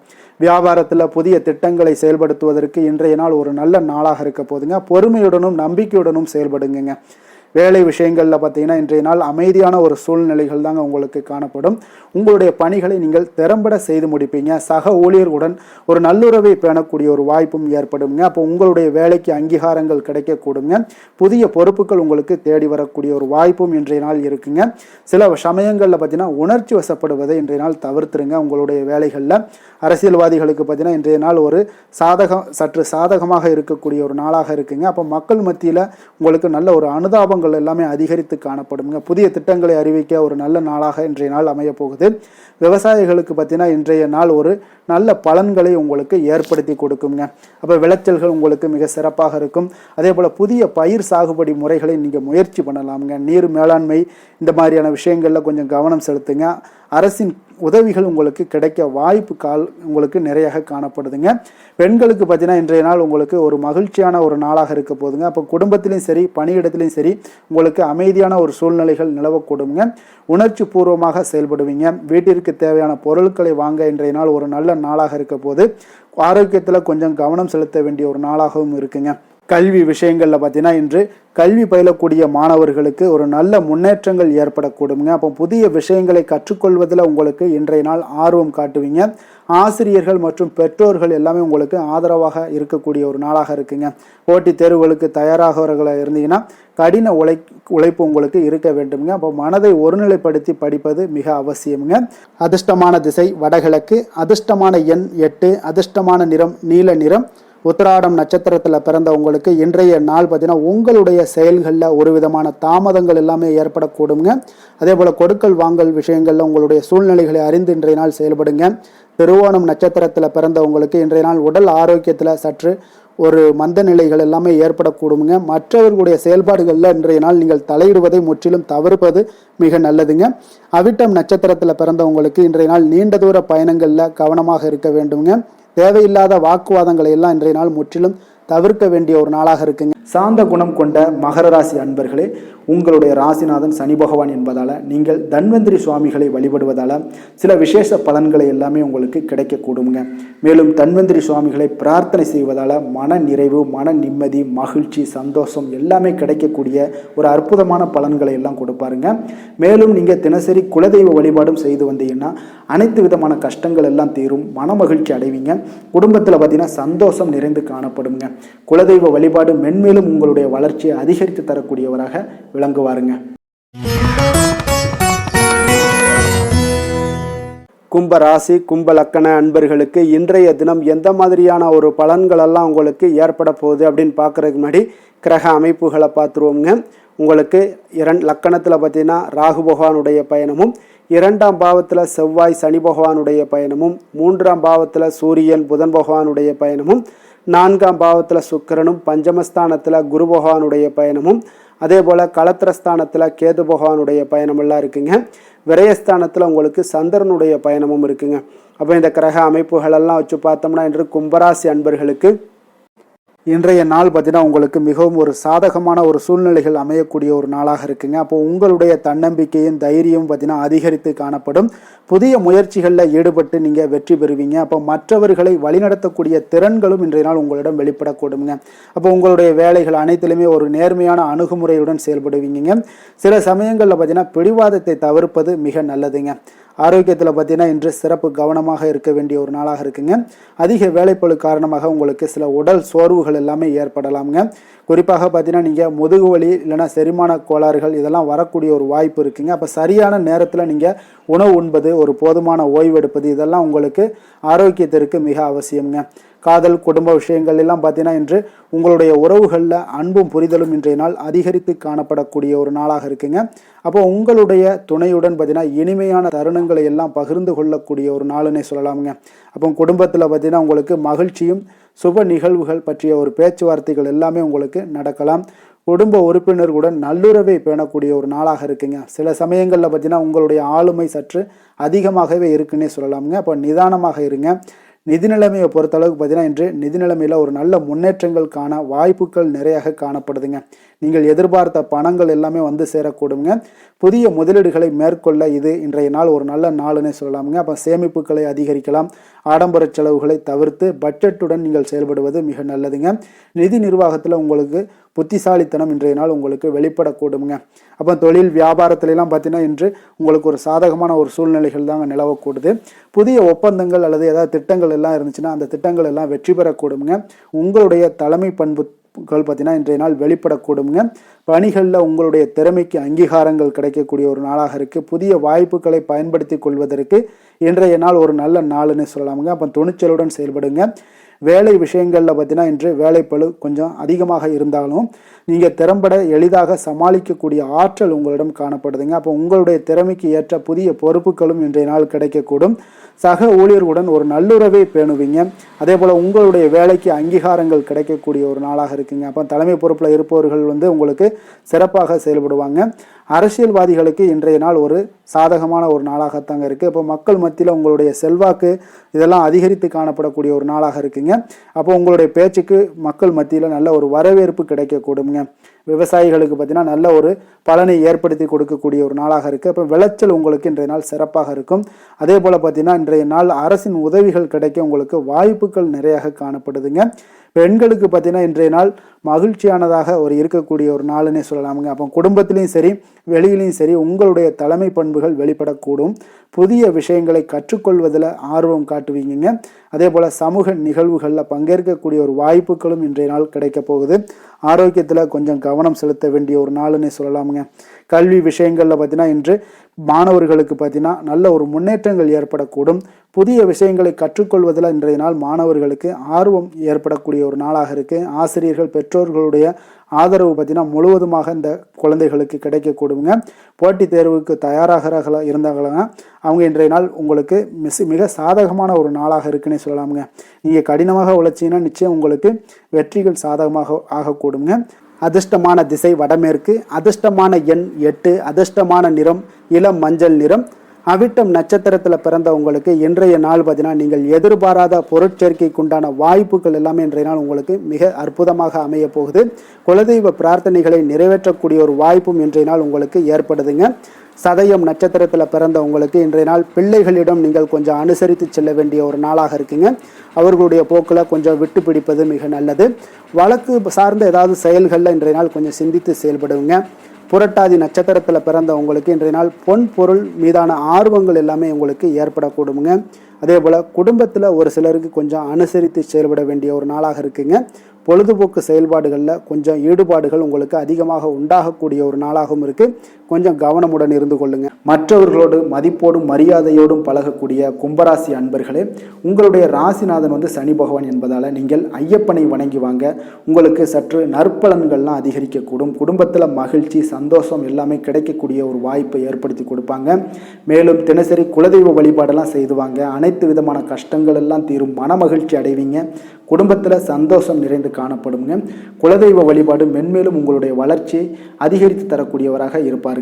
வியாபாரத்தில் புதிய திட்டங்களை செயல்படுத்துவதற்கு இன்றைய நாள் ஒரு நல்ல நாளாக இருக்க போதுங்க. பொறுமையுடனும் நம்பிக்கையுடனும் செயல்படுங்க. வேலை விஷயங்களில் பார்த்தீங்கன்னா இன்றைய நாள் அமைதியான ஒரு சூழ்நிலைகள் தாங்க உங்களுக்கு காணப்படும். உங்களுடைய பணிகளை நீங்கள் திறம்பட செய்து முடிப்பீங்க. சக ஊழியர்களுடன் ஒரு நல்லுறவை பேணக்கூடிய ஒரு வாய்ப்பும் ஏற்படுங்க. அப்போ உங்களுடைய வேலைக்கு அங்கீகாரங்கள் கிடைக்கக்கூடுங்க. புதிய பொறுப்புகள் உங்களுக்கு தேடி வரக்கூடிய ஒரு வாய்ப்பும் இன்றைய நாள் இருக்குங்க. சில சமயங்களில் பார்த்தீங்கன்னா உணர்ச்சி வசப்படுவதை இன்றைய நாள் தவிர்த்துருங்க. உங்களுடைய வேலைகளில் அரசியல்வாதிகளுக்கு பார்த்தீங்கன்னா இன்றைய நாள் ஒரு சற்று சாதகமாக இருக்கக்கூடிய ஒரு நாளாக இருக்குங்க. அப்போ மக்கள் மத்தியில் உங்களுக்கு நல்ல ஒரு அனுதாபங்கள் எல்லாமே அதிகரித்து காணப்படுங்க. புதிய திட்டங்களை அறிவிக்க ஒரு நல்ல நாளாக இன்றைய நாள் அமைய போகுது. விவசாயிகளுக்கு பார்த்தீங்கன்னா இன்றைய நாள் ஒரு நல்ல பலன்களை உங்களுக்கு ஏற்படுத்தி கொடுக்குங்க. அப்போ விளைச்சல்கள் உங்களுக்கு மிக சிறப்பாக இருக்கும். அதே போல் புதிய பயிர் சாகுபடி முறைகளை நீங்கள் முயற்சி பண்ணலாமுங்க. நீர் மேலாண்மை இந்த மாதிரியான விஷயங்களில் கொஞ்சம் கவனம் செலுத்துங்க. அரசின் உதவிகள் உங்களுக்கு கிடைக்க வாய்ப்பு உங்களுக்கு நிறைய காணப்படுதுங்க. பெண்களுக்கு பார்த்தீங்கன்னா இன்றைய நாள் உங்களுக்கு ஒரு மகிழ்ச்சியான ஒரு நாளாக இருக்க போதுங்க. அப்போ குடும்பத்திலையும் சரி பணியிடத்திலையும் சரி உங்களுக்கு அமைதியான ஒரு சூழ்நிலைகள் நிலவக்கூடுங்க. உணர்ச்சி பூர்வமாக செயல்படுவீங்க. வீட்டிற்கு தேவையான பொருட்களை வாங்க இன்றைய நாள் ஒரு நல்ல நாளாக இருக்க போது. ஆரோக்கியத்தில் கொஞ்சம் கவனம் செலுத்த வேண்டிய ஒரு நாளாகவும் இருக்குங்க. கல்வி விஷயங்களில் பார்த்தீங்கன்னா இன்று கல்வி பயிலக்கூடிய மாணவர்களுக்கு ஒரு நல்ல முன்னேற்றங்கள் ஏற்படக்கூடுங்க. அப்போ புதிய விஷயங்களை கற்றுக்கொள்வதில் உங்களுக்கு இன்றைய நாள் ஆர்வம் காட்டுவீங்க. ஆசிரியர்கள் மற்றும் பெற்றோர்கள் எல்லாமே உங்களுக்கு ஆதரவாக இருக்கக்கூடிய ஒரு நாளாக இருக்குங்க. போட்டித் தேர்வுகளுக்கு தயாராகவர்களாக இருந்தீங்கன்னா கடின உழைப்பு உங்களுக்கு இருக்க வேண்டுங்க. அப்போ மனதை ஒருநிலைப்படுத்தி படிப்பது மிக அவசியமுங்க. அதிர்ஷ்டமான திசை வடகிழக்கு, அதிர்ஷ்டமான எண் 8, அதிர்ஷ்டமான நிறம் நீல நிறம். உத்திராடம் நட்சத்திரத்தில் பிறந்த உங்களுக்கு இன்றைய நாள் பார்த்தீங்கன்னா உங்களுடைய செயல்களில் ஒரு விதமான தாமதங்கள் எல்லாமே ஏற்படக்கூடுங்க. அதே போல் கொடுக்கல் வாங்கல் விஷயங்களில் உங்களுடைய சூழ்நிலைகளை அறிந்து இன்றைய நாள் செயல்படுங்க. திருவோணம் நட்சத்திரத்தில் பிறந்த உங்களுக்கு இன்றைய நாள் உடல் ஆரோக்கியத்தில் சற்று ஒரு மந்த நிலைகள் எல்லாமே ஏற்படக்கூடுங்க. மற்றவர்களுடைய செயல்பாடுகளில் இன்றைய நாள் நீங்கள் தலையிடுவதை முற்றிலும் தவிர்ப்பது மிக நல்லதுங்க. அவிட்டம் நட்சத்திரத்தில் பிறந்தவங்களுக்கு இன்றைய நாள் நீண்ட தூர பயணங்களில் கவனமாக இருக்க வேண்டுங்க. தேவையில்லாத வாக்குவாதங்களை எல்லாம் இன்றைய நாள் முற்றிலும் தவிர்க்க வேண்டிய ஒரு நாளாக இருக்குங்க. சாந்த குணம் கொண்ட மகர ராசி அன்பர்களே, உங்களுடைய ராசிநாதன் சனி பகவான் என்பதால் நீங்கள் தன்வந்திரி சுவாமிகளை வழிபடுவதால் சில விசேஷ பலன்களை எல்லாமே உங்களுக்கு கிடைக்கக்கூடுங்க. மேலும் தன்வந்திரி சுவாமிகளை பிரார்த்தனை செய்வதால் மன நிறைவு, மன நிம்மதி, மகிழ்ச்சி, சந்தோஷம் எல்லாமே கிடைக்கக்கூடிய ஒரு அற்புதமான பலன்களை எல்லாம் கொடுப்பாருங்க. மேலும் நீங்கள் தினசரி குலதெய்வ வழிபாடும் செய்து வந்தீங்கன்னா அனைத்து விதமான கஷ்டங்கள் எல்லாம் தீரும், மன மகிழ்ச்சி அடைவீங்க. குடும்பத்தில் பார்த்தீங்கன்னா சந்தோஷம் நிறைந்து காணப்படுங்க. குலதெய்வ வழிபாடு மென்மேலும் உங்களுடைய வளர்ச்சியை அதிகரித்து தரக்கூடியவராக விளங்குவாருங்க. கும்ப ராசி கும்ப லக்கண அன்பர்களுக்கு இன்றைய தினம் எந்த மாதிரியான ஒரு பலன்கள் எல்லாம் உங்களுக்கு ஏற்பட போகுது அப்படின்னு பார்க்கறதுக்கு முன்னாடி கிரக அமைப்புகளை பார்த்துருவோங்க. உங்களுக்கு லக்கணத்தில் பார்த்தீங்கன்னா ராகு பகவானுடைய பயணமும், 2ஆம் பாவத்தில் செவ்வாய் சனி பகவானுடைய பயணமும், 3ஆம் பாவத்தில் சூரியன் புதன் பகவானுடைய பயணமும், 4ஆம் பாவத்தில் சுக்கிரனும், பஞ்சமஸ்தானத்தில் குரு பகவானுடைய பயணமும், அதே போல் களத்திரஸ்தானத்தில் கேது பகவானுடைய பயணமெல்லாம் இருக்குங்க. விரயஸ்தானத்தில் உங்களுக்கு சந்திரனுடைய பயணமும் இருக்குங்க. அப்போ இந்த கிரக அமைப்புகளெல்லாம் வச்சு பார்த்தோம்னா இன்று கும்பராசி அன்பர்களுக்கு இன்றைய நாள் பார்த்தீங்கன்னா உங்களுக்கு மிகவும் ஒரு சாதகமான ஒரு சூழ்நிலைகள் அமையக்கூடிய ஒரு நாளாக இருக்குங்க. அப்போ உங்களுடைய தன்னம்பிக்கையும் தைரியமும் பார்த்தீங்கன்னா அதிகரித்து காணப்படும். புதிய முயற்சிகளில் ஈடுபட்டு நீங்கள் வெற்றி பெறுவீங்க. அப்போ மற்றவர்களை வழிநடத்தக்கூடிய திறன்களும் இன்றைய நாள் உங்களிடம் வெளிப்படக்கூடுங்க. அப்போ உங்களுடைய வேலைகள் அனைத்திலுமே ஒரு நேர்மையான அணுகுமுறையுடன் செயல்படுவீங்க. சில சமயங்களில் பார்த்தீங்கன்னா பிடிவாதத்தை தவிர்ப்பது மிக நல்லதுங்க. ஆரோக்கியத்தில் பார்த்தீங்கன்னா இன்று சிறப்பு கவனமாக இருக்க வேண்டிய ஒரு நாளாக இருக்குங்க. அதிக வேலைப்பளு காரணமாக உங்களுக்கு சில உடல் சோர்வுகள் எல்லாமே ஏற்படலாமுங்க. குறிப்பாக பார்த்தீங்கன்னா நீங்கள் முதுகு வலி இல்லைனா செரிமான கோளாறுகள் இதெல்லாம் வரக்கூடிய ஒரு வாய்ப்பு இருக்குங்க. அப்போ சரியான நேரத்தில் நீங்கள் உணவு உண்பது, ஒரு போதுமான ஓய்வு எடுப்பது இதெல்லாம் உங்களுக்கு ஆரோக்கியத்திற்கு மிக அவசியம்ங்க. காதல் குடும்ப விஷயங்கள் எல்லாம் பார்த்தீங்கன்னா இன்று உங்களுடைய உறவுகளில் அன்பும் புரிதலும் இன்றைய நாள் அதிகரித்து காணப்படக்கூடிய ஒரு நாளாக இருக்குங்க. அப்போ உங்களுடைய துணையுடன் பார்த்தீங்கன்னா இனிமையான தருணங்களை எல்லாம் பகிர்ந்து கொள்ளக்கூடிய ஒரு நாளுன்னே சொல்லலாமுங்க. அப்போ குடும்பத்தில் பார்த்தீங்கன்னா உங்களுக்கு மகிழ்ச்சியும் சுப நிகழ்வுகள் பற்றிய ஒரு பேச்சுவார்த்தைகள் எல்லாமே உங்களுக்கு நடக்கலாம். குடும்ப உறுப்பினர்களுடன் நல்லுறவை பேணக்கூடிய ஒரு நாளாக இருக்குங்க. சில சமயங்களில் பார்த்தீங்கன்னா உங்களுடைய ஆளுமை சற்று அதிகமாகவே இருக்குன்னே சொல்லலாமுங்க. அப்போ நிதானமாக இருங்க. நிதி நிலைமையை பொறுத்தளவுக்கு பார்த்தீங்கன்னா இன்று நிதி நிலைமையில் ஒரு நல்ல முன்னேற்றங்கள் காண வாய்ப்புகள் நிறையாக காணப்படுதுங்க. நீங்கள் எதிர்பார்த்த பணங்கள் எல்லாமே வந்து சேரக்கூடுங்க. புதிய முதலீடுகளை மேற்கொள்ள இது இன்றைய நாள் ஒரு நல்ல நாளுன்னே சொல்லலாமுங்க. அப்போ சேமிப்புகளை அதிகரிக்கலாம். ஆடம்பர செலவுகளை தவிர்த்து பட்ஜெட்டுடன் நீங்கள் செயல்படுவது மிக நல்லதுங்க. நிதி நிர்வாகத்தில் உங்களுக்கு புத்திசாலித்தனம் இன்றைய நாள் உங்களுக்கு வெளிப்படக்கூடுங்க. அப்போ தொழில் வியாபாரத்திலலாம் பார்த்தீங்கன்னா இன்று உங்களுக்கு ஒரு சாதகமான ஒரு சூழ்நிலைகள் தாங்க நிலவக்கூடுது. புதிய ஒப்பந்தங்கள் அல்லது ஏதாவது திட்டங்கள் எல்லாம் இருந்துச்சுன்னா அந்த திட்டங்கள் எல்லாம் வெற்றி பெறக்கூடுங்க. உங்களுடைய தலைமை பண்புகள் பார்த்தீங்கன்னா இன்றைய நாள் வெளிப்படக்கூடுங்க. பணிகளில் உங்களுடைய திறமைக்கு அங்கீகாரங்கள் கிடைக்கக்கூடிய ஒரு நாளாக இருக்குது. புதிய வாய்ப்புகளை பயன்படுத்தி கொள்வதற்கு இன்றைய நாள் ஒரு நல்ல நாளுன்னு சொல்லலாமுங்க. அப்போ துணிச்சலுடன் செயல்படுங்க. வேலை விஷயங்களில் பார்த்தீங்கன்னா இன்று வேலைப்பளு கொஞ்சம் அதிகமாக இருந்தாலும் நீங்கள் திறம்பட எளிதாக சமாளிக்கக்கூடிய ஆற்றல் உங்களிடம் காணப்படுதுங்க. அப்போ உங்களுடைய திறமைக்கு ஏற்ற புதிய பொறுப்புகளும் இன்றைய நாள் கிடைக்கக்கூடும். சக ஊழியர்களுடன் ஒரு நல்லுறவை பேணுவீங்க. அதே போல் உங்களுடைய வேலைக்கு அங்கீகாரங்கள் கிடைக்கக்கூடிய ஒரு நாளாக இருக்குங்க. அப்போ தலைமை பொறுப்பில் இருப்பவர்கள் வந்து உங்களுக்கு சிறப்பாக செயல்படுவாங்க. அரசியல்வாதிகளுக்கு இன்றைய நாள் ஒரு சாதகமான ஒரு நாளாகத்தாங்க இருக்குது. அப்போ மக்கள் மத்தியில் உங்களுடைய செல்வாக்கு இதெல்லாம் அதிகரித்து காணப்படக்கூடிய ஒரு நாளாக இருக்குங்க. அப்போ உங்களுடைய பேச்சுக்கு மக்கள் மத்தியில் நல்ல ஒரு வரவேற்பு கிடைக்கக்கூடுங்க. விவசாயிகளுக்கு பார்த்தீங்கன்னா நல்ல ஒரு பலனை ஏற்படுத்தி கொடுக்கக்கூடிய ஒரு நாளாக இருக்குது. அப்போ விளைச்சல் உங்களுக்கு இன்றைய நாள் சிறப்பாக இருக்கும். அதே போல் பார்த்தீங்கன்னா இன்றைய நாள் அரசின் உதவிகள் கிடைக்க உங்களுக்கு வாய்ப்புகள் நிறையாக காணப்படுதுங்க. பெண்களுக்கு பார்த்தீங்கன்னா இன்றைய நாள் மகிழ்ச்சியானதாக ஒரு இருக்கக்கூடிய ஒரு நாளுன்னே சொல்லலாமுங்க. அப்போ குடும்பத்திலையும் சரி வெளியிலையும் சரி உங்களுடைய தலைமை பண்புகள் வெளிப்படக்கூடும். புதிய விஷயங்களை கற்றுக்கொள்வதில் ஆர்வம் காட்டுவீங்க. அதே போல் சமூக நிகழ்வுகளில் பங்கேற்கக்கூடிய ஒரு வாய்ப்புகளும் இன்றைய நாள் கிடைக்க போகுது. ஆரோக்கியத்தில் கொஞ்சம் கவனம் செலுத்த வேண்டிய ஒரு நாளுன்னே சொல்லலாமுங்க. கல்வி விஷயங்களில் பார்த்தீங்கன்னா இன்று மாணவர்களுக்கு பார்த்தீங்கன்னா நல்ல ஒரு முன்னேற்றங்கள் ஏற்படக்கூடும். புதிய விஷயங்களை கற்றுக்கொள்வதில் இன்றைய நாள் மாணவர்களுக்கு ஆர்வம் ஏற்படக்கூடிய ஒரு நாளாக இருக்குது. ஆசிரியர்கள் பெற்றோர்களுடைய ஆதரவு பார்த்தீங்கன்னா முழுவதுமாக இந்த குழந்தைகளுக்கு கிடைக்கக்கூடுங்க. போட்டித் தேர்வுக்கு தயாராக இருந்தாங்களா அவங்க இன்றைய நாள் உங்களுக்கு மிக சாதகமான ஒரு நாளாக இருக்குன்னே சொல்லலாமுங்க. நீங்கள் கடினமாக உழைச்சிங்கன்னா நிச்சயம் உங்களுக்கு வெற்றிகள் சாதகமாக ஆகக்கூடுங்க. அதிர்ஷ்டமான திசை வடமேற்கு, அதிர்ஷ்டமான எண் 8, அதிர்ஷ்டமான நிறம் இளம் மஞ்சள் நிறம். அவிட்டம் நட்சத்திரத்தில் பிறந்த உங்களுக்கு இன்றைய நாள் பார்த்தீங்கன்னா நீங்கள் எதிர்பாராத பொருட்சேர்க்கைக்கு உண்டான வாய்ப்புகள் எல்லாமே இன்றைய நாள் உங்களுக்கு மிக அற்புதமாக அமைய போகுது. குலதெய்வ பிரார்த்தனைகளை நிறைவேற்றக்கூடிய ஒரு வாய்ப்பும் இன்றைய நாள் உங்களுக்கு ஏற்படுதுங்க. சதயம் நட்சத்திரத்தில் பிறந்த உங்களுக்கு இன்றைய நாள் பிள்ளைகளிடம் நீங்கள் கொஞ்சம் அனுசரித்து செல்ல வேண்டிய ஒரு நாளாக இருக்குங்க. அவர்களுடைய போக்கில் கொஞ்சம் விட்டு பிடிப்பது மிக நல்லது. வழக்கு சார்ந்த ஏதாவது செயல்களில் இன்றைய நாள் கொஞ்சம் சிந்தித்து செயல்படுவீங்க. புரட்டாதி நட்சத்திரத்தில் பிறந்த உங்களுக்கு இன்றைய நாள் பொன் பொருள் மீதான ஆர்வங்கள் எல்லாமே உங்களுக்கு ஏற்படக்கூடுங்க. அதே போல் குடும்பத்தில் ஒரு சிலருக்கு கொஞ்சம் அனுசரித்து செயல்பட வேண்டிய ஒரு நாளாக இருக்குங்க. பொழுதுபோக்கு செயல்பாடுகளில் கொஞ்சம் ஈடுபாடுகள் உங்களுக்கு அதிகமாக உண்டாகக்கூடிய ஒரு நாளாகவும் இருக்குது. கொஞ்சம் கவனமுடன் இருந்து கொள்ளுங்க. மற்றவர்களோடு மதிப்போடும் மரியாதையோடும் பழகக்கூடிய கும்பராசி அன்பர்களே, உங்களுடைய ராசிநாதன் வந்து சனி பகவான் என்பதால் நீங்கள் ஐயப்பனை வணங்கி வாங்க. உங்களுக்கு சற்று நற்பலன்கள்லாம் அதிகரிக்கக்கூடும். குடும்பத்தில் மகிழ்ச்சி சந்தோஷம் எல்லாமே கிடைக்கக்கூடிய ஒரு வாய்ப்பை ஏற்படுத்தி கொடுப்பாங்க. மேலும் தினசரி குலதெய்வ வழிபாடெல்லாம் செய்துவாங்க. அனைத்து விதமான கஷ்டங்கள் எல்லாம் தீரும். மன மகிழ்ச்சி அடைவீங்க. குடும்பத்தில் சந்தோஷம் நிறைந்து காணப்படுங்க. குலதெய்வ வழிபாடு மென்மேலும் உங்களுடைய வளர்ச்சியை அதிகரித்து தரக்கூடியவராக இருப்பாருங்க.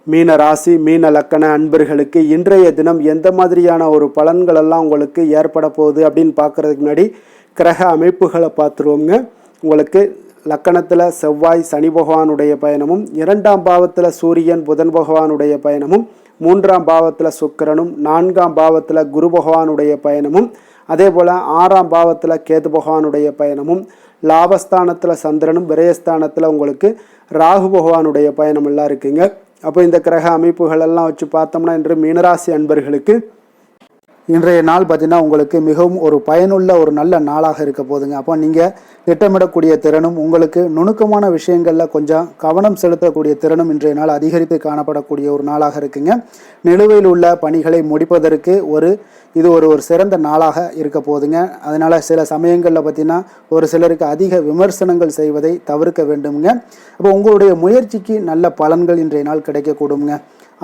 மீன ராசி மீன லக்கண அன்பர்களுக்கு இன்றைய தினம் எந்த மாதிரியான ஒரு பலன்கள் எல்லாம் உங்களுக்கு ஏற்பட போகுது அப்படின்னு பார்க்கறதுக்கு முன்னாடி கிரக அமைப்புகளை பார்த்துருவோங்க. உங்களுக்கு லக்கணத்தில் செவ்வாய் சனி பகவானுடைய பயணமும், 2ஆம் பாவத்தில் சூரியன் புதன் பகவானுடைய பயணமும், 3ஆம் பாவத்தில் சுக்கிரனும், 4ஆம் பாவத்தில் குரு பகவானுடைய பயணமும், அதே போல் 6ஆம் பாவத்தில் கேது பகவானுடைய பயணமும், லாபஸ்தானத்தில் சந்திரனும், விரயஸ்தானத்தில் உங்களுக்கு ராகு பகவானுடைய பயணம் எல்லாம் இருக்குங்க. அப்போ இந்த கிரக அமைப்புகள் எல்லாம் வச்சு பார்த்தோம்னா இன்று மீனராசி அன்பர்களுக்கு இன்றைய நாள் பார்த்தீங்கன்னா உங்களுக்கு மிகவும் ஒரு பயனுள்ள ஒரு நல்ல நாளாக இருக்க போதுங்க. அப்போ நீங்கள் திட்டமிடக்கூடிய திறனும் உங்களுக்கு நுணுக்கமான விஷயங்களில் கொஞ்சம் கவனம் செலுத்தக்கூடிய திறனும் இன்றைய நாள் அதிகரித்து காணப்படக்கூடிய ஒரு நாளாக இருக்குங்க. நிலுவையில் உள்ள பணிகளை முடிப்பதற்கு இது ஒரு சிறந்த நாளாக இருக்க போதுங்க. அதனால் சில சமயங்களில் பார்த்தீங்கன்னா ஒரு சிலருக்கு அதிக விமர்சனங்கள் செய்வதை தவிர்க்க வேண்டுங்க. அப்போ உங்களுடைய முயற்சிக்கு நல்ல பலன்கள் இன்றைய நாள் கிடைக்கக்கூடுங்க.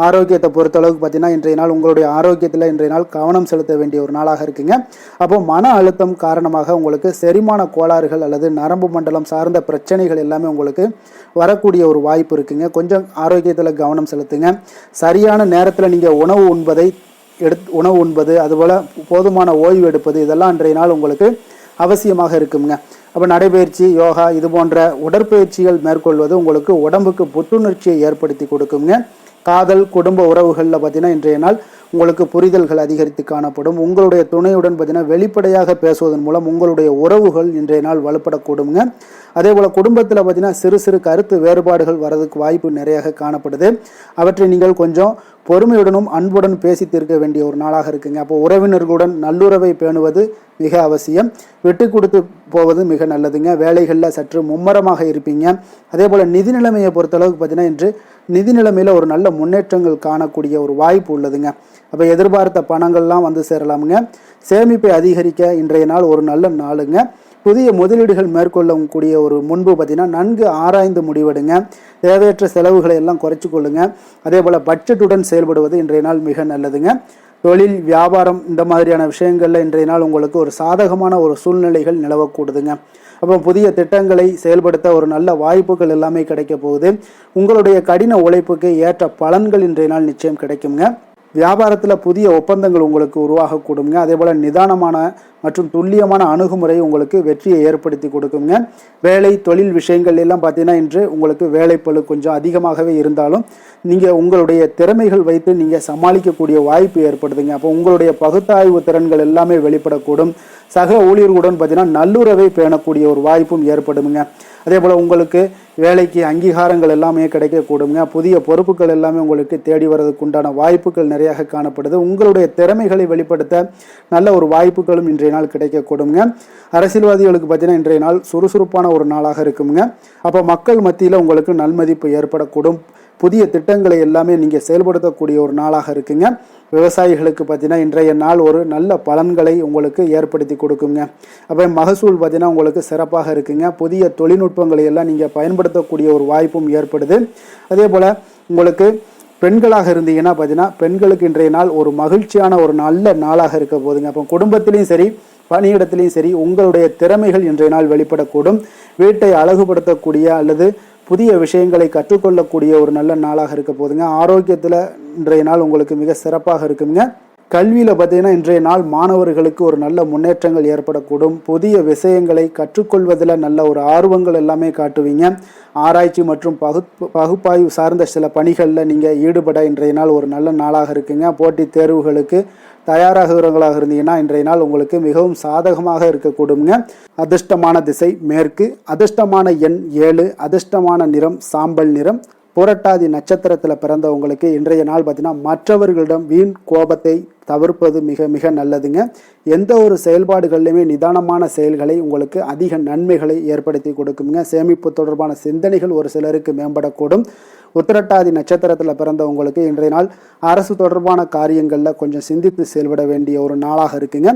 ஆரோக்கியத்தை பொறுத்தளவுக்கு பார்த்தீங்கன்னா இன்றைய நாள் உங்களுடைய ஆரோக்கியத்தில் இன்றைய நாள் கவனம் செலுத்த வேண்டிய ஒரு நாளாக இருக்குங்க. அப்போ மன அழுத்தம் காரணமாக உங்களுக்கு செரிமான கோளாறுகள் அல்லது நரம்பு மண்டலம் சார்ந்த பிரச்சனைகள் எல்லாமே உங்களுக்கு வரக்கூடிய ஒரு வாய்ப்பு இருக்குங்க. கொஞ்சம் ஆரோக்கியத்தில் கவனம் செலுத்துங்க. சரியான நேரத்தில் நீங்கள் உணவு உண்பது அதுபோல் போதுமான ஓய்வு எடுப்பது இதெல்லாம் இன்றைய நாள் உங்களுக்கு அவசியமாக இருக்குங்க. அப்போ நடைபயிற்சி, யோகா இது போன்ற உடற்பயிற்சிகள் மேற்கொள்வது உங்களுக்கு உடம்புக்கு புத்துணர்ச்சியை ஏற்படுத்தி கொடுக்குங்க. காதல், குடும்ப உறவுகளில் பார்த்தீங்கன்னா இன்றைய நாள் உங்களுக்கு புரிதல்கள் அதிகரித்து காணப்படும். உங்களுடைய துணையுடன் பார்த்தீங்கன்னா வெளிப்படையாக பேசுவதன் மூலம் உங்களுடைய உறவுகள் இன்றைய நாள் வலுப்படக்கூடுங்க. அதே போல் குடும்பத்தில் பார்த்தீங்கன்னா சிறு சிறு கருத்து வேறுபாடுகள் வரதுக்கு வாய்ப்பு நிறையாக காணப்படுது. அவற்றை நீங்கள் கொஞ்சம் பொறுமையுடனும் அன்புடன் பேசி தீர்க்க வேண்டிய ஒரு நாளாக இருக்குங்க. அப்போ உறவினர்களுடன் நல்லுறவை பேணுவது மிக அவசியம். விட்டு கொடுத்து போவது மிக நல்லதுங்க. வேலைகளில் சற்று மும்மரமாக இருப்பீங்க. அதே போல் நிதி நிலைமையை பொறுத்தளவுக்கு பார்த்தீங்கன்னா இன்று நிதி நிலைமையில் ஒரு நல்ல முன்னேற்றங்கள் காணக்கூடிய ஒரு வாய்ப்பு உள்ளதுங்க. அப்போ எதிர்பார்த்த பணங்கள்லாம் வந்து சேரலாமுங்க. சேமிப்பை அதிகரிக்க இன்றைய நாள் ஒரு நல்ல நாளுங்க. புதிய முதலீடுகள் மேற்கொள்ளக்கூடிய ஒரு முன்பு பார்த்தீங்கன்னா நன்கு ஆராய்ந்து முடிவெடுங்க. தேவையற்ற செலவுகளை எல்லாம் குறைச்சி கொள்ளுங்க. அதே போல் பட்ஜெட்டுடன் செயல்படுவது இன்றைய நாள் மிக நல்லதுங்க. தொழில், வியாபாரம் இந்த மாதிரியான விஷயங்களில் இன்றைய நாள் உங்களுக்கு ஒரு சாதகமான ஒரு சூழ்நிலைகள் நிலவக்கூடுதுங்க. அப்போ புதிய திட்டங்களை செயல்படுத்த ஒரு நல்ல வாய்ப்புகள் எல்லாமே கிடைக்க போகுது. உங்களுடைய கடின உழைப்புக்கு ஏற்ற பலன்கள் இன்றைய நாள் நிச்சயம் கிடைக்குங்க. வியாபாரத்தில் புதிய ஒப்பந்தங்கள் உங்களுக்கு உருவாகக்கூடுங்க. அதே போல் நிதானமான மற்றும் துல்லியமான அணுகுமுறை உங்களுக்கு வெற்றியை ஏற்படுத்தி கொடுக்குங்க. வேலை, தொழில் விஷயங்கள் எல்லாம் பார்த்தீங்கன்னா இன்று உங்களுக்கு வேலைப்பளு கொஞ்சம் அதிகமாகவே இருந்தாலும் நீங்கள் உங்களுடைய திறமைகள் வைத்து நீங்கள் சமாளிக்கக்கூடிய வாய்ப்பு ஏற்படுதுங்க. அப்போ உங்களுடைய பகுத்தாய்வு திறன்கள் எல்லாமே வெளிப்படக்கூடும். சக ஊழியர்களுடன் பார்த்தீங்கன்னா நல்லுறவை பேணக்கூடிய ஒரு வாய்ப்பும் ஏற்படுங்க. அதே போல் உங்களுக்கு வேலைக்கு அங்கீகாரங்கள் எல்லாமே கிடைக்கக்கூடுங்க. புதிய பொறுப்புகள் எல்லாமே உங்களுக்கு தேடி வர்றதுக்கு உண்டான வாய்ப்புகள் நிறையாக காணப்படுது. உங்களுடைய திறமைகளை வெளிப்படுத்த நல்ல ஒரு வாய்ப்புகளும் இன்றைய நாள் கிடைக்கக்கூடுங்க. அரசியல்வாதிகளுக்கு பார்த்தீங்கன்னா இன்றைய நாள் சுறுசுறுப்பான ஒரு நாளாக இருக்குங்க. அப்போ மக்கள் மத்தியில் உங்களுக்கு நல்மதிப்பு ஏற்படக்கூடும். புதிய திட்டங்களை எல்லாமே நீங்கள் செயல்படுத்தக்கூடிய ஒரு நாளாக இருக்குங்க. விவசாயிகளுக்கு பார்த்தீங்கன்னா இன்றைய நாள் ஒரு நல்ல பலன்களை உங்களுக்கு ஏற்படுத்தி கொடுக்குங்க. அப்போ மகசூல் பார்த்தீங்கன்னா உங்களுக்கு சிறப்பாக இருக்குங்க. புதிய தொழில்நுட்பங்களை எல்லாம் நீங்கள் பயன்படுத்தக்கூடிய ஒரு வாய்ப்பும் ஏற்படுது. அதே போல் உங்களுக்கு பெண்களாக இருந்தீங்கன்னா பார்த்தீங்கன்னா பெண்களுக்கு இன்றைய நாள் ஒரு மகிழ்ச்சியான ஒரு நல்ல நாளாக இருக்க போதுங்க. அப்போ குடும்பத்திலையும் சரி, பணியிடத்திலையும் சரி உங்களுடைய திறமைகள் இன்றைய நாள் வெளிப்படக்கூடும். வீட்டை அழகுபடுத்தக்கூடிய அல்லது புதிய விஷயங்களை கற்றுக்கொள்ளக்கூடிய ஒரு நல்ல நாளாக இருக்க போதுங்க. ஆரோக்கியத்தில் இன்றைய நாள் உங்களுக்கு மிக சிறப்பாக இருக்குங்க. கல்வியில் பார்த்தீங்கன்னா இன்றைய நாள் மாணவர்களுக்கு ஒரு நல்ல முன்னேற்றங்கள் ஏற்படக்கூடும். புதிய விஷயங்களை கற்றுக்கொள்வதில் நல்ல ஒரு ஆர்வங்கள் எல்லாமே காட்டுவீங்க. ஆராய்ச்சி மற்றும் பகுப்பாய்வு சார்ந்த சில பணிகளில் நீங்கள் ஈடுபட இன்றைய நாள் ஒரு நல்ல நாளாக இருக்குங்க. போட்டித் தேர்வுகளுக்கு தயாராகிறவங்களாக இருந்தீங்கன்னா இன்றைய நாள் உங்களுக்கு மிகவும் சாதகமாக இருக்கக்கூடுங்க. அதிர்ஷ்டமான திசை மேற்கு, அதிர்ஷ்டமான எண் 7, அதிர்ஷ்டமான நிறம் சாம்பல் நிறம். புரட்டாதி நட்சத்திரத்தில் பிறந்தவங்களுக்கு இன்றைய நாள் பார்த்தீங்கன்னா மற்றவர்களிடம் வீண் கோபத்தை தவிர்ப்பது மிக மிக நல்லதுங்க. எந்த ஒரு செயல்பாடுகள்லையுமே நிதானமான செயல்களை உங்களுக்கு அதிக நன்மைகளை ஏற்படுத்தி கொடுக்குங்க. சேமிப்பு தொடர்பான சிந்தனைகள் ஒரு சிலருக்கு மேம்படக்கூடும். உத்திரட்டாதி நட்சத்திரத்தில் பிறந்தவங்களுக்கு இன்றைய நாள் அரசு தொடர்பான காரியங்களில் கொஞ்சம் சிந்தித்து செயல்பட வேண்டிய ஒரு நாளாக இருக்குங்க.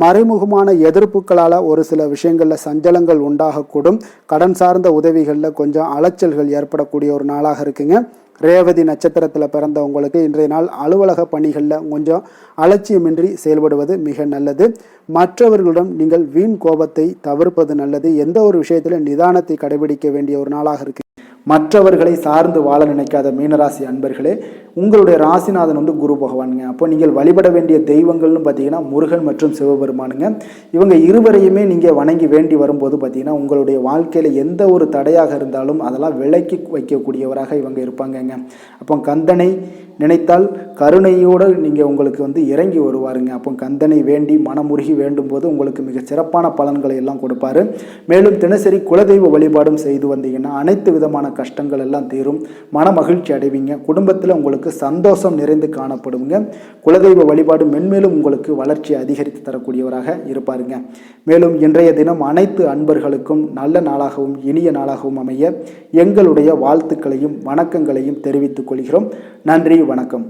மறைமுகமான எதிர்ப்புகளால் ஒரு சில விஷயங்களில் சஞ்சலங்கள் உண்டாகக்கூடும். கடன் சார்ந்த உதவிகளில் கொஞ்சம் அலைச்சல்கள் ஏற்படக்கூடிய ஒரு நாளாக இருக்குங்க. ரேவதி நட்சத்திரத்தில் பிறந்தவங்களுக்கு இன்றைய நாள் அலுவலக பணிகளில் கொஞ்சம் அலட்சியமின்றி செயல்படுவது மிக நல்லது. மற்றவர்களிடம் நீங்கள் வீண் கோபத்தை தவிர்ப்பது நல்லது. எந்த ஒரு விஷயத்திலும் நிதானத்தை கடைபிடிக்க வேண்டிய ஒரு நாளாக இருக்கு. மற்றவர்களை சார்ந்து வாழ நினைக்காத மீனராசி அன்பர்களே, உங்களுடைய ராசிநாதன் குரு பகவானுங்க. அப்போ நீங்கள் வழிபட வேண்டிய தெய்வங்கள்னு பார்த்தீங்கன்னா முருகன் மற்றும் சிவபெருமானுங்க. இவங்க இருவரையுமே நீங்கள் வணங்கி வேண்டி வரும்போது பார்த்தீங்கன்னா உங்களுடைய வாழ்க்கையில் எந்த ஒரு தடையாக இருந்தாலும் அதெல்லாம் விலக்கி வைக்கக்கூடியவராக இவங்க இருப்பாங்கங்க. அப்போ கந்தனை நினைத்தால் கருணையோடு நீங்கள் உங்களுக்கு இறங்கி வருவாருங்க. அப்போ கந்தனை வேண்டி மனமுருகி வேண்டும் போது உங்களுக்கு மிக சிறப்பான பலன்களை எல்லாம் கொடுப்பாரு. மேலும் தினசரி குலதெய்வ வழிபாடும் செய்து வந்தீங்கன்னா அனைத்து விதமான கஷ்டங்கள் எல்லாம் தீரும். மன மகிழ்ச்சி அடைவீங்க. குடும்பத்தில் உங்களுக்கு சந்தோஷம் நிறைந்து காணப்படுங்க. குலதெய்வ வழிபாடு மென்மேலும் உங்களுக்கு வளர்ச்சி அதிகரித்து தரக்கூடியவராக இருப்பாருங்க. மேலும் இன்றைய தினம் அனைத்து அன்பர்களுக்கும் நல்ல நாளாகவும் இனிய நாளாகவும் அமைய எங்களுடைய வாழ்த்துக்களையும் வணக்கங்களையும் தெரிவித்துக் கொள்கிறோம். நன்றி, வணக்கம்.